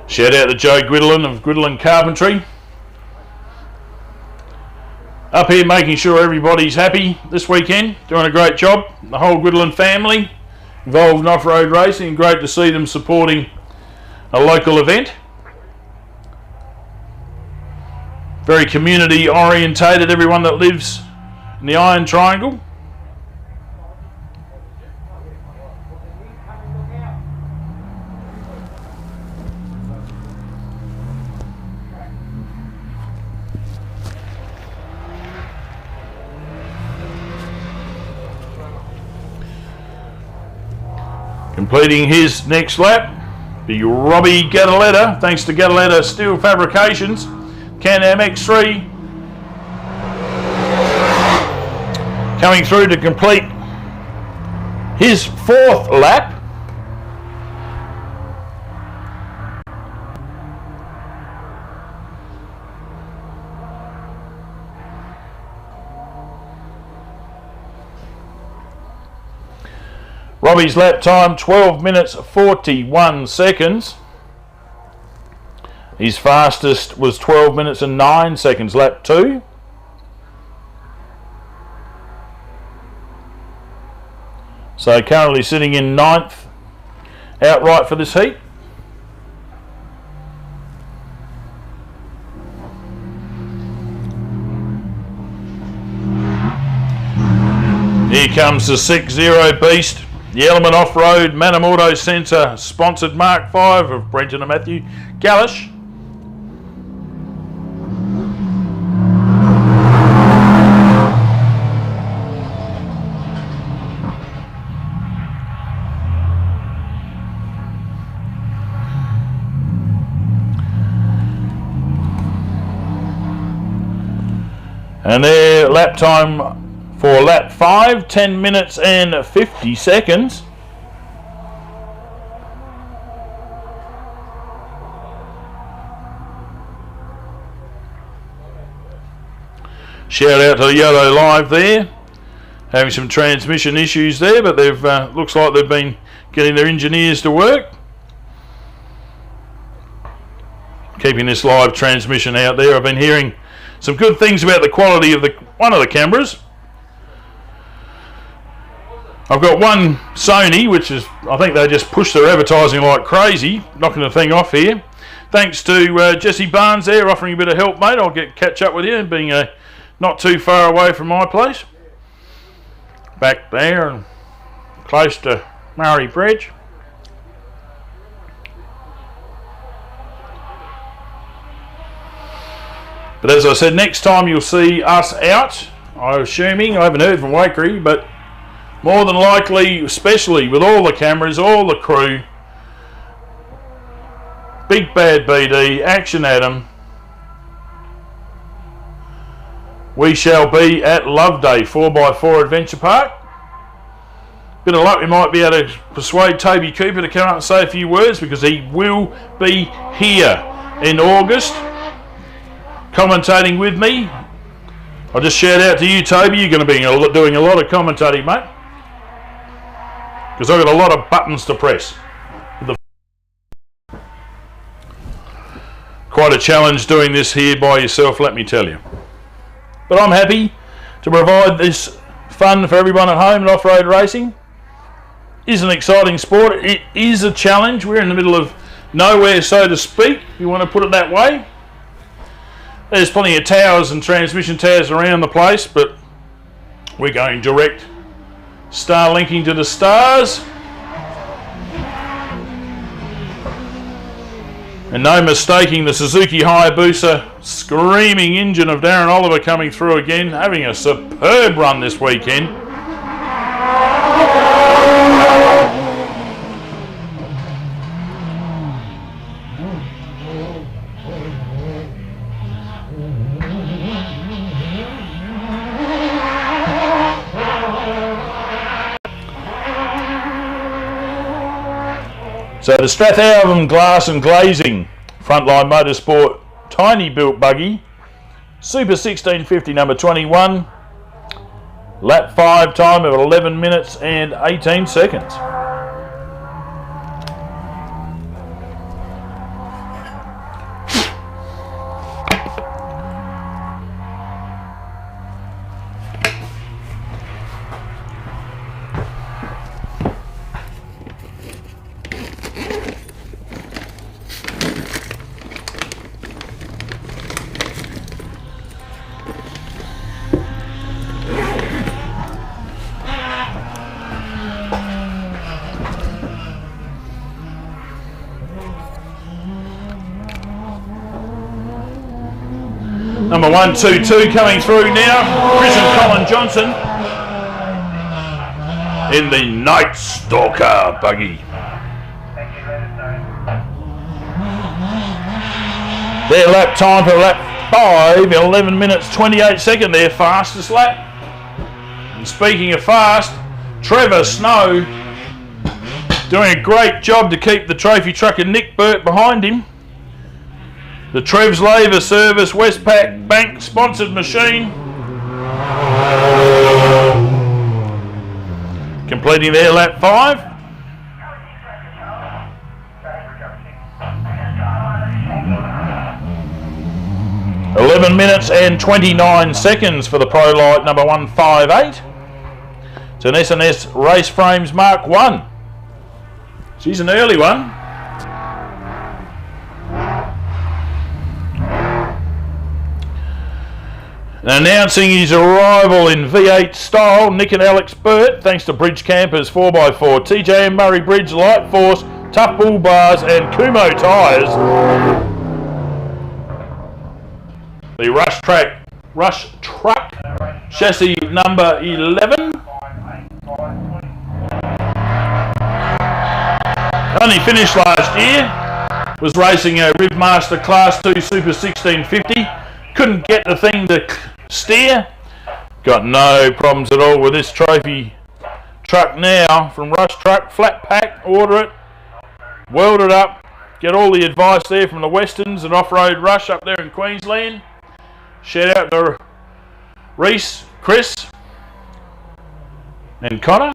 Shout out to Joe Guildolin of Guildolin Carpentry. Up here making sure everybody's happy this weekend. Doing a great job. The whole Guildolin family involved in off-road racing. Great to see them supporting a local event. Very community orientated, everyone that lives in the Iron Triangle. Completing his next lap, be Robbie Guildolin, thanks to Guildolin Steel Fabrications. Can-Am X3 coming through to complete his 4th lap. Robbie's lap time 12 minutes 41 seconds. His fastest was 12 minutes and 9 seconds, lap 2. So currently sitting in 9th outright for this heat. Here comes the 6-0 beast. The Element Off-Road Madden Auto Centre sponsored Mark 5 of Brenton and Matthew Gallish. And their lap time for lap 5, 10 minutes and 50 seconds. Shout out to Yodo Live there, having some transmission issues there, but they've looks like they've been getting their engineers to work, keeping this live transmission out there. I've been hearing some good things about the quality of one of the cameras. I've got one Sony, which is, I think they just push their advertising like crazy, knocking the thing off here. Thanks to Jesse Barnes there, offering a bit of help, mate. I'll catch up with you, being not too far away from my place. Back there and close to Murray Bridge. But as I said, next time you'll see us out, I'm assuming, I haven't heard from Wakery, but more than likely, especially with all the cameras, all the crew, Big Bad BD, Action Adam, we shall be at Loveday 4x4 Adventure Park. Bit of luck, we might be able to persuade Toby Cooper to come up and say a few words, because he will be here in August commentating with me. I'll just shout out to you, Toby. You're going to be doing a lot of commentating, mate, because I've got a lot of buttons to press. Quite a challenge doing this here by yourself, let me tell you. But I'm happy to provide this fun for everyone at home in off-road racing. It is an exciting sport. It is a challenge. We're in the middle of nowhere, so to speak, if you want to put it that way. There's plenty of towers and transmission towers around the place, but we're going direct Starlinking to the stars. And no mistaking the Suzuki Hayabusa screaming engine of Darren Oliver coming through again, having a superb run this weekend. So the Strathalbyn Glass and Glazing Frontline Motorsport Tiny Built Buggy, Super 1650 number 21, lap 5 time of 11 minutes and 18 seconds. Number 122 coming through now, Chris and Colin Johnson in the Night Stalker buggy. Their lap time for lap 5, 11 minutes 28 seconds, their fastest lap. And speaking of fast, Trevor Snow doing a great job to keep the trophy trucker Nick Burt behind him. The Trev's Labour Service Westpac Bank sponsored machine completing their lap 5. (11 minutes and 29 seconds for the Pro Light number 158. It's an S&S Race Frames Mark 1. She's an early one. Announcing his arrival in V8 style, Nick and Alex Burt, thanks to Bridge Campers 4x4, TJ and Murray Bridge Light Force, Tough Bull Bars and Kumo Tyres. The Rush Truck chassis number 11. Only finished last year, was racing a Rivmaster Class 2 Super 1650. Couldn't get the thing to steer. Got no problems at all with this trophy truck now from Rush Truck. Flat pack, order it, weld it up, get all the advice there from the Westerns and Off-Road Rush up there in Queensland. Shout out to Reese, Chris and Connor.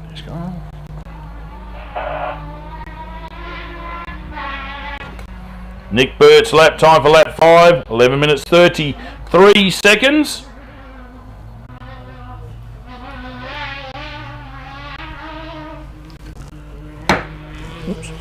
There's Connor. Nick Burt's lap time for lap 5, 11 minutes 33 seconds. Oops.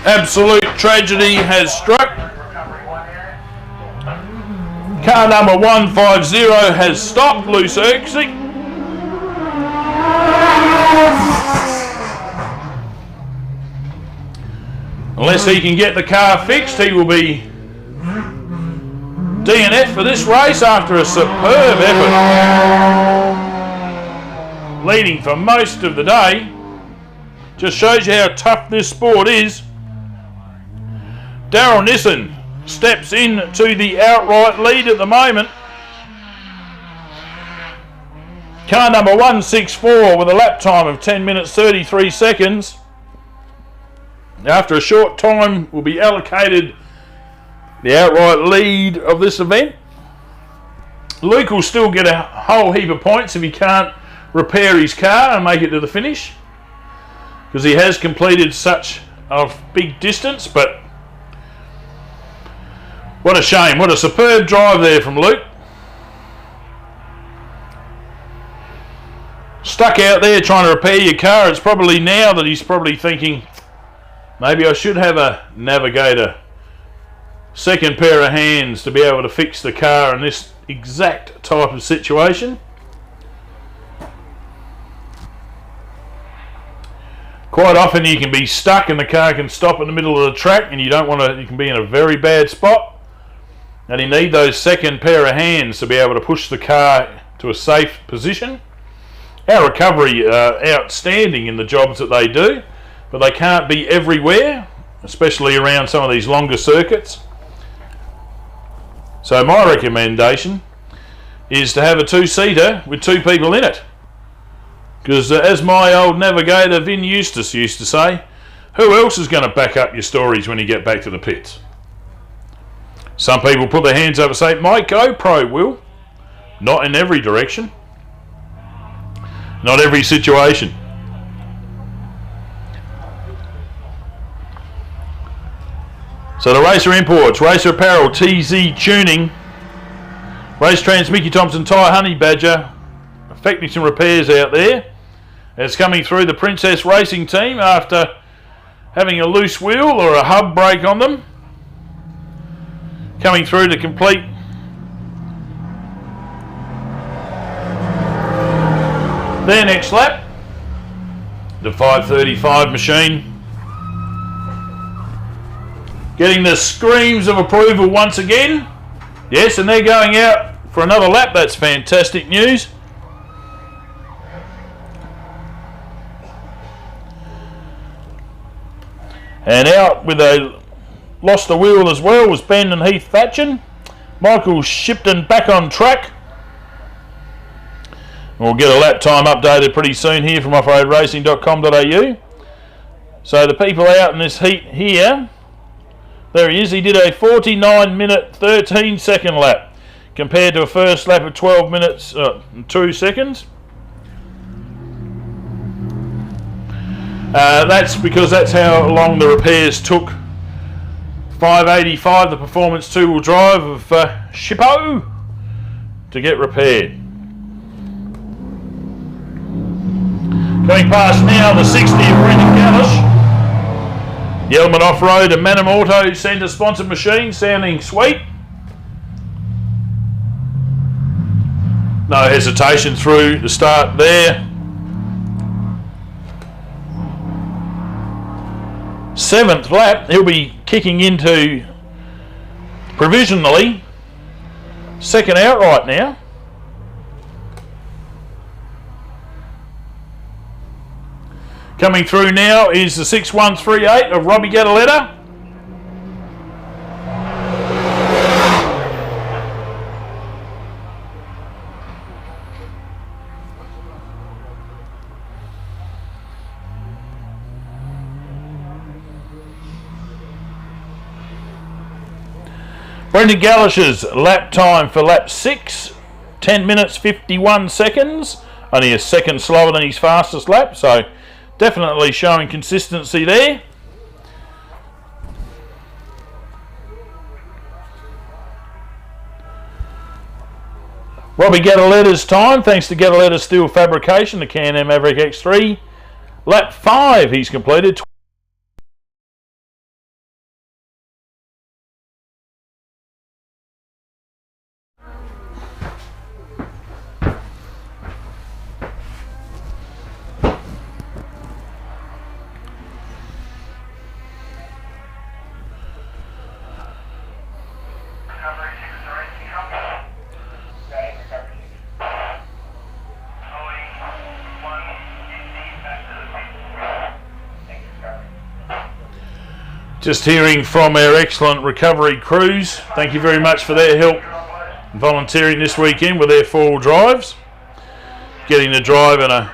Absolute tragedy has struck. Car number 150 has stopped, loose exit. Unless he can get the car fixed, he will be DNF for this race after a superb effort. Leading for most of the day. Just shows you how tough this sport is. Darren Nissan steps in to the outright lead at the moment. Car number 164 with a lap time of 10 minutes 33 seconds. After a short time will be allocated the outright lead of this event. Luke will still get a whole heap of points if he can't repair his car and make it to the finish, because he has completed such a big distance. But what a shame. What a superb drive there from Luke. Stuck out there trying to repair your car. It's probably now that he's probably thinking, maybe I should have a navigator, second pair of hands to be able to fix the car in this exact type of situation. Quite often you can be stuck and the car can stop in the middle of the track, and you don't want to, you can be in a very bad spot, and you need those second pair of hands to be able to push the car to a safe position. Our recovery are outstanding in the jobs that they do, but they can't be everywhere, especially around some of these longer circuits. So my recommendation is to have a two-seater with two people in it. Because as my old navigator Vin Eustace used to say, who else is going to back up your stories when you get back to the pits? Some people put their hands up and say, my GoPro will. Not in every direction. Not every situation. So the Racer Imports, Racer Apparel, TZ Tuning, Race Trans, Mickey Thompson Tyre, Honey Badger, effecting some repairs out there. It's coming through the Princess Racing team after having a loose wheel or a hub brake on them. Coming through to complete their next lap. The 5:35 machine. Getting the screams of approval once again. Yes, and they're going out for another lap. That's fantastic news. And out with a lost the wheel as well was Ben and Heath Thatchin. Michael Shipton back on track. We'll get a lap time updated pretty soon here from offroadracing.com.au. So the people out in this heat here, there he is. He did a 49 minute 13 second lap compared to a first lap of 12 minutes and 2 seconds. That's because that's how long the repairs took 585, the performance two-wheel drive of Shippo, to get repaired. Going past now the 60 of Brendan Gallish. The Element Off-Road and Manham Auto Centre sponsored machine, sounding sweet. No hesitation through the start there. 7th lap, he'll be kicking into provisionally second outright now. Coming through now is the 6138 of Robbie Gadaletta. Brendan Gallish's lap time for lap 6, 10 minutes 51 seconds. Only a second slower than his fastest lap, so definitely showing consistency there. Robbie Gadaletta's time, thanks to Gadaletta Steel Fabrication, the Can-Am Maverick X3. Lap 5 he's completed. Just hearing from our excellent recovery crews. Thank you very much for their help volunteering this weekend with their four-wheel drives. Getting to drive in a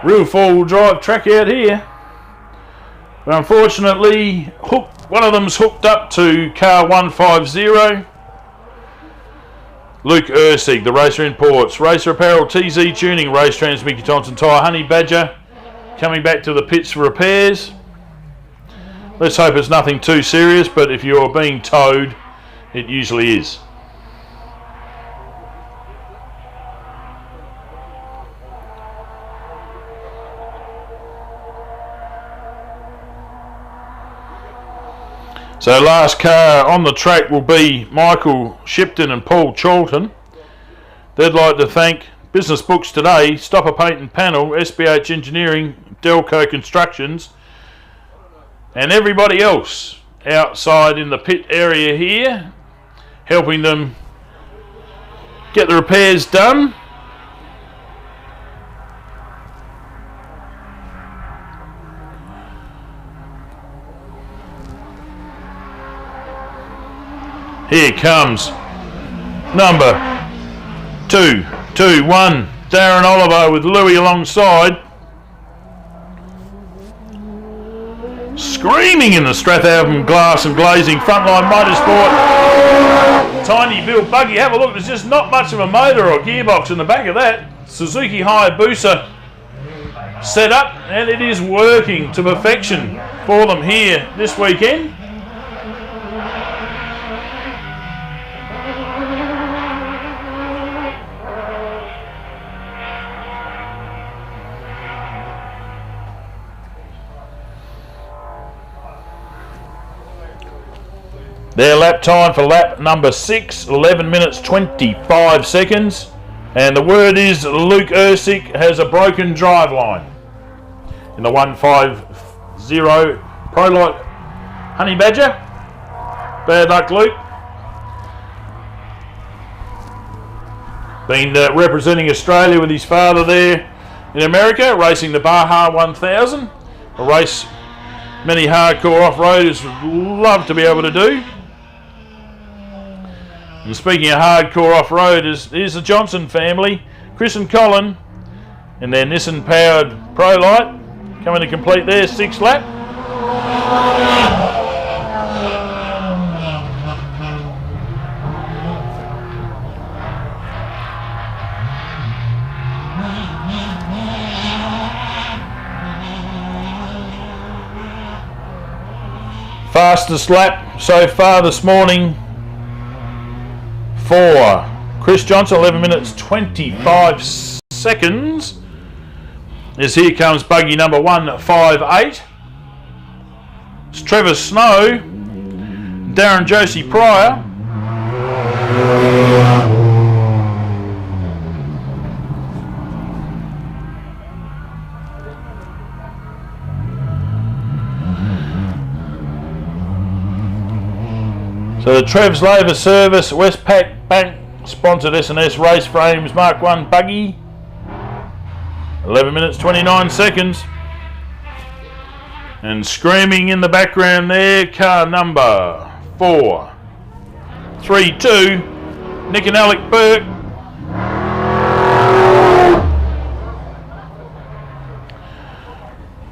real four-wheel drive track out here. But unfortunately, one of them's hooked up to car 150. Luke Ursig, the Racer Imports. Racer Apparel, TZ Tuning, Race Trans, Mickey Thompson Tyre, Honey Badger coming back to the pits for repairs. Let's hope it's nothing too serious, but if you're being towed, it usually is. So last car on the track will be Michael Shipton and Paul Charlton. They'd like to thank Business Books Today, Stopper Paint and Panel, SBH Engineering, Delco Constructions, and everybody else outside in the pit area here, helping them get the repairs done. Here comes number 221, Darren Oliver with Louis alongside. Screaming in the Strathalbyn Glass and Glazing Frontline Motorsport tiny build buggy. Have a look, there's just not much of a motor or gearbox in the back of that Suzuki Hayabusa setup, and it is working to perfection for them here this weekend. Their lap time for lap number 6, 11 minutes 25 seconds. And the word is Luke Ursig has a broken driveline in the 150 Prolight Honey Badger. Bad luck, Luke. Been representing Australia with his father there in America, racing the Baja 1000. A race many hardcore off-roaders would love to be able to do. And speaking of hardcore off-roaders, here's the Johnson family, Chris and Colin, in their Nissan-powered Prolight, coming to complete their 6th lap. Fastest lap so far this morning for Chris Johnson, 11 minutes 25 seconds, as here comes buggy number 158. It's Trevor Snow, Darren Josie Pryor. So the Trev's Labour Service Westpac Bank sponsored S&S Race Frames Mark 1 buggy, 11 minutes 29 seconds. And screaming in the background there, car number 432, Nick and Alec Burke.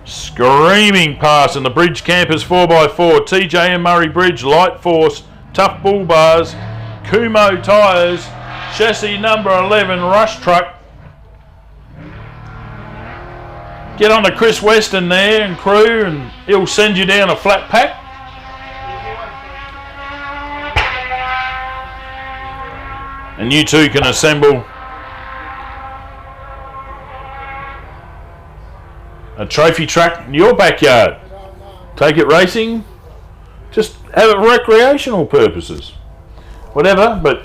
Screaming past in the Bridge Campers 4x4, TJM Murray Bridge, Light Force, Tough Bull Bars, Kumo Tyres, chassis number 11 Rush Truck. Get on to Chris Weston there and crew, and he'll send you down a flat pack. And you too can assemble a trophy track in your backyard. Take it racing, just have it for recreational purposes. Whatever, but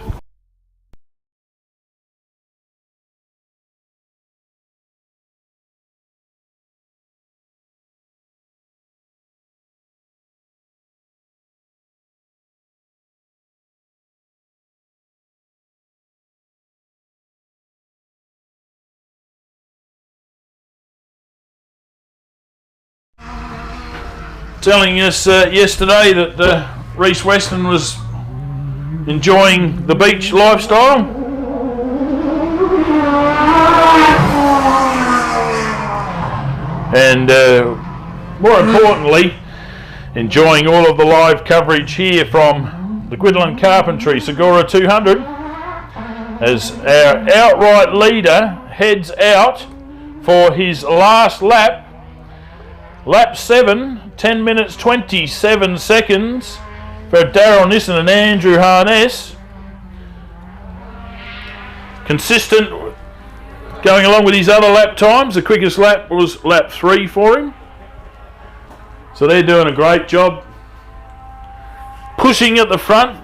telling us yesterday that Reece Weston was enjoying the beach lifestyle. And more importantly, enjoying all of the live coverage here from the Guildolin Carpentry SGORA 200 as our outright leader heads out for his last lap. Lap 7, 10 minutes 27 seconds for Darren Nissan and Andrew Harness. Consistent going along with his other lap times. The quickest lap was lap 3 for him. So they're doing a great job pushing at the front.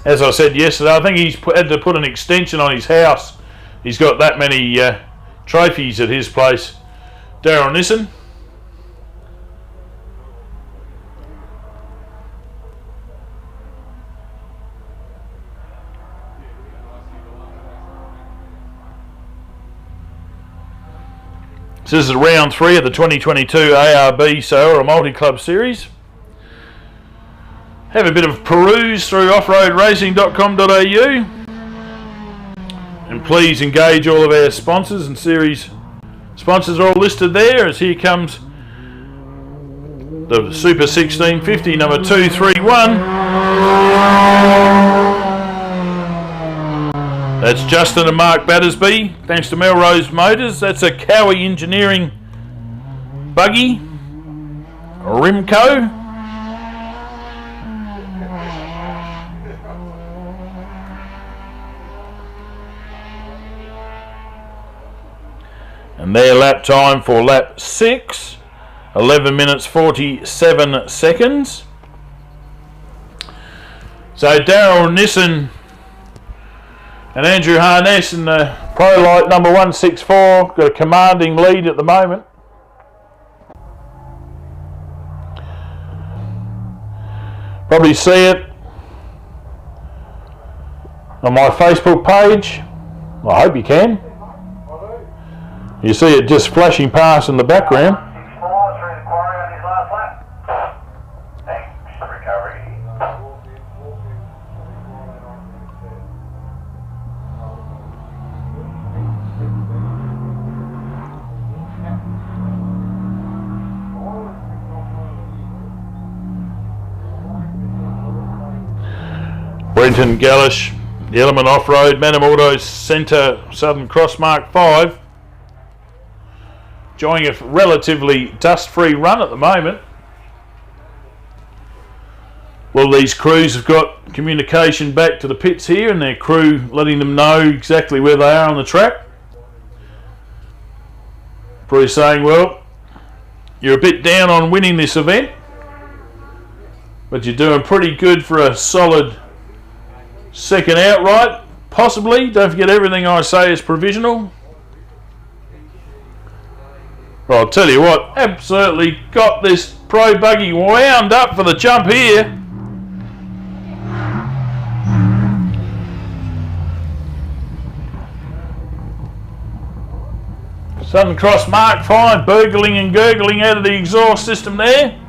As I said yesterday, I think he's had to put an extension on his house. He's got that many trophies at his place. Darren Nissan. So this is round 3 of the 2022 ARB SGORA Multi-Club Series. Have a bit of peruse through offroadracing.com.au, and please engage all of our sponsors, and series sponsors are all listed there, as here comes the Super 1650 number 231. That's Justin and Mark Battersby, thanks to Melrose Motors. That's a Cowie Engineering buggy, Rimco. And their lap time for lap 6, 11 minutes 47 seconds. So Darren Nissan and Andrew Harness in the Pro Light number 164 got a commanding lead at the moment. Probably see it on my Facebook page. Well, I hope you can. You see it just flashing past in the background. 6-4 through the quarry on his last lap. Thanks, recovery. Brenton Gallish, the Element Off-Road, Madden Autos Centre Southern Cross Mark 5. Enjoying a relatively dust-free run at the moment. Well, these crews have got communication back to the pits here, and their crew letting them know exactly where they are on the track. Probably saying, well, you're a bit down on winning this event, but you're doing pretty good for a solid second outright, possibly. Don't forget, everything I say is provisional. Well, I'll tell you what, absolutely got this pro buggy wound up for the jump here. Southern Cross Mark 5, burgling and gurgling out of the exhaust system there.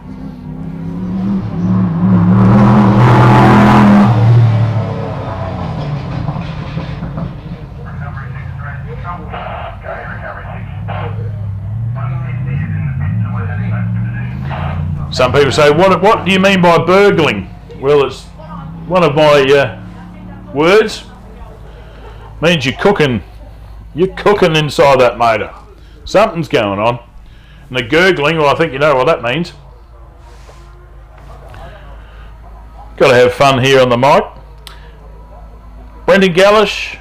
Some people say, what do you mean by burgling? Well, it's one of my words. It means you're cooking inside that motor. Something's going on. And the gurgling, well, I think you know what that means. Got to have fun here on the mic. Brendan Gallish,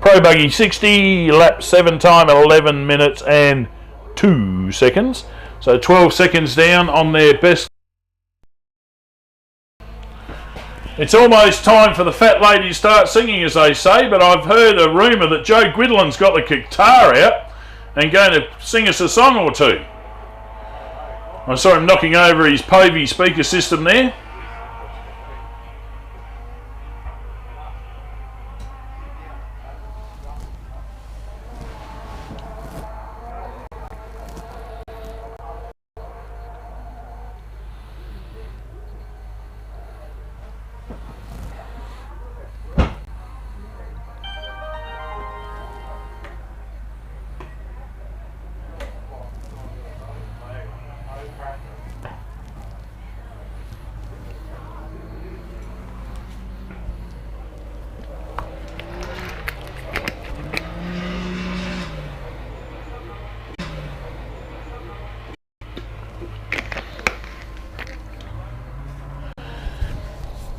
Pro Buggy 60, lap 7 time at 11 minutes and 2 seconds. So 12 seconds down on their best. It's almost time for the fat lady to start singing, as they say, but I've heard a rumour that Joe Guildolin's got the guitar out and going to sing us a song or two. I saw him knocking over his Povey speaker system there.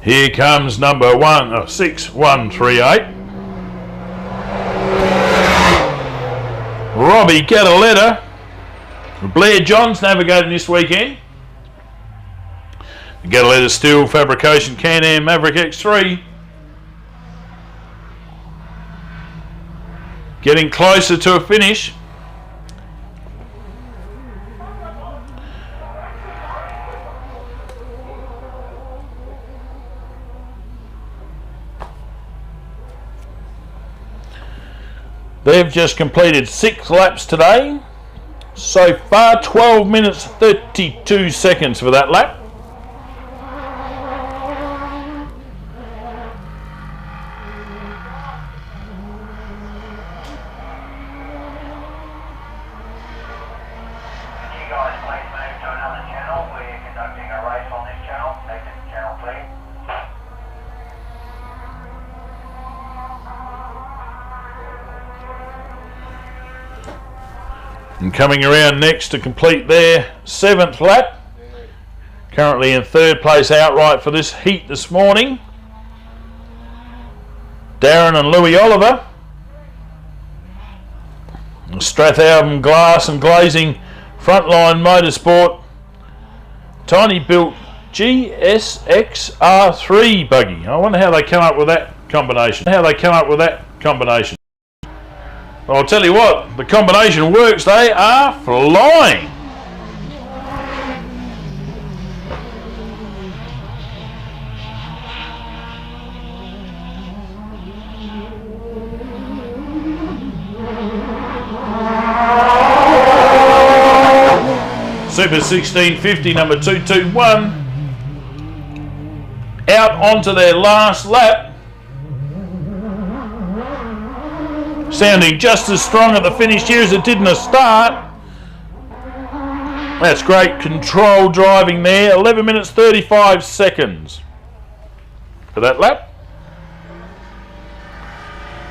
Here comes number 6138. Robbie Cataletta. Blair Johns navigating this weekend. The Guildolin Steel Fabrication Can-Am Maverick X3. Getting closer to a finish. They've just completed 6 laps today. So far, 12 minutes 32 seconds for that lap. You guys please move to another channel. We're conducting a race on this channel. Exit channel, please. And coming around next to complete their 7th lap. Currently in 3rd place outright for this heat this morning. Darren and Louis Oliver. Strathalbyn Glass and Glazing Frontline Motorsport Tiny Built GSX-R3 buggy. I wonder how they come up with that combination. Well, I'll tell you what, the combination works. They are flying. Super 1650 number 221 out onto their last lap. Sounding just as strong at the finish here as it did in the start. That's great control driving there. 11 minutes 35 seconds for that lap.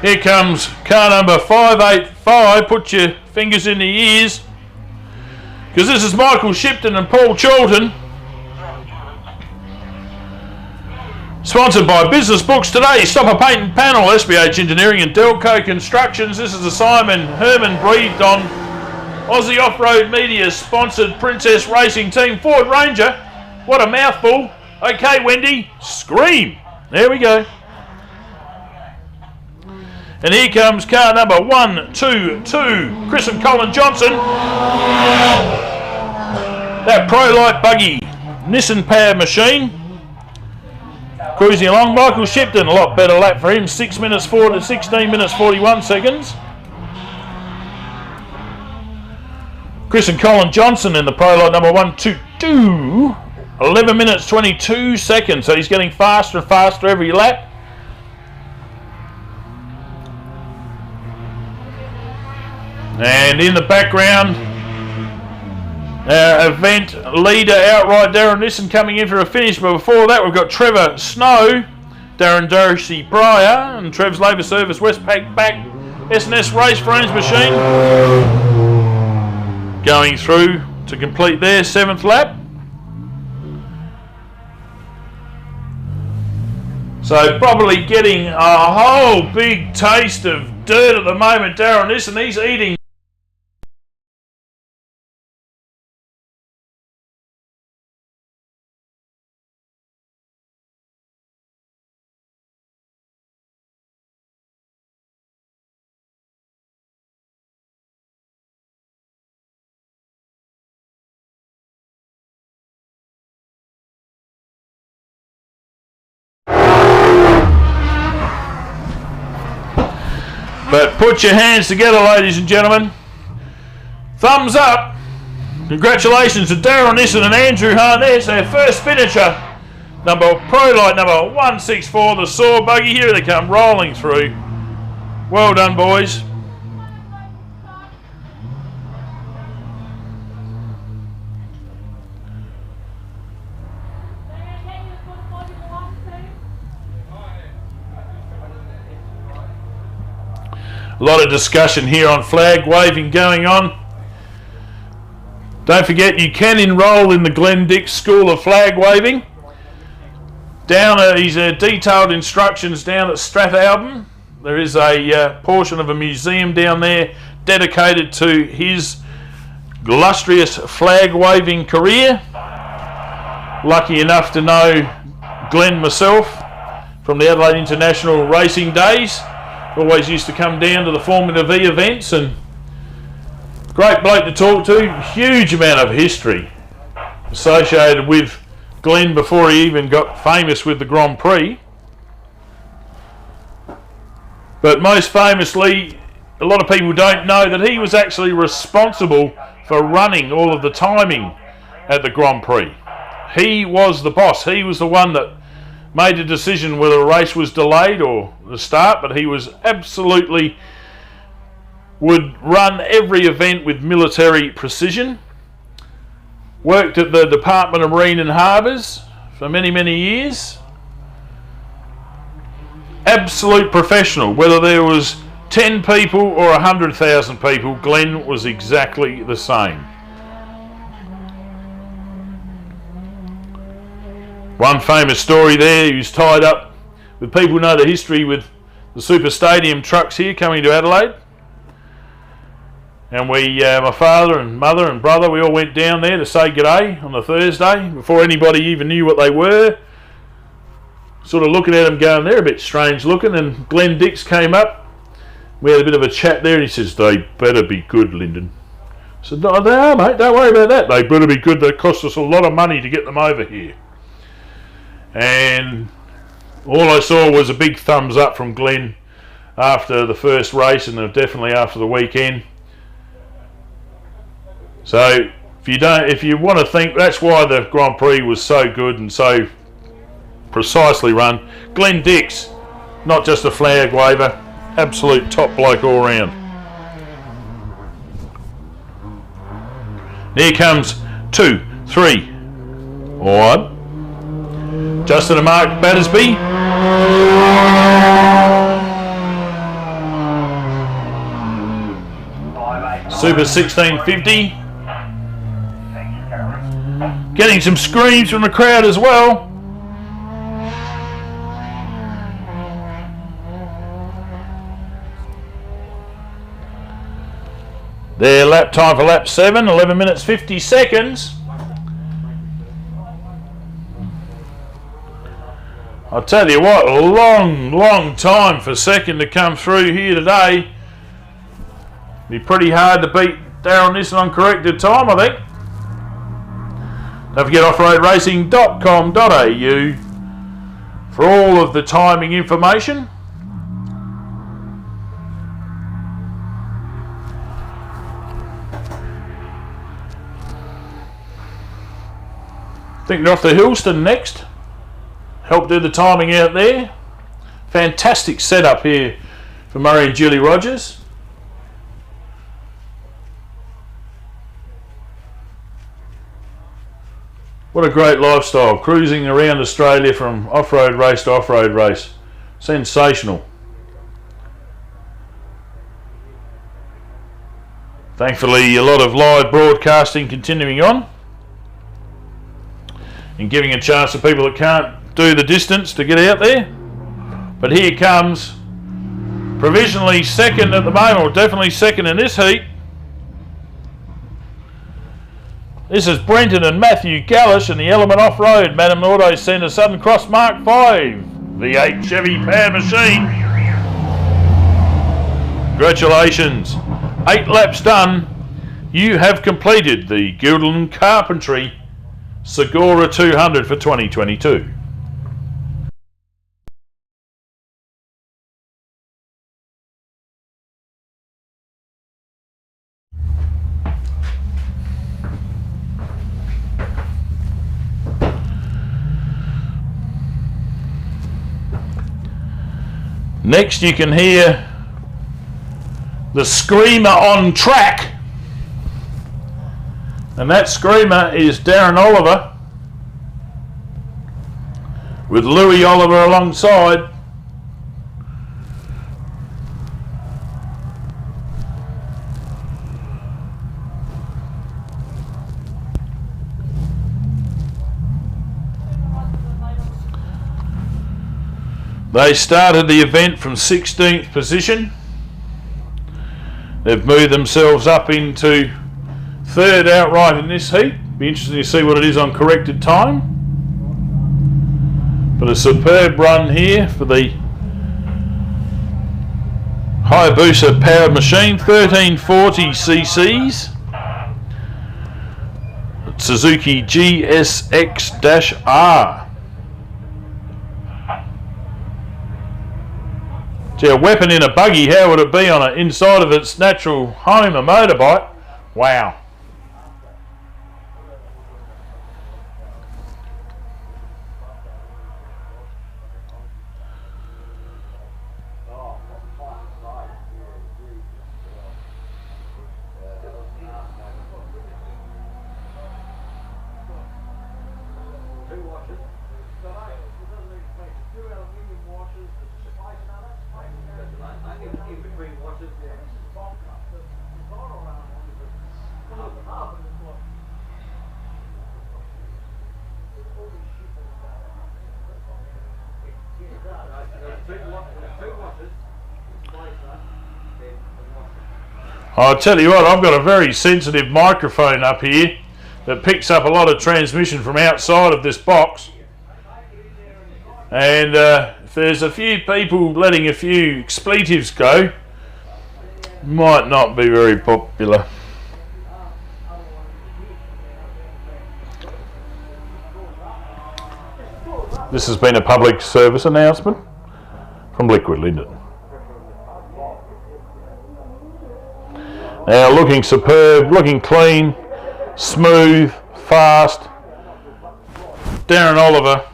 Here comes car number 585. Put your fingers in the ears, because this is Michael Shipton and Paul Charlton. Sponsored by Business Books Today, Stopper Paint and Panel, SBH Engineering and Delco Constructions. This is a Simon Herman breathed on Aussie Off-Road Media sponsored Princess Racing Team Ford Ranger. What a mouthful. Okay, Wendy, scream. There we go. And here comes car number 122, Chris and Colin Johnson. That Pro-Light buggy, Nissan powered machine. Cruising along, Michael Shipton, a lot better lap for him, 16 minutes 41 seconds. Chris and Colin Johnson in the Pro-Light number 122, 11 minutes 22 seconds, so he's getting faster and faster every lap. And in the background, event leader outright Darren Nissan coming in for a finish, but before that we've got Trevor Snow, Darren Darcy Pryor and Trev's Labour Service Westpac back S&S Race Frames machine going through to complete their 7th lap. So probably getting a whole big taste of dirt at the moment, Darren Nissan. He's eating But put your hands together, ladies and gentlemen. Thumbs up. Congratulations to Darren Nissan and Andrew Harness, their first finisher. Pro-Light number 164, the Saw buggy. Here they come rolling through. Well done, boys. A lot of discussion here on flag waving going on. Don't forget, you can enrol in the Glenn Dix School of Flag Waving. Down at his detailed instructions down at Strathalbyn, there is a portion of a museum down there dedicated to his illustrious flag waving career. Lucky enough to know Glenn myself from the Adelaide International Racing days. Always used to come down to the Formula V events, and great bloke to talk to. Huge amount of history associated with Glenn before he even got famous with the Grand Prix. But most famously, a lot of people don't know that he was actually responsible for running all of the timing at the Grand Prix. He was the boss. He was the one that made the decision whether a race was delayed or the start, but he was absolutely would run every event with military precision. Worked at the Department of Marine and Harbours for many, many years. Absolute professional. Whether there was 10 people or 100,000 people, Glenn was exactly the same. One famous story there, he was tied up with people who know the history with the Super Stadium trucks here coming to Adelaide. And we, my father and mother and brother, we all went down there to say g'day on the Thursday before anybody even knew what they were. Sort of looking at them going, they're a bit strange looking. And Glenn Dix came up. We had a bit of a chat there, and he says, they better be good, Lyndon. I said, no, they are, mate, don't worry about that. They better be good. They cost us a lot of money to get them over here. And all I saw was a big thumbs up from Glenn after the first race, and definitely after the weekend. So if you want to think that's why the Grand Prix was so good and so precisely run, Glenn Dix, not just a flag waver, absolute top bloke all round. Here comes 2, 3, 1. Justin and Mark Battersby. Super 1650. Getting some screams from the crowd as well. Their lap time for lap 7, 11 minutes 50 seconds. I'll tell you what, a long time for second to come through here today. Be pretty hard to beat Darren Nissan on corrected time, I think. Don't forget offroadracing.com.au for all of the timing information. I think they're off to Hillston next. Help do the timing out there. Fantastic setup here for Murray and Julie Rogers. What a great lifestyle, cruising around Australia from off-road race to off-road race. Sensational. Thankfully, a lot of live broadcasting continuing on and giving a chance to people that can't do the distance to get out there. But here comes provisionally second at the moment, or definitely second in this heat. This is Brenton and Matthew Gallish in the Element Off-Road Madden Auto Centre Southern Cross Mark 5 V8 Chevy powered machine. Congratulations, 8 laps done. You have completed the Guildolin Carpentry SGORA 200 for 2022. Next you can hear the screamer on track, and that screamer is Darren Oliver with Louis Oliver alongside. They started the event from 16th position. They've moved themselves up into 3rd outright in this heat. Be interesting to see what it is on corrected time. But a superb run here for the Hayabusa powered machine, 1340 cc's. Suzuki GSX-R. Gee, a weapon in a buggy, how would it be on it inside of its natural home, a motorbike? Wow. I'll tell you what, I've got a very sensitive microphone up here that picks up a lot of transmission from outside of this box. And if there's a few people letting a few expletives go, might not be very popular. This has been a public service announcement from Liquid Linden. Now looking superb, looking clean, smooth, fast. Darren Oliver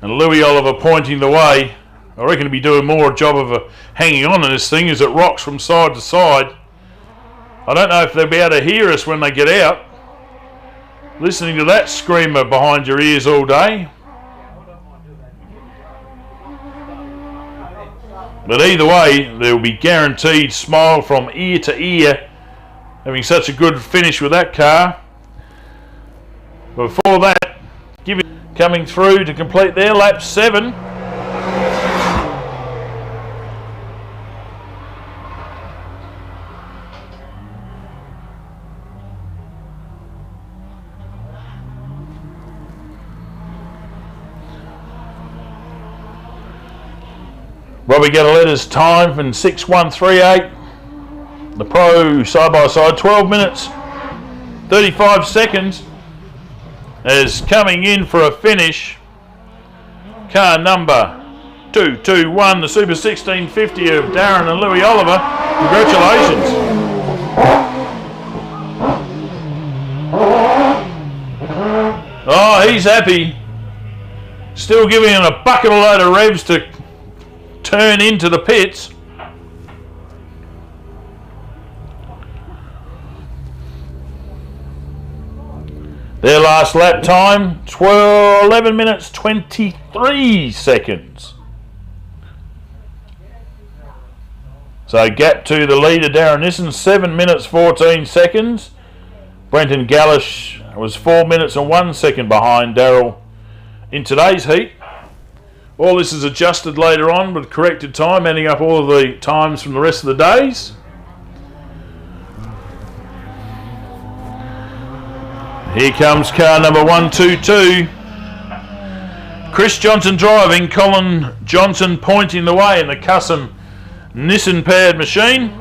and Louis Oliver pointing the way. I reckon to be doing more job of hanging on to this thing as it rocks from side to side. I don't know if they'll be able to hear us when they get out. Listening to that screamer behind your ears all day. But either way, there will be guaranteed smile from ear to ear, having such a good finish with that car. Before that, coming through to complete their lap 7. Robbie Gataletta's time from 6:138. The pro side by side, 12 minutes 35 seconds, is coming in for a finish. Car number 221, the Super 1650 of Darren and Louis Oliver. Congratulations. Oh, he's happy. Still giving him a bucket load of revs to turn into the pits. Their last lap time, 11 minutes 23 seconds. So gap to the leader, Darren Nissan, 7 minutes 14 seconds. Brenton Gallish was 4 minutes and 1 second behind Darrell in today's heat. All this is adjusted later on with corrected time, adding up all of the times from the rest of the days. Here comes car number 122. Chris Johnson driving, Colin Johnson pointing the way in the custom Nissan paired machine.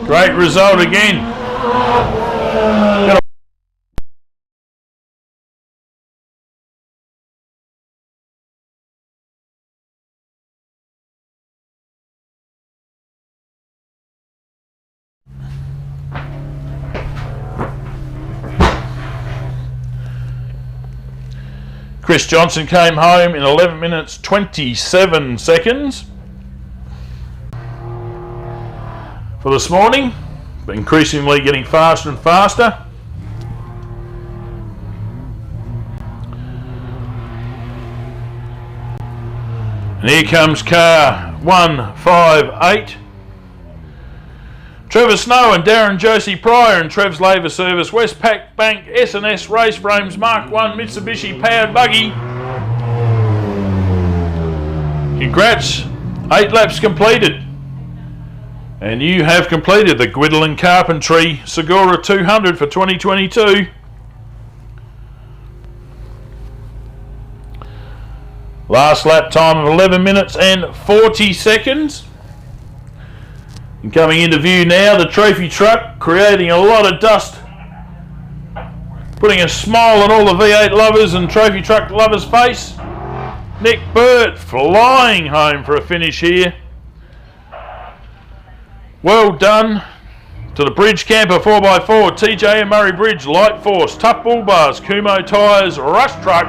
Great result again. Chris Johnson came home in 11 minutes 27 seconds for this morning, but increasingly getting faster and faster. And here comes car 158. Trevor Snow and Darren Josie Pryor and Trev's Labour Service Westpac Bank S&S Race Frames Mark 1 Mitsubishi powered buggy. Congrats, 8 laps completed. And you have completed the Guildolin Carpentry SGORA 200 for 2022. Last lap time of 11 minutes and 40 seconds. And coming into view now, the trophy truck, creating a lot of dust, putting a smile on all the V8 lovers and trophy truck lovers' face. Nick Burt flying home for a finish here. Well done to the Bridge Camper 4x4, TJ and Murray Bridge, Light Force, Tough Bull Bars, Kumo Tyres, Rush Truck,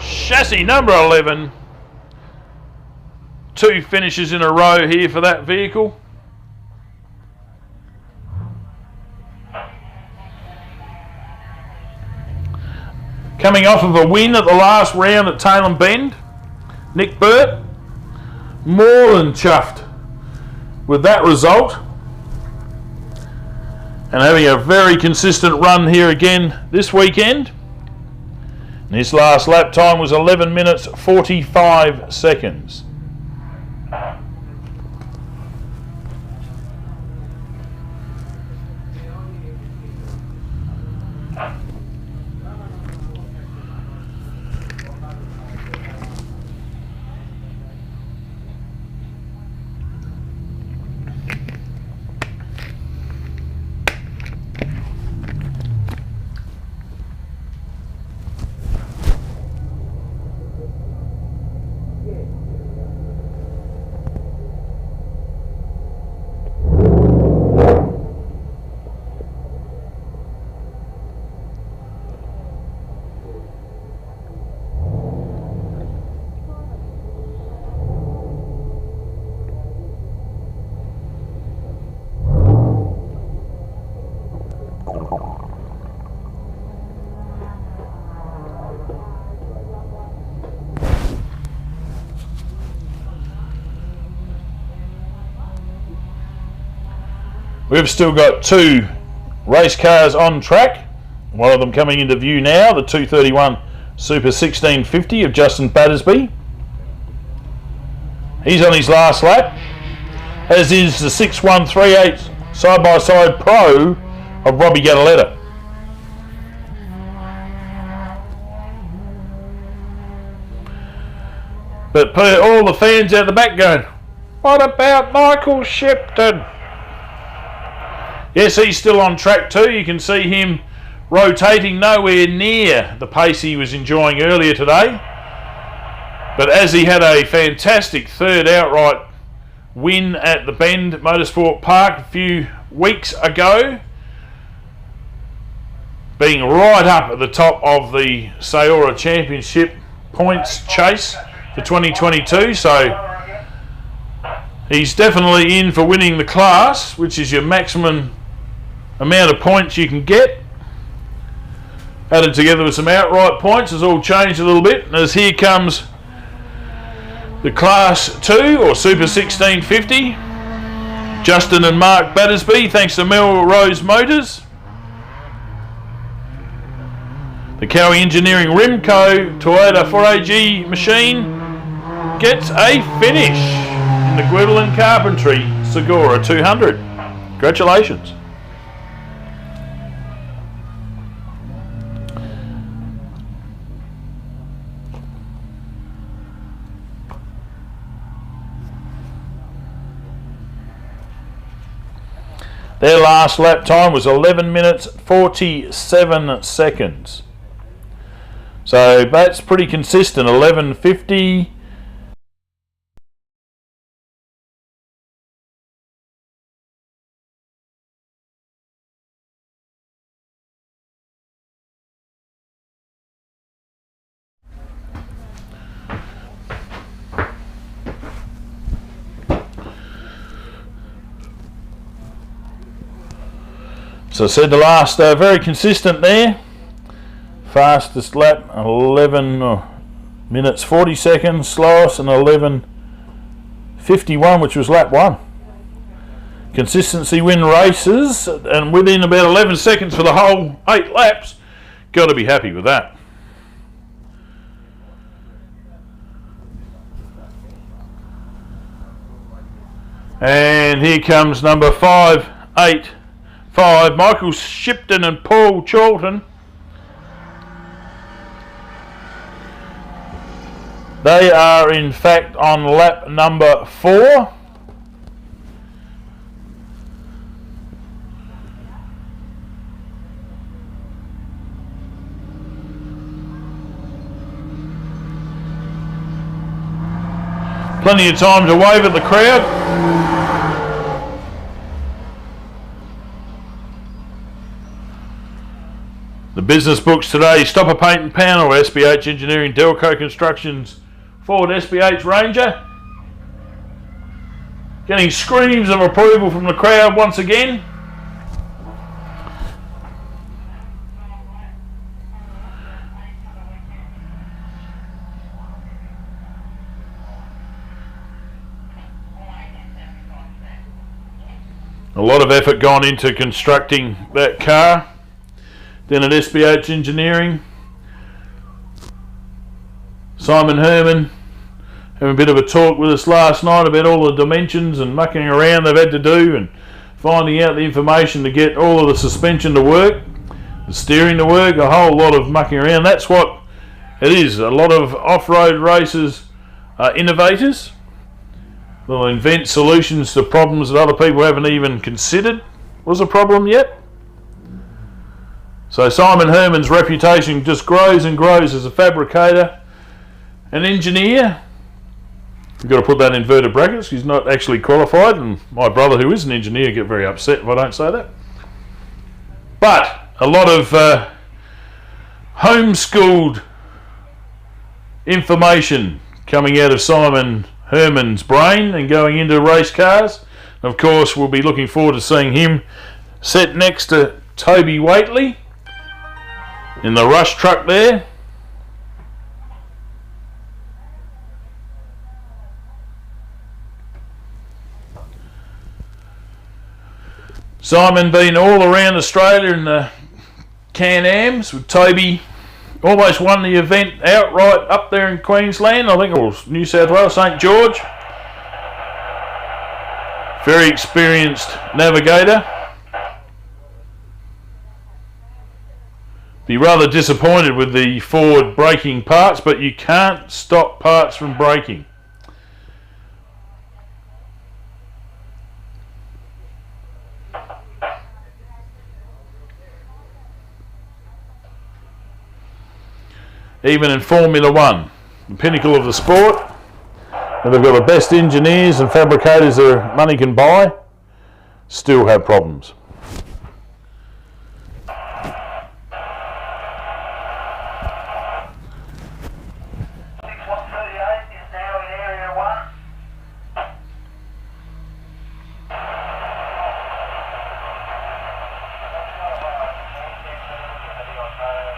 chassis number 11. 2 finishes in a row here for that vehicle. Coming off of a win at the last round at Tailem Bend, Nick Burt, more than chuffed with that result, and having a very consistent run here again this weekend. And his last lap time was 11 minutes 45 seconds. We've still got 2 race cars on track. One of them coming into view now, the 231 Super 1650 of Justin Battersby. He's on his last lap, as is the 6138 side-by-side Pro of Robbie Gattaletta. But all the fans out the back going, what about Michael Shipton? Yes, he's still on track too. You can see him rotating, nowhere near the pace he was enjoying earlier today. But as he had a fantastic third outright win at the Bend Motorsport Park a few weeks ago, being right up at the top of the SGORA Championship points chase for 2022, so he's definitely in for winning the class, which is your maximum amount of points you can get. Added together with some outright points has all changed a little bit, as here comes the Class 2 or Super 1650. Justin and Mark Battersby, thanks to Melrose Motors. The Cowie Engineering Rimco Toyota 4AG machine gets a finish in the Guildolin Carpentry SGORA 200. Congratulations. Their last lap time was 11 minutes 47 seconds. So that's pretty consistent, 11:50. So I said the last, very consistent there. Fastest lap, 11 minutes 40 seconds. Slowest, and 11:51, which was lap 1. Consistency win races, and within about 11 seconds for the whole 8 laps. Got to be happy with that. And here comes number 585, Michael Shipton and Paul Charlton. They are in fact on lap number 4. Plenty of time to wave at the crowd. The business books today: Stopper Paint and Panel, SBH Engineering, Delco Constructions, Ford SBH Ranger. Getting screams of approval from the crowd once again. A lot of effort gone into constructing that car. Then at SBH Engineering, Simon Herman having a bit of a talk with us last night about all the dimensions and mucking around they've had to do and finding out the information to get all of the suspension to work, the steering to work, a whole lot of mucking around. That's what it is. A lot of off-road racers are innovators. They'll invent solutions to problems that other people haven't even considered was a problem yet. So Simon Herman's reputation just grows and grows as a fabricator, an engineer. You've got to put that in inverted brackets. He's not actually qualified, and my brother, who is an engineer, get very upset if I don't say that. But a lot of homeschooled information coming out of Simon Herman's brain and going into race cars. Of course, we'll be looking forward to seeing him set next to Toby Waitley in the rush truck there. Simon been all around Australia in the Can-Ams with Toby. Almost won the event outright up there in Queensland, I think it was New South Wales, St George. Very experienced navigator. Be rather disappointed with the Ford braking parts, but you can't stop parts from braking. Even in Formula One, the pinnacle of the sport, and they've got the best engineers and fabricators that money can buy, still have problems.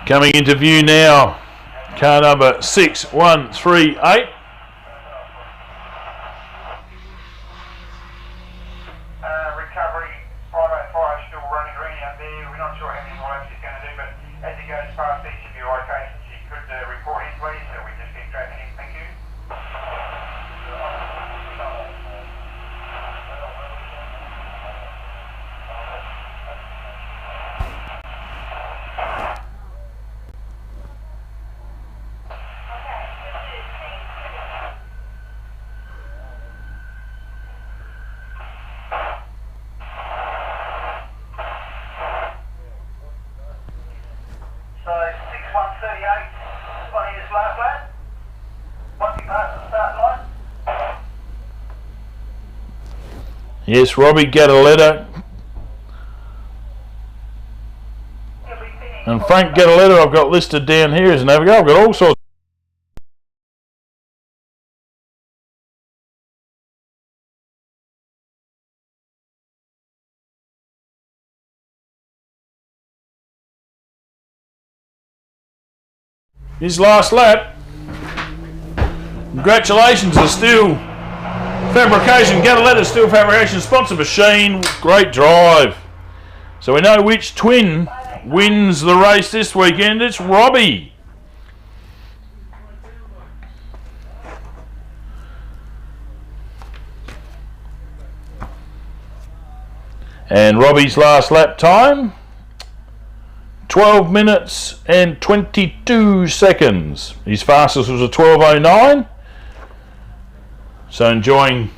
Coming into view now, car number 6138. Recovery, 585 still running green out there. We're not sure how many more laps he's going to do, but as he goes past each of your locations, you could report in, please, so we just keep tracking him. Thank you. So 6138 on his last lap. Once he passes the start line. Yes, Robbie Gataletta and Frank Gataletta I've got listed down here as a navigator. I've got all sorts. His last lap. Congratulations to Steel Fabrication. Gataletta Steel Fabrication sponsor machine. Great drive. So we know which twin wins the race this weekend. It's Robbie. And Robbie's last lap time, 12 minutes and 22 seconds. His fastest was a 12:09. So enjoying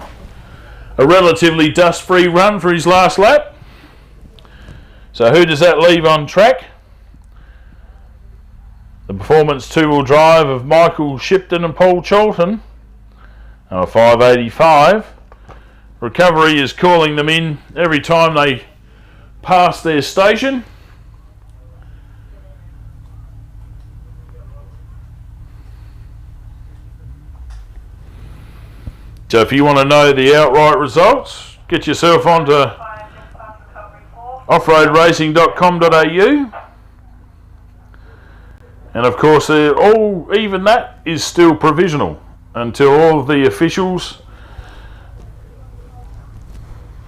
a relatively dust-free run for his last lap. So who does that leave on track? The performance two-wheel drive of Michael Shipton and Paul Charlton. Number 585. Recovery is calling them in every time they pass their station. So if you want to know the outright results, get yourself onto offroadracing.com.au. And of course, even that is still provisional until all of the officials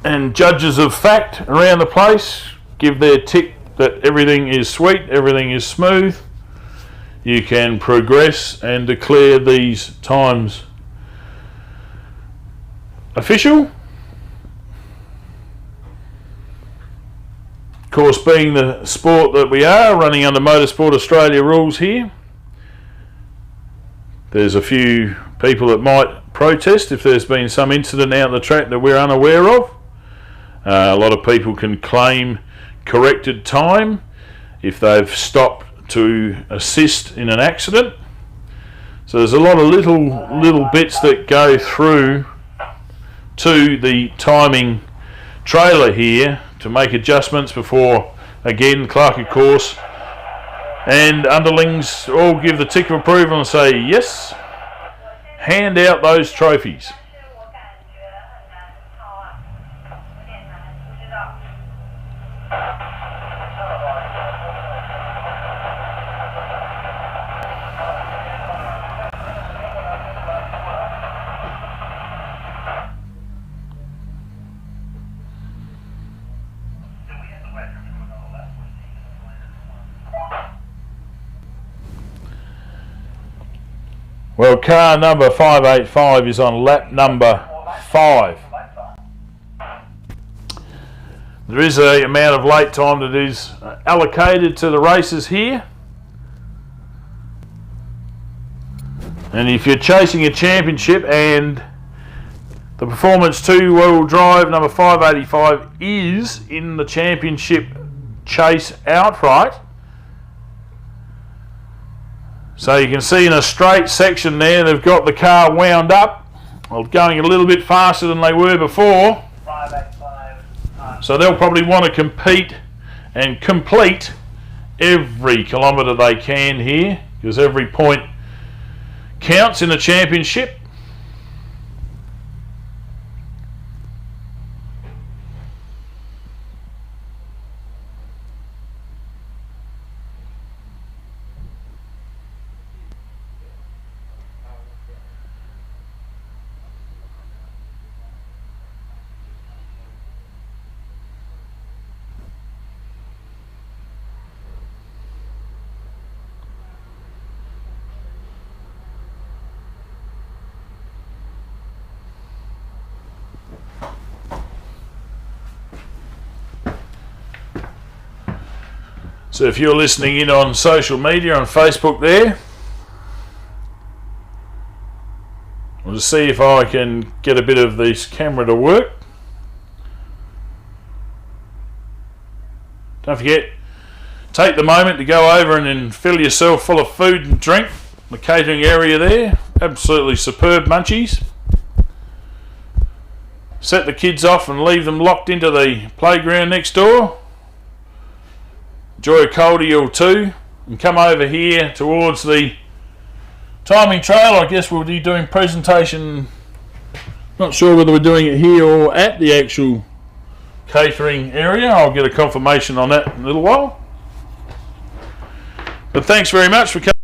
and judges of fact around the place give their tick that everything is sweet, everything is smooth. You can progress and declare these times official. Of course, being the sport that we are, running under Motorsport Australia rules here, there's a few people that might protest if there's been some incident out the track that we're unaware of. A lot of people can claim corrected time if they've stopped to assist in an accident. So there's a lot of little bits that go through to the timing trailer here to make adjustments before, again, Clark of course and underlings all give the tick of approval and say yes, hand out those trophies. Well, car number 585 is on lap number 5. There is an amount of late time that is allocated to the races here. And if you're chasing a championship and the Performance 2 drive number 585 is in the championship chase outright, so you can see in a straight section there they've got the car wound up, going a little bit faster than they were before. So they'll probably want to compete and complete every kilometre they can here, because every point counts in a championship. So if you're listening in on social media, on Facebook there, I'll just see if I can get a bit of this camera to work. Don't forget, take the moment to go over and then fill yourself full of food and drink. The catering area there, absolutely superb munchies. Set the kids off and leave them locked into the playground next door. Enjoy a coldie or two and come over here towards the timing trail. I guess we'll be doing presentation, not sure whether we're doing it here or at the actual catering area. I'll get a confirmation on that in a little while. But thanks very much for coming.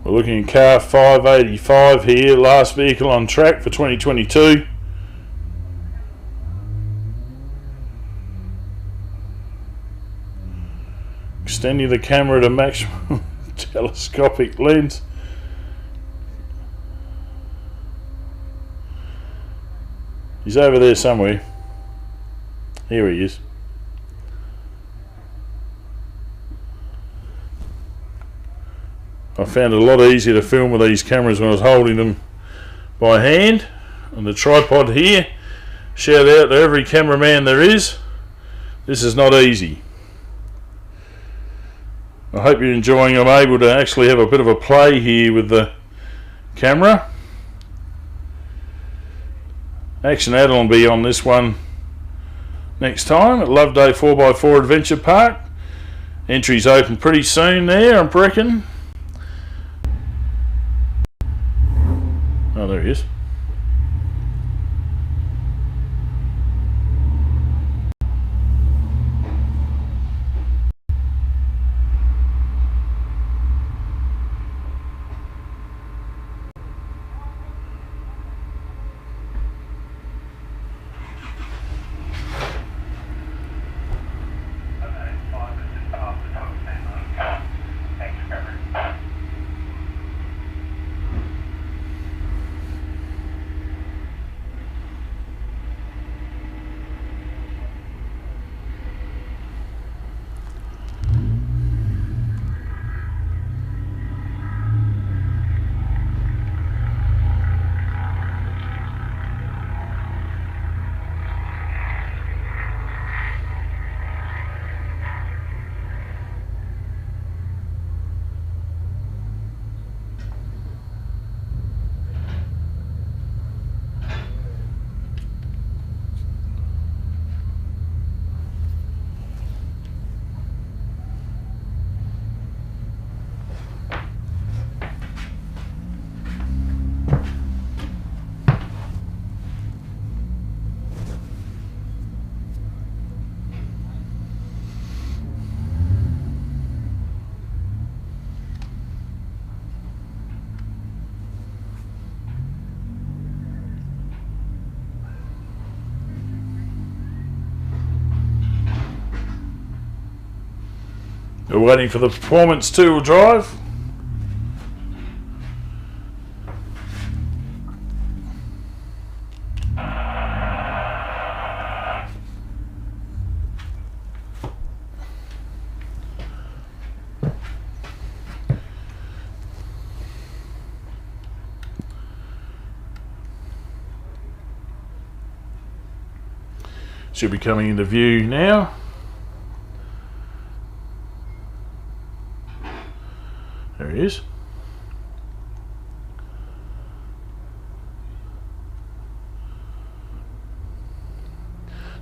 We're looking at car 585 here, last vehicle on track for 2022. Extending the camera to maximum telescopic lens. He's over there somewhere. Here he is. I found it a lot easier to film with these cameras when I was holding them by hand on the tripod here. Shout out to every cameraman there is. This is not easy. I hope you're enjoying. I'm able to actually have a bit of a play here with the camera. Action Ad will be on this one next time at Loveday 4x4 Adventure Park. Entry's open pretty soon there, I'm reckon. Oh, there he is. We're waiting for the performance two-wheel drive. Should be coming into view now. There he is.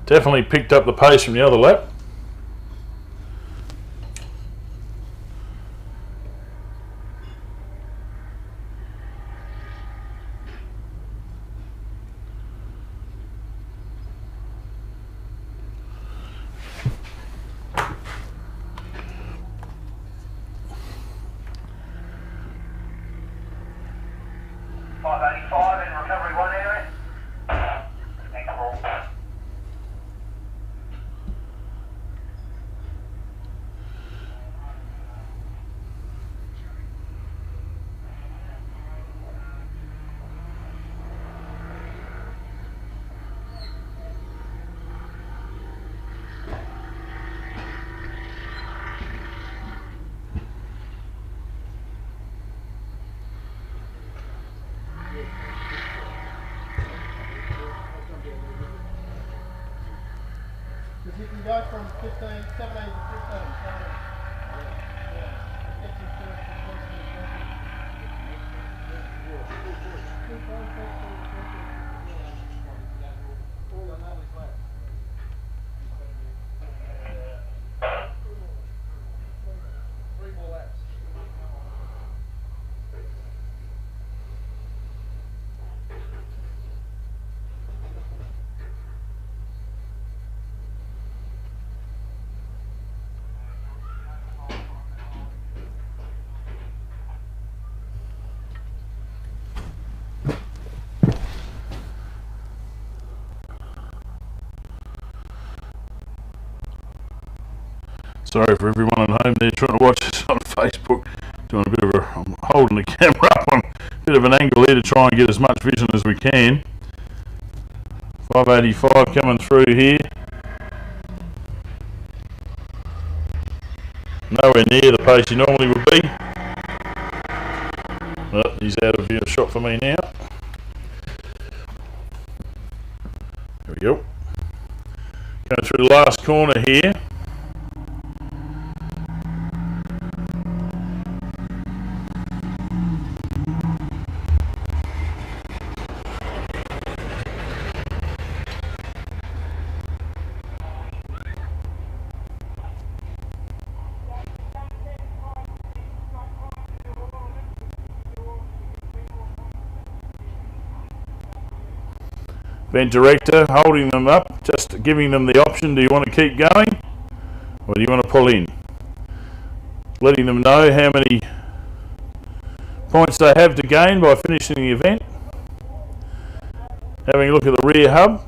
Definitely picked up the pace from the other lap. You can go from 15, 17 to 15. Sorry for everyone at home there trying to watch this on Facebook. Doing a bit of I'm holding the camera up on a bit of an angle here to try and get as much vision as we can. 585 coming through here. Nowhere near the pace he normally would be. But he's out of shot for me now. There we go. Going through the last corner here. Event director holding them up, just giving them the option, do you want to keep going or do you want to pull in? Letting them know how many points they have to gain by finishing the event. Having a look at the rear hub.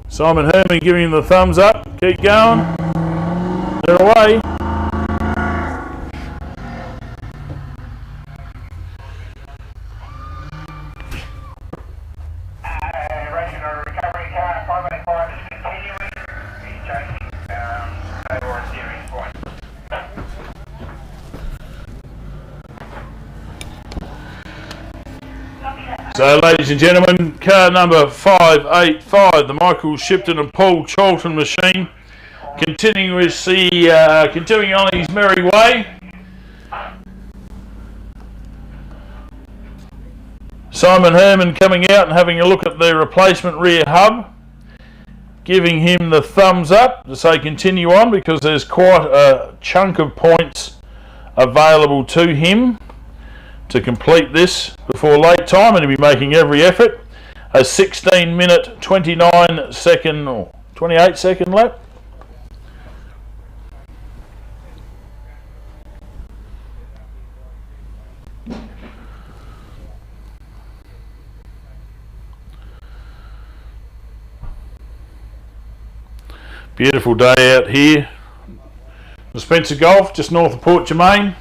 Simon Herman giving him the thumbs up, keep going, they're away. So, ladies and gentlemen, car number 585, the Michael Shipton and Paul Charlton machine, continuing on his merry way. Simon Herman coming out and having a look at the replacement rear hub, giving him the thumbs up to say continue on because there's quite a chunk of points available to him to complete this before late time, and he'll be making every effort. A 16-minute 29-second or 28-second lap. Beautiful day out here. The Spencer Golf, just north of Port Germain.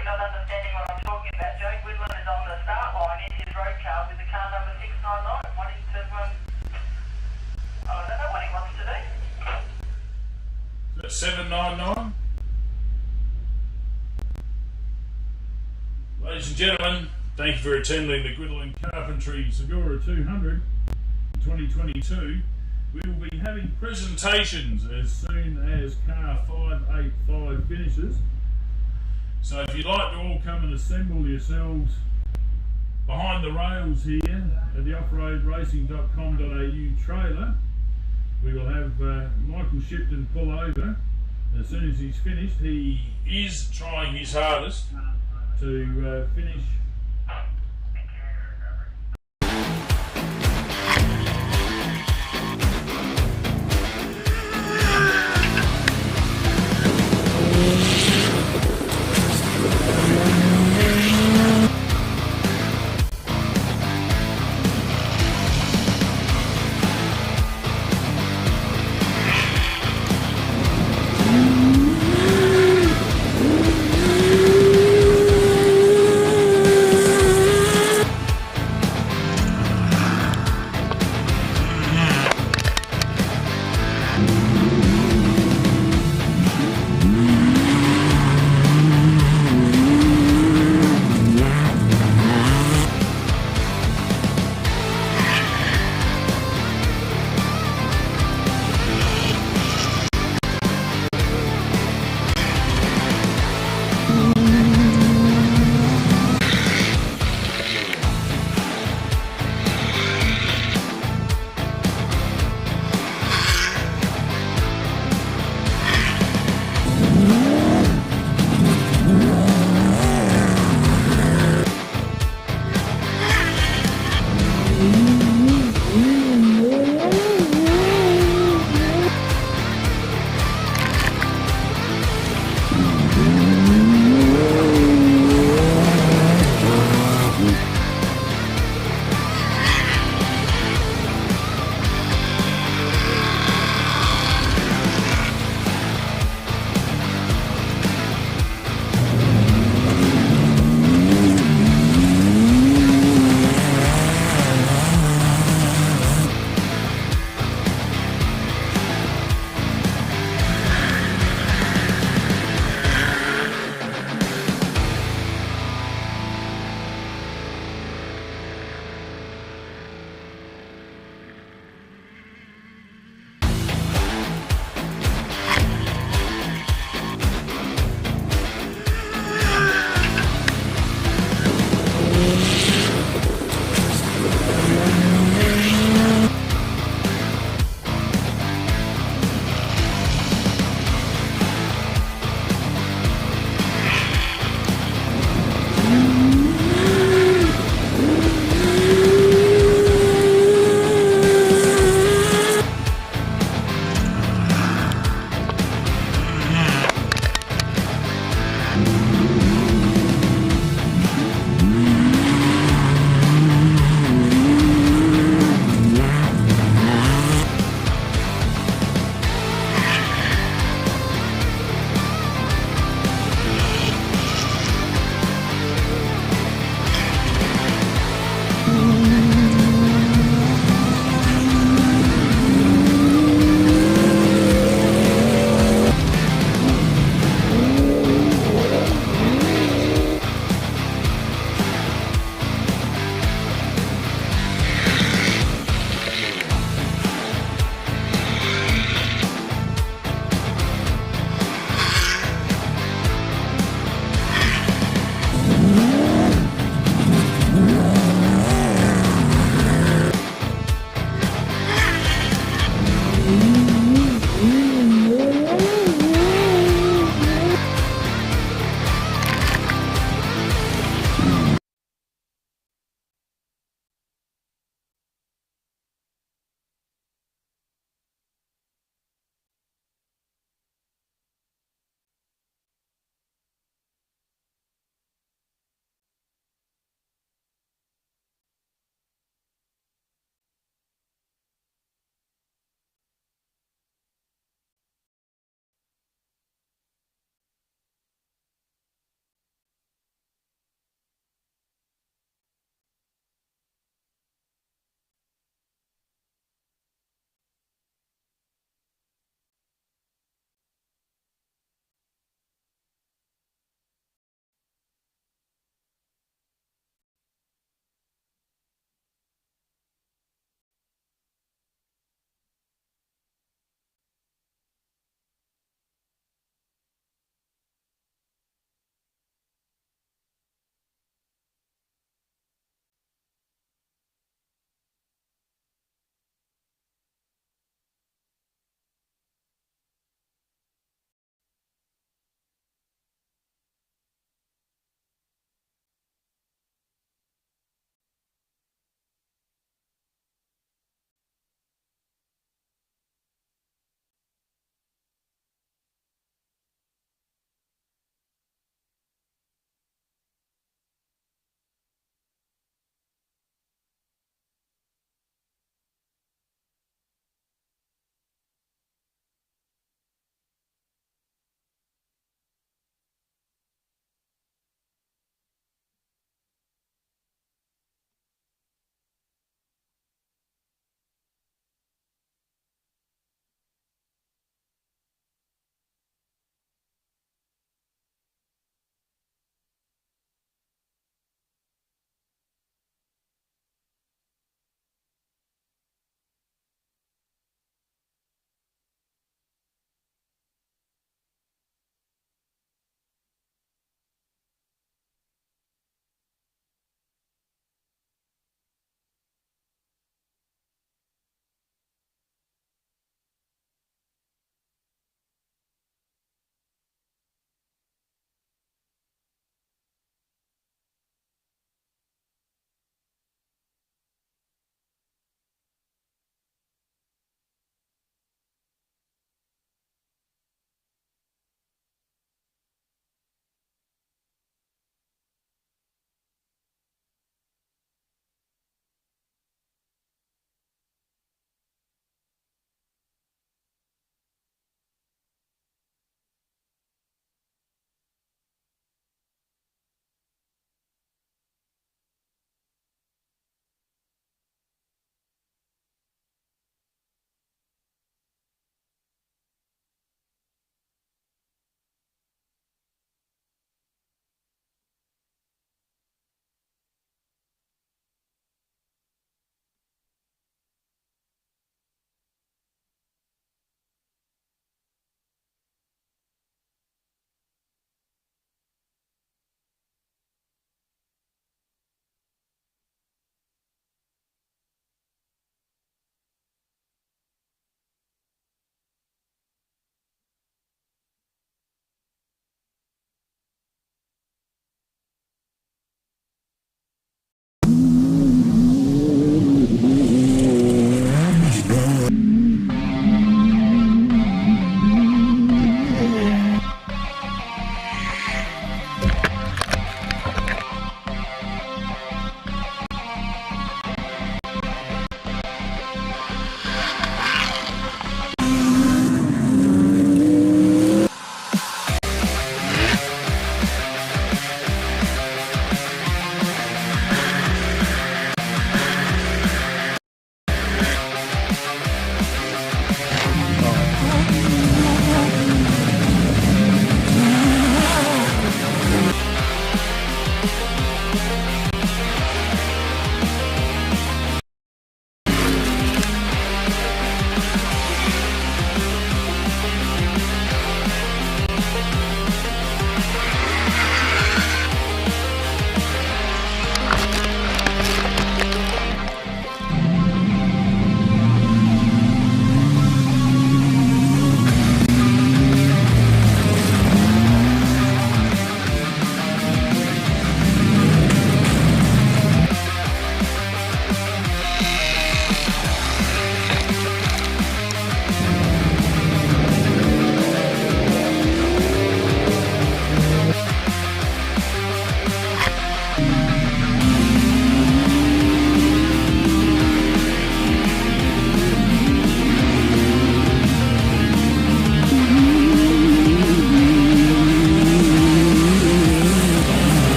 probably not understanding what I'm talking about. Joe Goodwin is on the start line in his road car with the car number 699, wanting to, I don't know what he wants to do. Is that 799? Ladies and gentlemen, thank you for attending the Guildolin Carpentry SGORA 200 2022. We will be having presentations as soon as car 585 finishes. So if you'd like to all come and assemble yourselves behind the rails here at the offroadracing.com.au trailer, we will have Michael Shipton pull over. As soon as he's finished, he is trying his hardest to finish.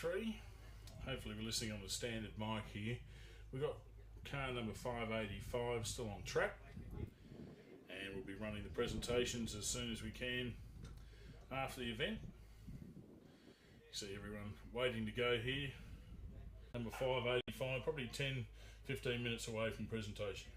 3. Hopefully we're listening on the standard mic here. We've got car number 585 still on track, and we'll be running the presentations as soon as we can after the event. See everyone waiting to go here. Number 585, probably 10-15 minutes away from presentation.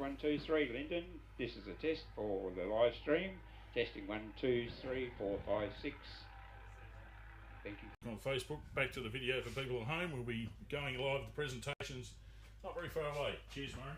1, 2, 3, Lyndon. This is a test for the live stream. Testing 1, 2, 3, 4, 5, 6. Thank you. On Facebook, back to the video for people at home. We'll be going live. The presentation's not very far away. Cheers, Murray.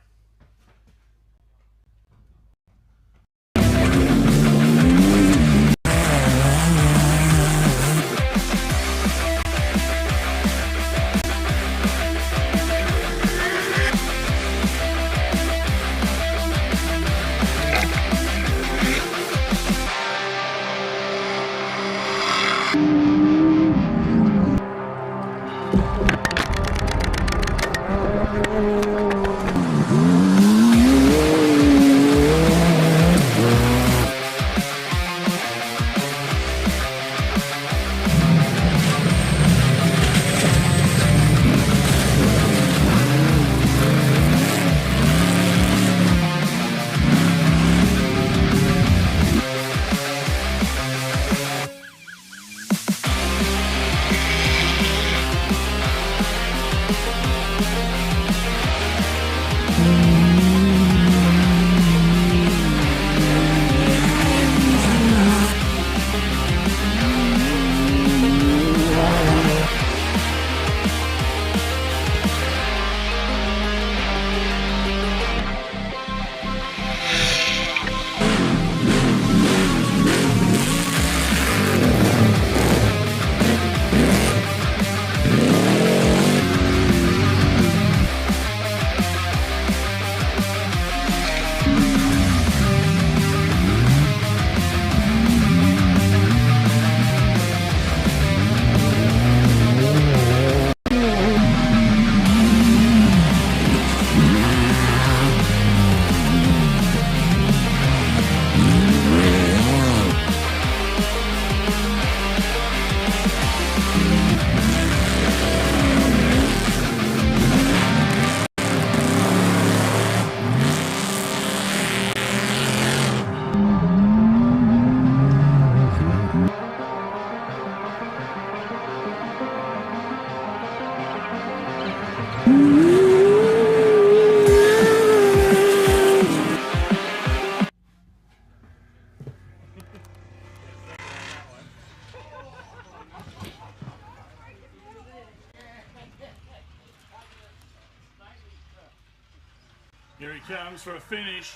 Here he comes for a finish.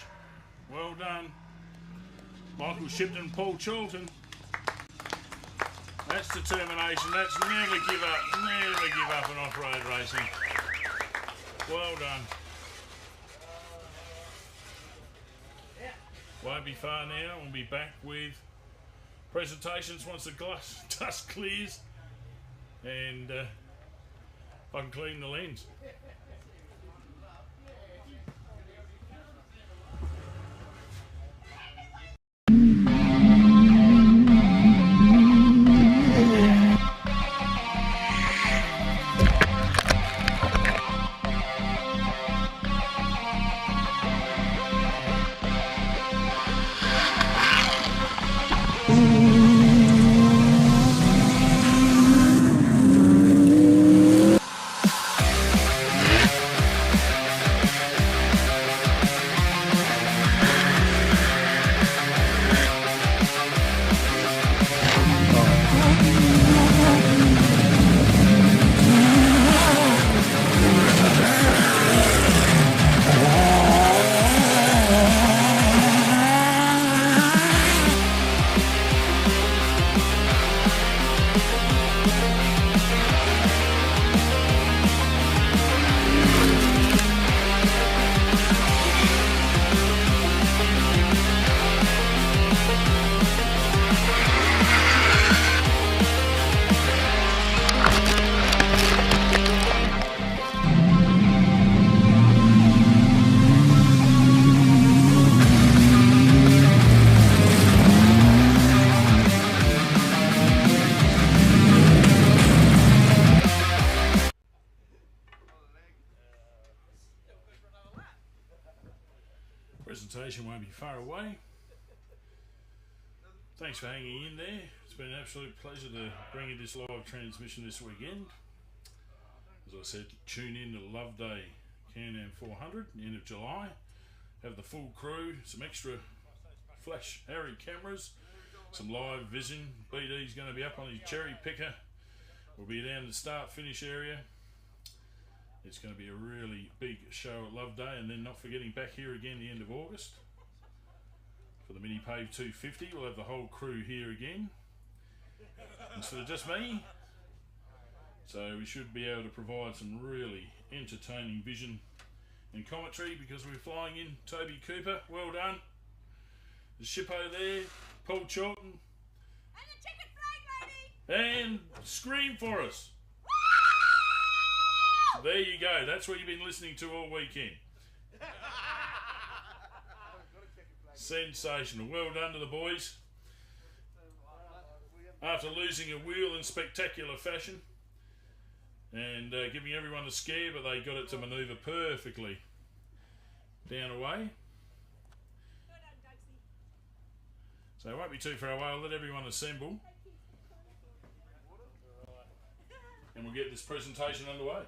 Well done. Michael Shipton, Paul Charlton. That's determination. That's never give up in off-road racing. Well done. Won't be far now. We'll be back with presentations once the dust clears and I can clean the lens. Presentation won't be far away. Thanks for hanging in there. It's been an absolute pleasure to bring you this live transmission this weekend. As I said, tune in to Love Day Can-Am 400, end of July. have the full crew, some extra flash Harry cameras, some live vision. BD's going to be up on his cherry picker. We'll be down the start finish area. It's going to be a really big show at Love Day, and then not forgetting back here again the end of August for the Mini Pave 250. We'll have the whole crew here again instead of just me. So we should be able to provide some really entertaining vision and commentary because we're flying in Toby Cooper. Well done. The shippo there, Paul Chorlton. And the chicken flag lady! And scream for us. There you go. That's what you've been listening to all weekend. Sensational. Well done to the boys. After losing a wheel in spectacular fashion and giving everyone a scare, but they got it to manoeuvre perfectly down away. So it won't be too far away. I'll let everyone assemble and we'll get this presentation underway.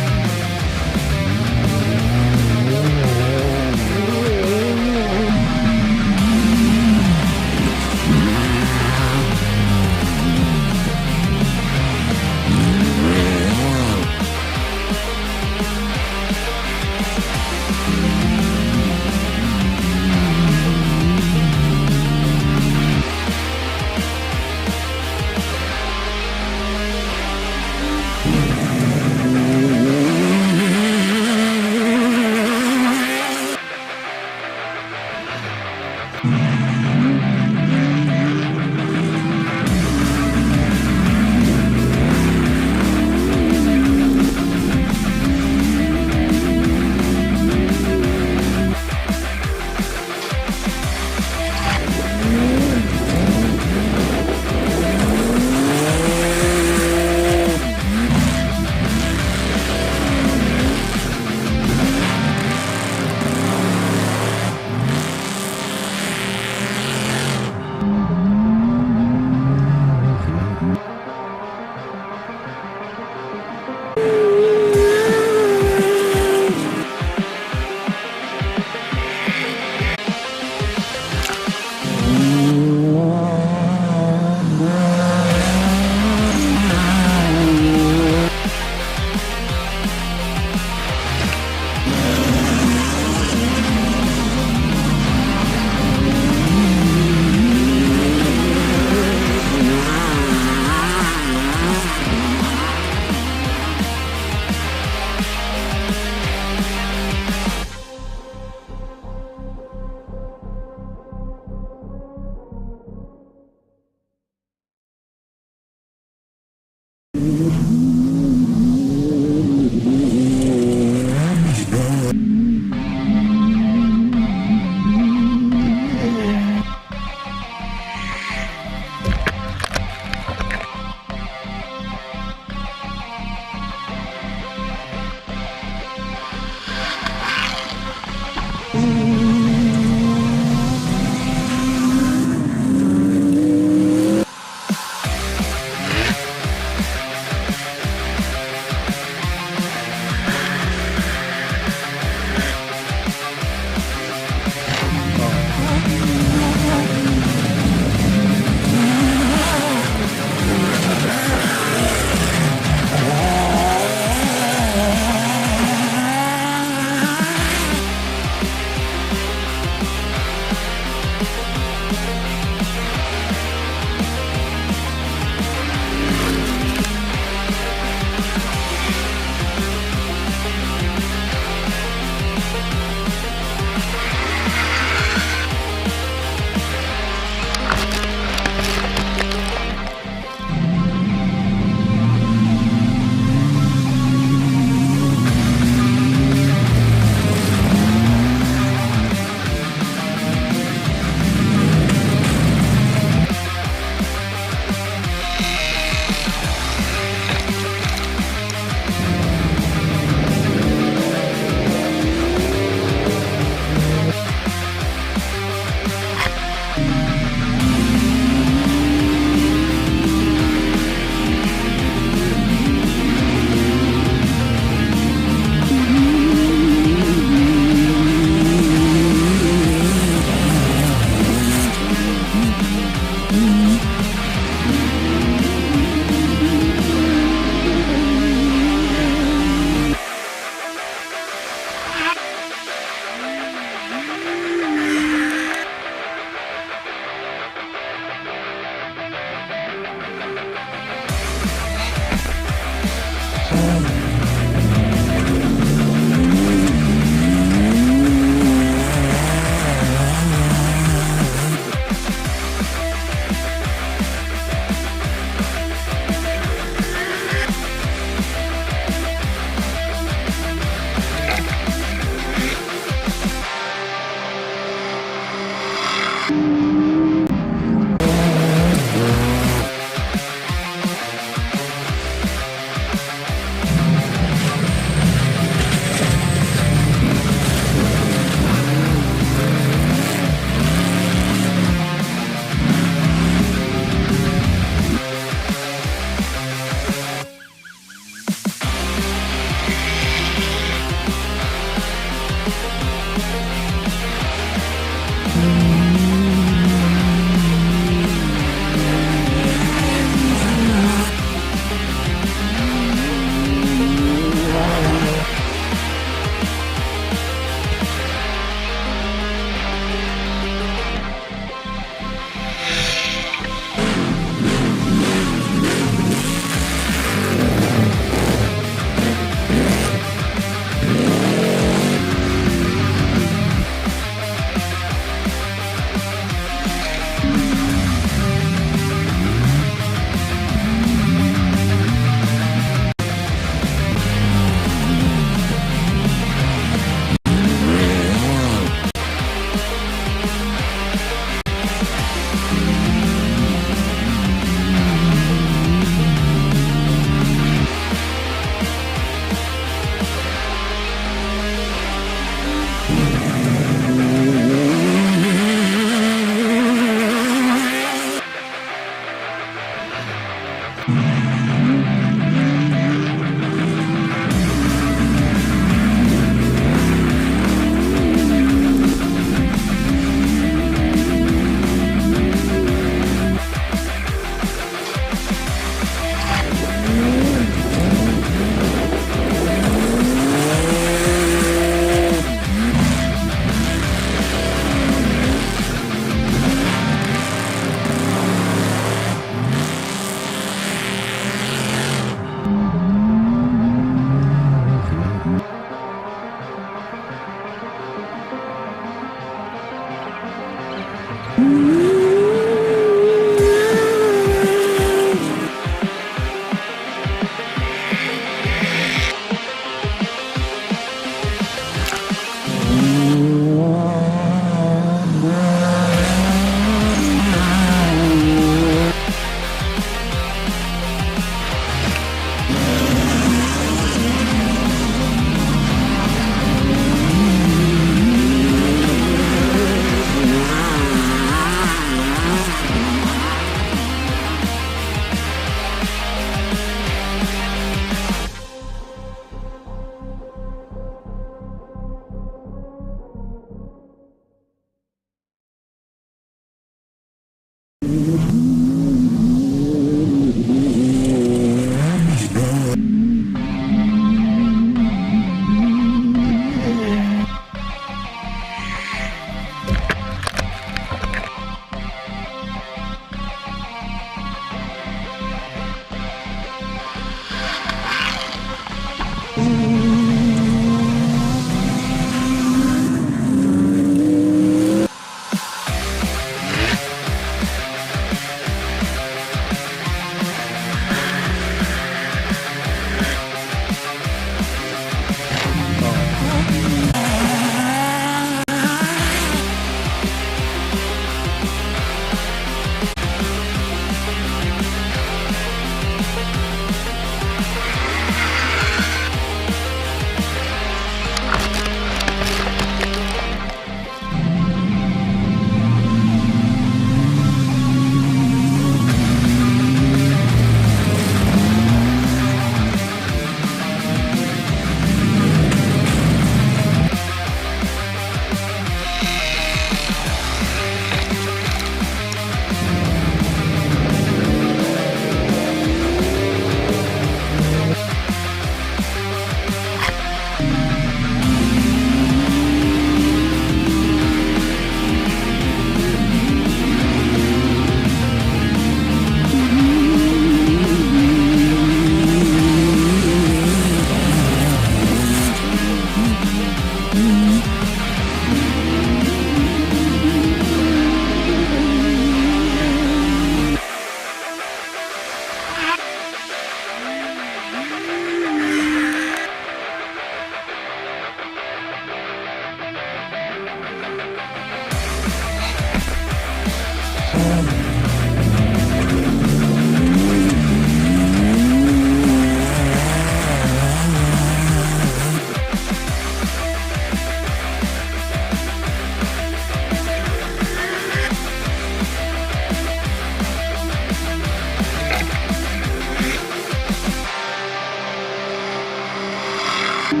Good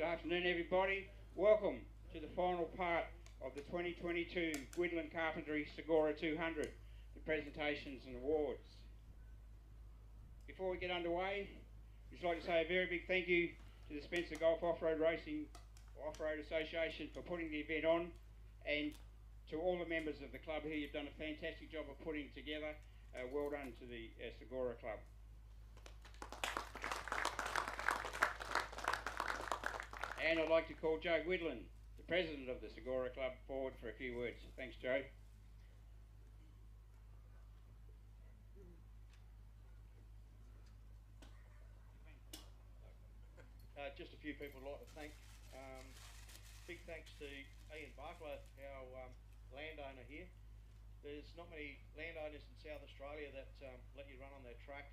afternoon, everybody. Welcome to the final part of the 2022 Guildolin Carpentry SGORA 200, the presentations and awards. Before we get underway, I'd just like to say a very big thank you to the Spencer Golf Off-Road Racing Off-Road Association for putting the event on, and to all the members of the club here. You've done a fantastic job of putting it together. Well done to the SGORA Club. And I'd like to call Joe Guildolin, the president of the SGORA Club, forward for a few words. Thanks, Joe. Just a few people I'd like to thank. Big thanks to Ian Barkler, our landowner here. There's not many landowners in South Australia that let you run on their track,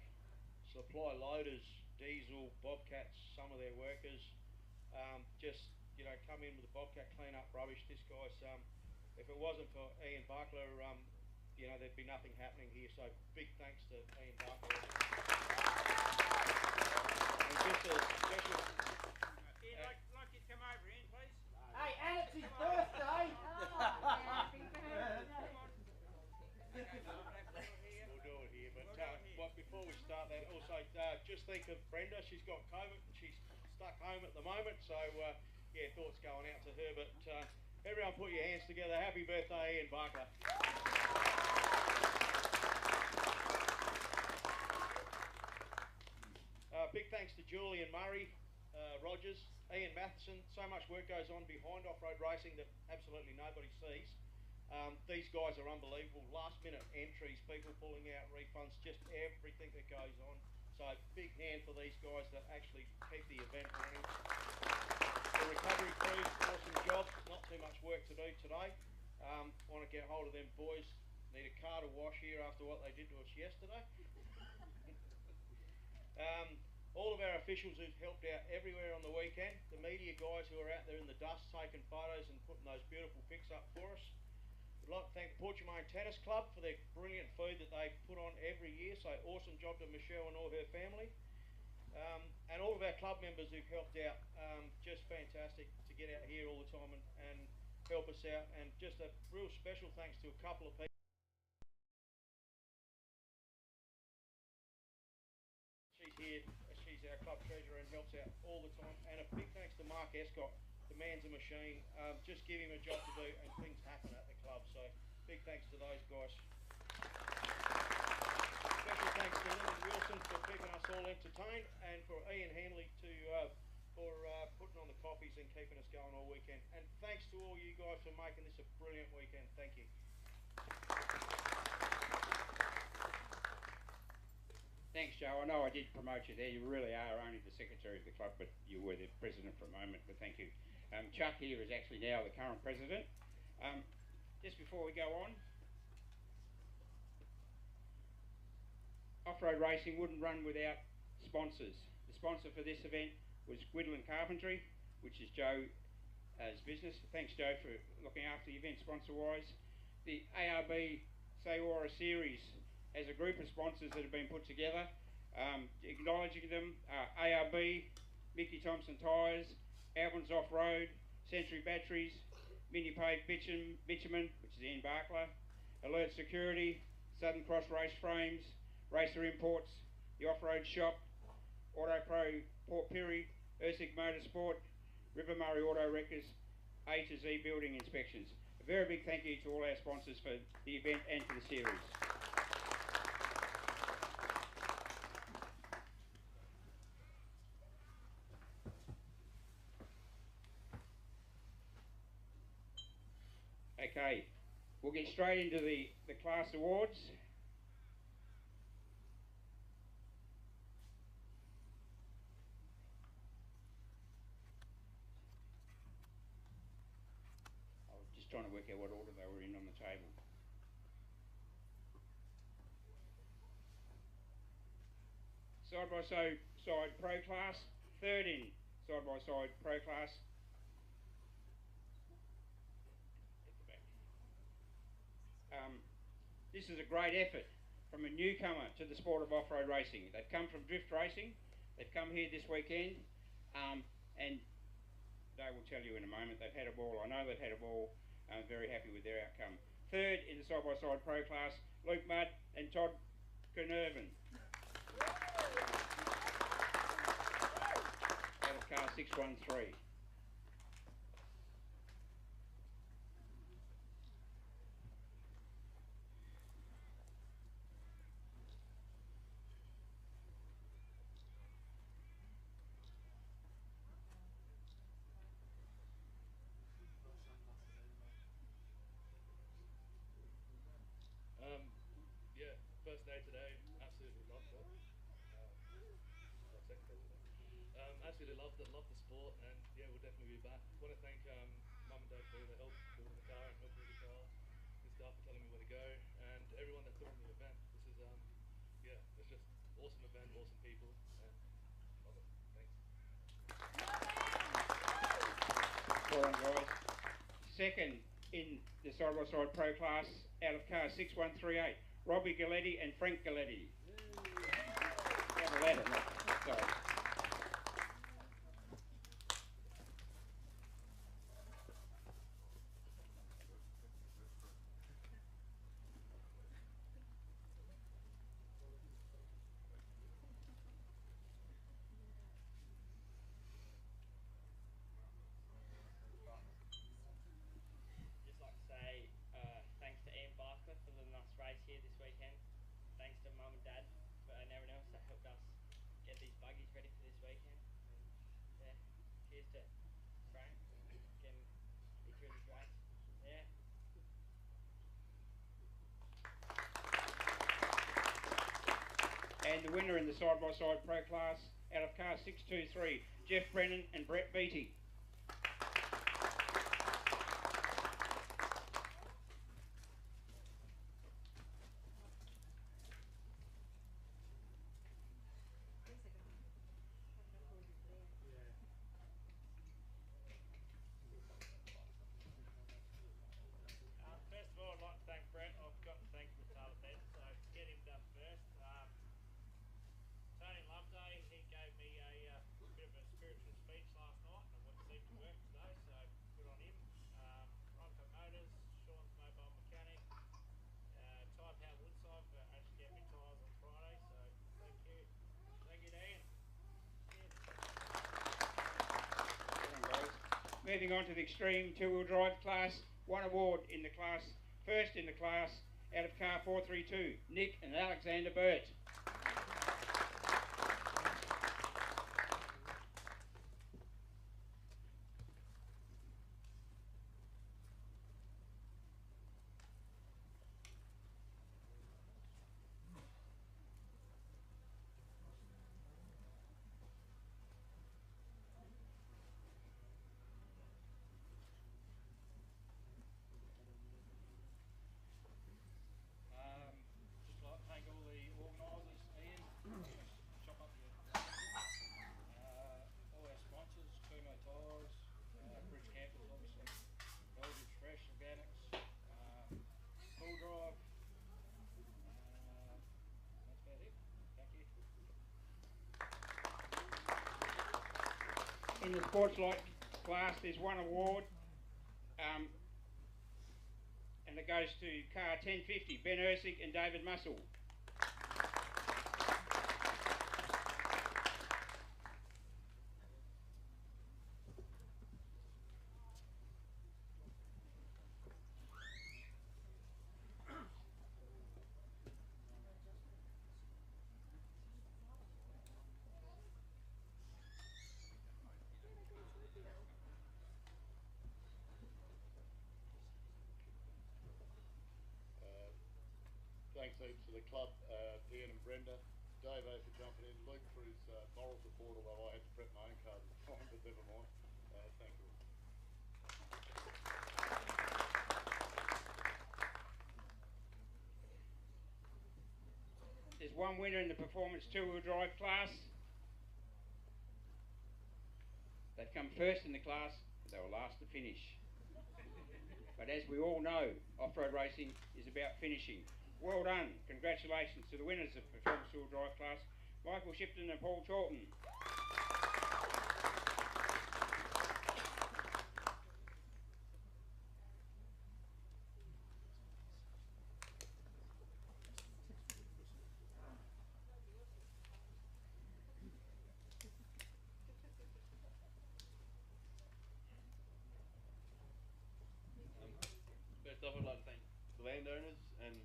supply loaders, diesel, bobcats, some of their workers. Just, you know, come in with a bobcat, clean up rubbish. This guy's, if it wasn't for Ian Barkler, you know, there'd be nothing happening here. So big thanks to Ian Barkler. And just a special... Ian, like you to come over, Ian, please. Hey, and it's his birthday! We'll do it here, but before we start that, also just think of Brenda. She's got COVID and she's stuck home at the moment, so yeah, thoughts going out to her. But everyone put your hands together. Happy birthday, Ian Barkler. Big thanks to Julian Murray, Rogers, Ian Matheson. So much work goes on behind off-road racing that absolutely nobody sees. These guys are unbelievable. Last minute entries, people pulling out refunds, just everything that goes on. So big hand for these guys that actually keep the event running. The recovery crew, awesome job. Not too much work to do today. Want to get hold of them boys. Need a car to wash here after what they did to us yesterday. All of our officials who've helped out everywhere on the weekend. The media guys who are out there in the dust taking photos and putting those beautiful pics up for us. I'd like to thank the Portumain Tennis Club for their brilliant food that they put on every year. So awesome job to Michelle and all her family. And all of our club members who've helped out. Just fantastic to get out here all the time and help us out. And just a real special thanks to a couple of people. She's here. She's our club treasurer and helps out all the time. And a big thanks to Mark Escott. The man's a machine. Just give him a job to do and things happen at the club. So big thanks to those guys. Special thanks to Lyndon Wilson for keeping us all entertained, and for Ian Hanley for putting on the coffees and keeping us going all weekend. And thanks to all you guys for making this a brilliant weekend. Thank you. Thanks, Joe. I know I did promote you there. You really are only the secretary of the club, but you were the president for a moment, but thank you. Chuck here is actually now the current president. Just before we go on, off-road racing wouldn't run without sponsors. The sponsor for this event was Guildolin Carpentry, which is Joe's business. Thanks, Joe, for looking after the event sponsor-wise. The ARB SGORA series has a group of sponsors that have been put together. Acknowledging them are ARB, Mickey Thompson Tyres, Albans Off-Road, Century Batteries, Mini Pave Bitumen, which is Ian Barkler, Alert Security, Southern Cross Race Frames, Racer Imports, the Off-Road Shop, Auto Pro Port Pirie, Ursig Motorsport, River Murray Auto Wreckers, A to Z Building Inspections. A very big thank you to all our sponsors for the event and for the series. Okay, we'll get straight into the class awards. work out what order they were in on the table. Side-by-side pro class, third in side-by-side pro class. At the back. This is a great effort from a newcomer to the sport of off-road racing. They've come from drift racing, they've come here this weekend, and they will tell you in a moment they've had a ball. I know they've had a ball. I'm very happy with their outcome. Third in the side-by-side pro class, Luke Mudd and Todd Kernervan. Out of car 613. Yeah, first day today, absolutely loved it. Second day today. Absolutely loved it, loved the sport, and yeah, we'll definitely be back. Want to thank Mum and Dad for all the help building the car and helping with the car, and staff for telling me where to go, and everyone that put on the event. This is yeah, it's just awesome event, awesome people, and love it. Thanks. Well done, guys. Second in the side-by-side pro class, out of car 6138, Robbie Galletti and Frank Galletti. Out of ladder, sorry. Just like to say thanks to Ian Barker for letting us race here this weekend. Thanks to Mum and Dad and everyone else that helped us get these buggies ready for this weekend. And yeah, cheers to Frank getting me through this race. Yeah. And the winner in the side-by-side pro class, out of car 623, Jeff Brennan and Brett Beattie. First of all, I'd like to thank Brett. I've got to thank him with Taylor Penn, so get him done first. Tony Loveday, he gave me a bit of a spiritual speech last night, and it seemed to work today, so good on him. Ronco Motors, Sean's mobile mechanic, Tyre Power Woodside for actually getting me tyres on Friday, so thank you. Thank you, Dan. Cheers. Moving on to the extreme two-wheel drive class, one award in the class, first in the class, out of car 432, Nick and Alexander Burt. Just like to thank all the organisers, Ian, Shop Up Your, all our sponsors, Kumo Tyres, Bridge Campers obviously, Eldridge Fresh Organics, Full Drive, that's about it. Thank you. In the sports light class, there's one award, and it goes to car 1050, Ben Ursig and David Mussell. Thanks each to the club, Ian and Brenda, Dave for jumping in, Luke for his moral support, although I had to prep my own car this time, but never mind. Thank you. There's one winner in the performance two-wheel drive class. They've come first in the class, but they were last to finish. But as we all know, off-road racing is about finishing. Well done. Congratulations to the winners of performance two-wheel drive class, Michael Shipton and Paul Chorlton. First off, I'd like to thank the landowners and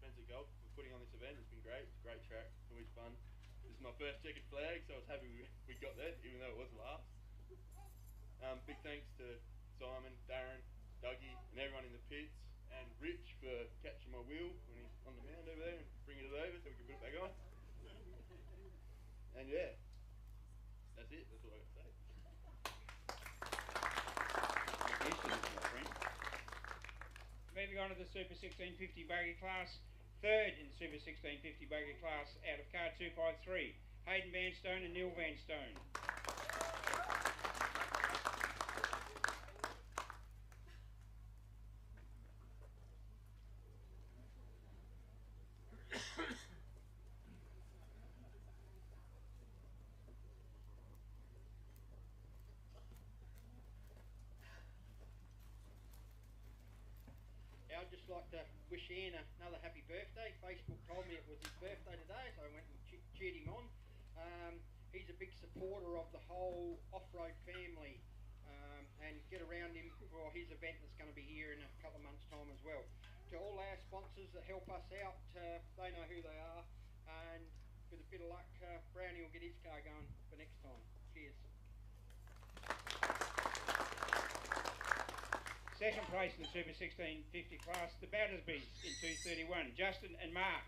Spencer Golf for putting on this event. It's been great. It's a great track. It's always fun. This is my first checkered flag, so I was happy we got that, even though it wasn't last. Big thanks to Simon, Darren, Dougie, and everyone in the pits, and Rich for catching my wheel when he's on the mound over there and bringing it over so we can put it back on. And yeah, that's it. That's all I got to say. Moving on to the Super 1650 buggy class, third in the Super 1650 buggy class out of car 253, Hayden Vanstone and Neil Vanstone. I'd just like to wish Ian another happy birthday. Facebook told me it was his birthday today, so I went and cheered him on. He's a big supporter of the whole off-road family, and get around him for his event that's going to be here in a couple of months' time as well. To all our sponsors that help us out, they know who they are, and with a bit of luck, Brownie will get his car going for next time. Cheers. Second place in the Super 1650 class, the Battersbys in 231, Justin and Mark.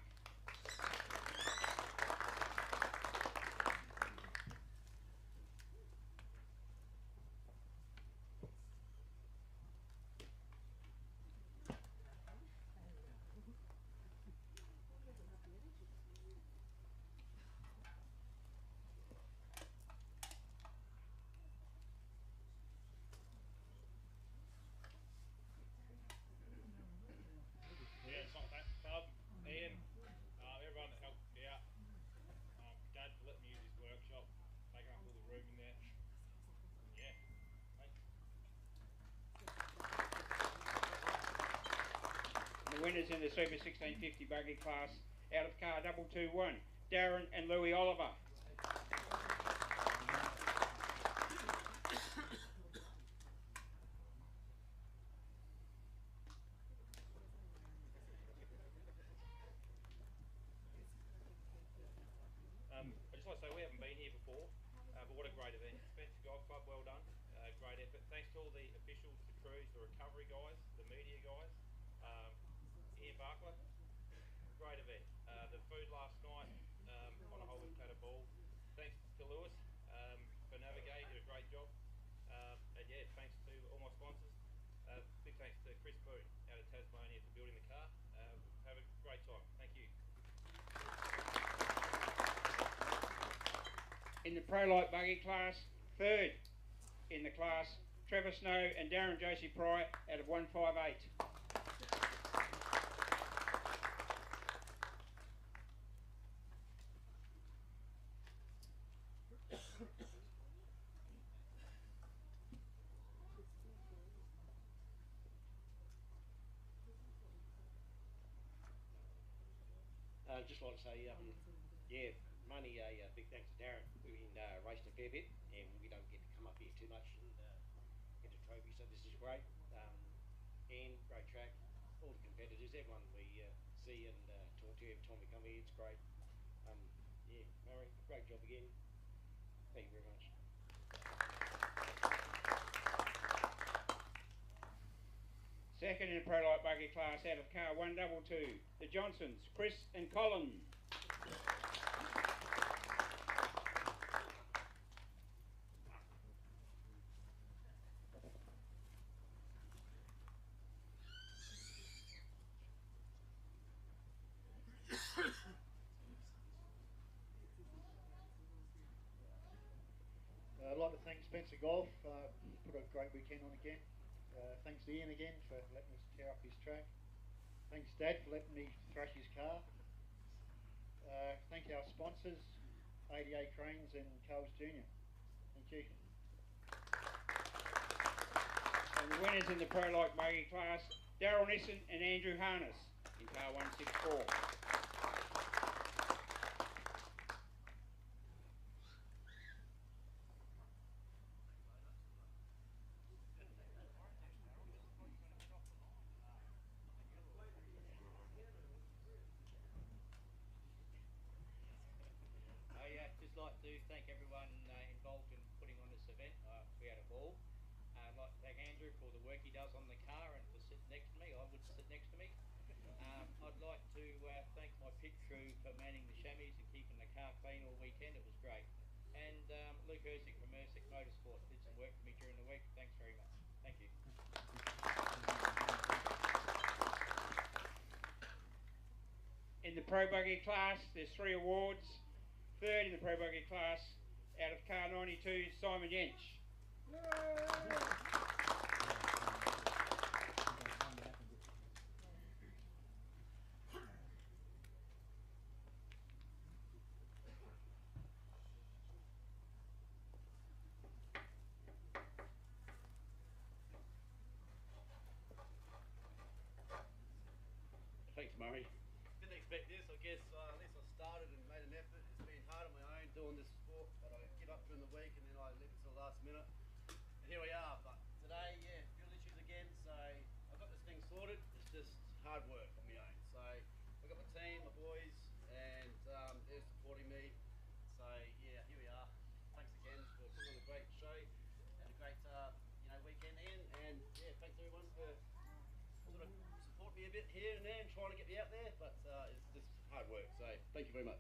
Yeah, it's not that Bob, Ian, everyone that helped me out. Dad for letting me use his workshop, taking up all the room in there. Yeah, thanks. The winners in the Super 1650 buggy class out of car 221, Darren and Louis Oliver. I just want to say we haven't been here before, but what a great event. Spencer Golf Club, well done. Great effort. Thanks to all the officials, the crews, the recovery guys, the media guys. Ian Barkler, great event. The food last night on a whole we've had a ball. Thanks to Lewis for navigating, did a great job. And yeah, thanks to all my sponsors. Big thanks to Chris Boone out of Tasmania for building the car. Have a great time. Thank you. In the Pro Light buggy class, third in the class, Trevor Snow and Darren Josie Pry out of 158. I'd just like to say, yeah, money, a big thanks to Darren. We've been racing a fair bit, and we don't get to come up here too much and get a trophy, so this is great. And great track, all the competitors, everyone we see and talk to every time we come here, it's great. Yeah, Murray, great job again. Thank you very much. Second in the Pro Light buggy class out of car 122, the Johnsons, Chris and Colin. I'd like to thank Spencer Golf, put a great weekend on again. Thanks Ian again for letting us tear up his track. Thanks Dad for letting me thrash his car. Thank our sponsors, ADA Cranes and Coles Jr. Thank you. And the winners in the Pro Light Buggy class, Darren Nissan and Andrew Harness in car 164. Just like to thank everyone involved in putting on this event. We had a ball. I'd like to thank Andrew for the work he does on the car and for sitting next to me. I would sit next to me. I'd like to thank my pit crew for manning the chamois and keeping the car clean all weekend. It was great. And Luke Ersick from Ersick Motorsport did some work for me during the week. Thanks very much. Thank you. In the Pro Buggy class, there's 3 awards. Third in the Pro Buggy class, out of car 92, Simon Yench. Thanks, Murray. Didn't expect this, I guess. At least I started and made an effort. It's been hard on my own doing this sport, but I give up during the week and then I leave it till the last minute. And here we are. But today, yeah, fuel issues again, so I got this thing sorted. It's just hard work on my own. So I got my team, my boys, and they're supporting me. So yeah, here we are. Thanks again for putting on a great show. Had a great weekend in, and yeah, thanks everyone for sort of support me a bit here and there and trying to get me out there, but it's just hard work, so thank you very much.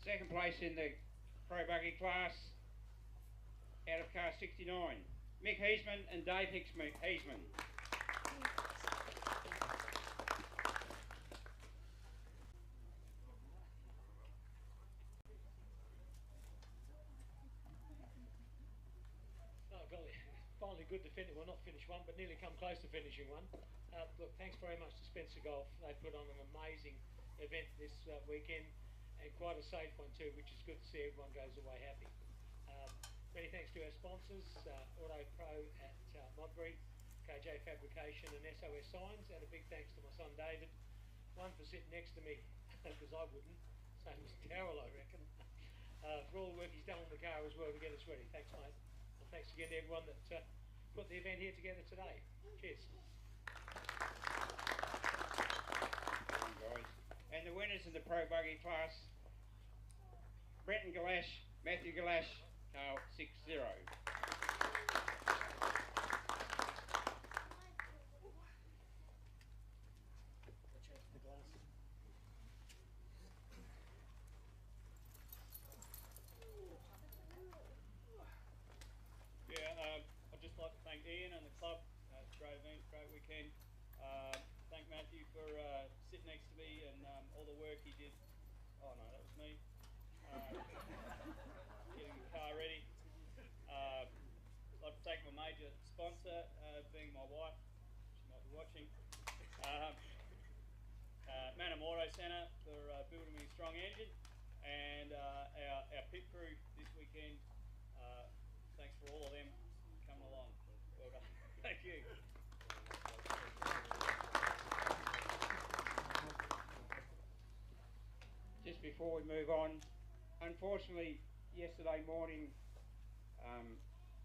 Second place in the Pro Buggy class, out of car 69, Mick Heasman and Dave Heasman. Oh, golly, finally good to finish, well not finish one, but nearly come close to finishing one. Look, thanks very much to Spencer Golf. They put on an amazing event this weekend, and quite a safe one too, which is good to see everyone goes away happy. Many thanks to our sponsors, Auto Pro at Modbury, KJ Fabrication and SOS Signs, and a big thanks to my son David, one for sitting next to me, because I wouldn't, same as Carol I reckon, for all the work he's done on the car as well to get us ready. Thanks mate, and thanks again to everyone that put the event here together today. Cheers. And the winners in the Pro Buggy class, Brenton Galash, Matthew Galash, car 60. I'd just like to thank Ian and the club. It's a great event, great weekend. Thank Matthew for sitting next to me and all the work he did. Oh no, that was me. Getting the car ready. I'd like to thank my major sponsor, being my wife. She might be watching. Madden Auto Centre for building me a strong engine, and our pit crew this weekend. Thanks for all of them coming along. Well done. Thank you. Just before we move on, unfortunately yesterday morning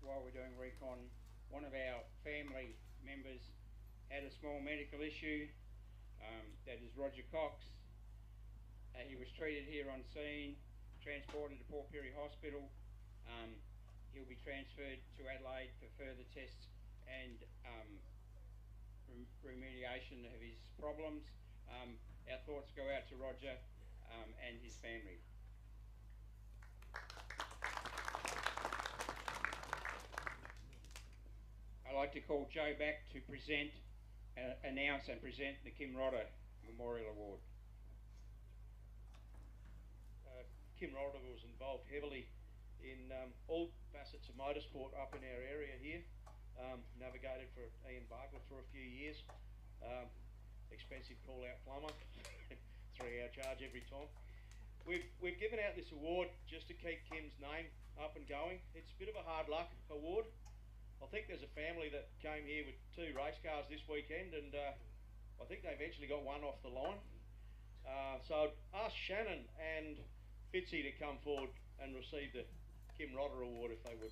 while we're doing recon, one of our family members had a small medical issue. That is Roger Cox. He was treated here on scene, transported to Port Pirie Hospital. He'll be transferred to Adelaide for further tests and remediation of his problems. Our thoughts go out to Roger and his family. I'd like to call Joe back to present, announce and present the Kim Rodder Memorial Award. Kim Rodder was involved heavily in all facets of motorsport up in our area here. Navigated for Ian Barker for a few years. Expensive call-out plumber, 3-hour charge every time. We've given out this award just to keep Kim's name up and going. It's a bit of a hard luck award. I think there's a family that came here with 2 race cars this weekend, and I think they eventually got one off the line. So I'd ask Shannon and Fitzy to come forward and receive the Kim Rodder Award if they would.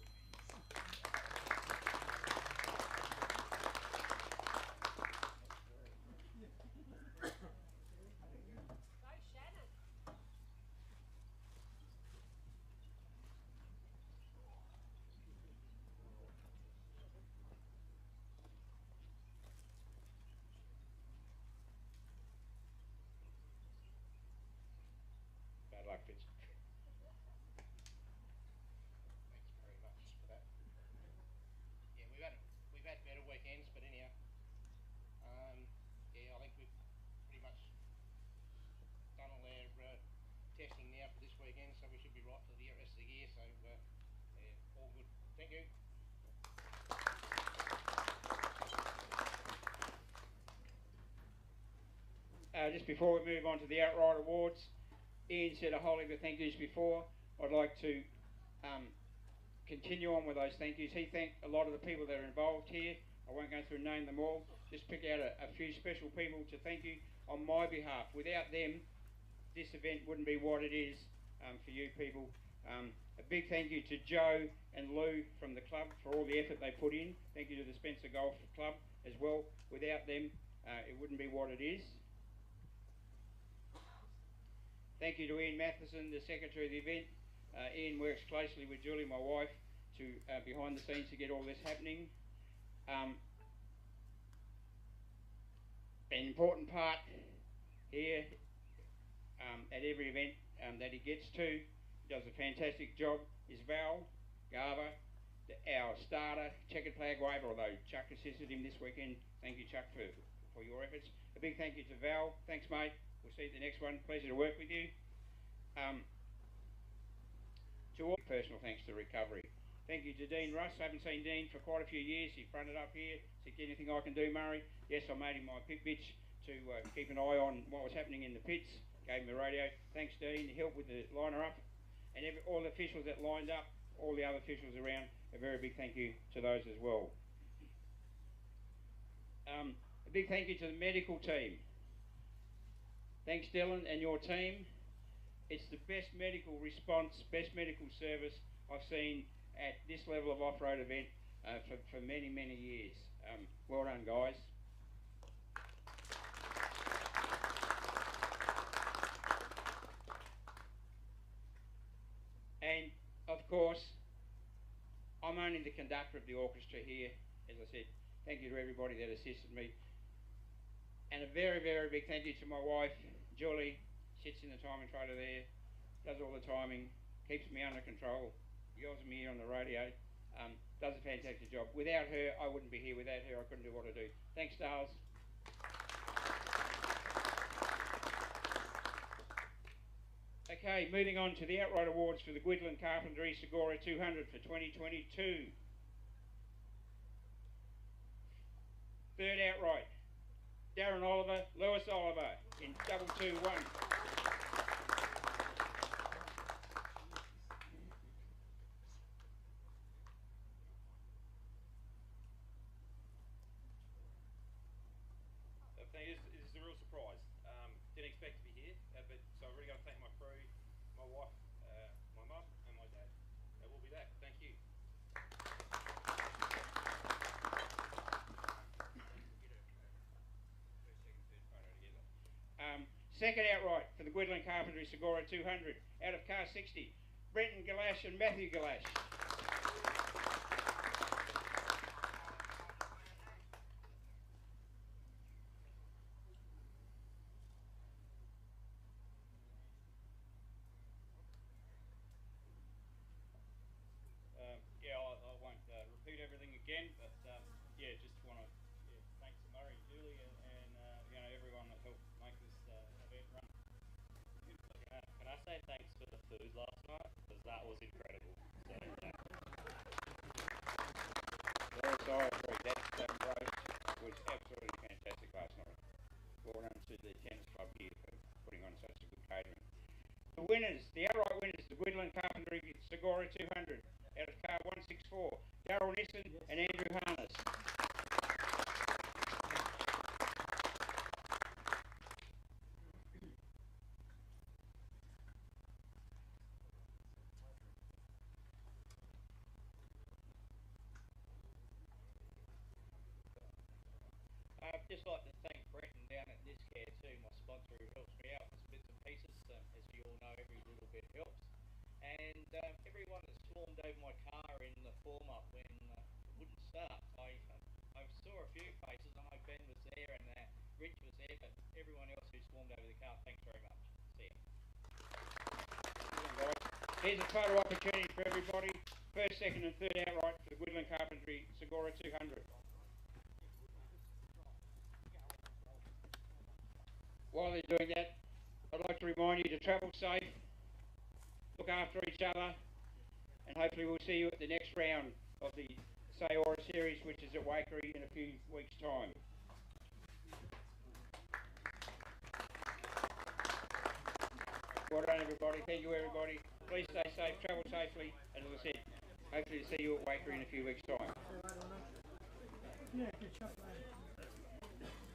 Bad luck, Fitz. Thanks very much for that. Yeah, we've had better weekends, but anyhow, yeah, I think we've pretty much done all our testing now for this weekend, so we should be right for the rest of the year. So yeah, all good. Thank you. Just before we move on to the outright awards, Ian said a whole heap of thank yous before. I'd like to continue on with those thank yous. He thanked a lot of the people that are involved here. I won't go through and name them all. Just pick out a few special people to thank you on my behalf. Without them, this event wouldn't be what it is for you people. A big thank you to Joe and Lou from the club for all the effort they put in. Thank you to the Spencer Golf Club as well. Without them, it wouldn't be what it is. Thank you to Ian Matheson, the secretary of the event. Ian works closely with Julie, my wife, to behind the scenes to get all this happening. An important part here at every event that he gets to, does a fantastic job, is Val Garver, our starter checkered flag waver, although Chuck assisted him this weekend. Thank you, Chuck, for your efforts. A big thank you to Val. Thanks, mate. We'll see you at the next one. Pleasure to work with you. To all, personal thanks to Recovery. Thank you to Dean Russ. I haven't seen Dean for quite a few years. He fronted up here. Said, anything I can do, Murray? Yes, I made him my pit bitch to keep an eye on what was happening in the pits. Gave him the radio. Thanks, Dean. He helped with the liner up. And all the officials that lined up, all the other officials around, a very big thank you to those as well. A big thank you to the medical team. Thanks, Dylan, and your team. It's the best medical response, best medical service I've seen at this level of off-road event for many, many years. Well done, guys. And, of course, I'm only the conductor of the orchestra here. As I said, thank you to everybody that assisted me. And a very, very big thank you to my wife, Julie. Sits in the timing trailer there, does all the timing, keeps me under control, yells at me here on the radio, does a fantastic job. Without her, I wouldn't be here. Without her, I couldn't do what I do. Thanks, Stars. Okay, moving on to the outright awards for the Guildolin Carpentry SGORA 200 for 2022. Third outright, Darren Lewis Oliver in 221. This is a real surprise. Didn't expect to be here, but so I've really got to thank my crew, my wife, my mum, and my dad. We'll be back. Thank you. Second outright for the Guildolin Carpentry SGORA 200 out of car 60, Brenton Galash and Matthew Galash. Yeah, I won't repeat everything again, but yeah, just want to thank Murray and Julie and you know, everyone that helped make this event run. Can I say thanks for the food was incredible. So, I agree. That roast was absolutely fantastic last night. Well done to the tennis club here for putting on such a good catering. The winners, the outright winners, the Guildolin Carpentry SGORA 200 out of car 164, Darren Nissan and Andrew Harness. I'd just like to thank Brenton down at Niscare too, my sponsor, who helps me out with some bits and pieces. As you all know, every little bit helps. And everyone that swarmed over my car in the form-up when it wouldn't start. I saw a few faces. I know Ben was there and Rich was there, but everyone else who swarmed over the car, thanks very much. See ya. Here's a photo opportunity for everybody. First, second and third outright for Guildolin Carpentry SGORA 200. While they're doing that, I'd like to remind you to travel safe, look after each other, and hopefully we'll see you at the next round of the SGORA series, which is at Wakery in a few weeks' time. Well done, everybody. Thank you, everybody. Please stay safe, travel safely, and as I said, hopefully to see you at Wakery in a few weeks' time.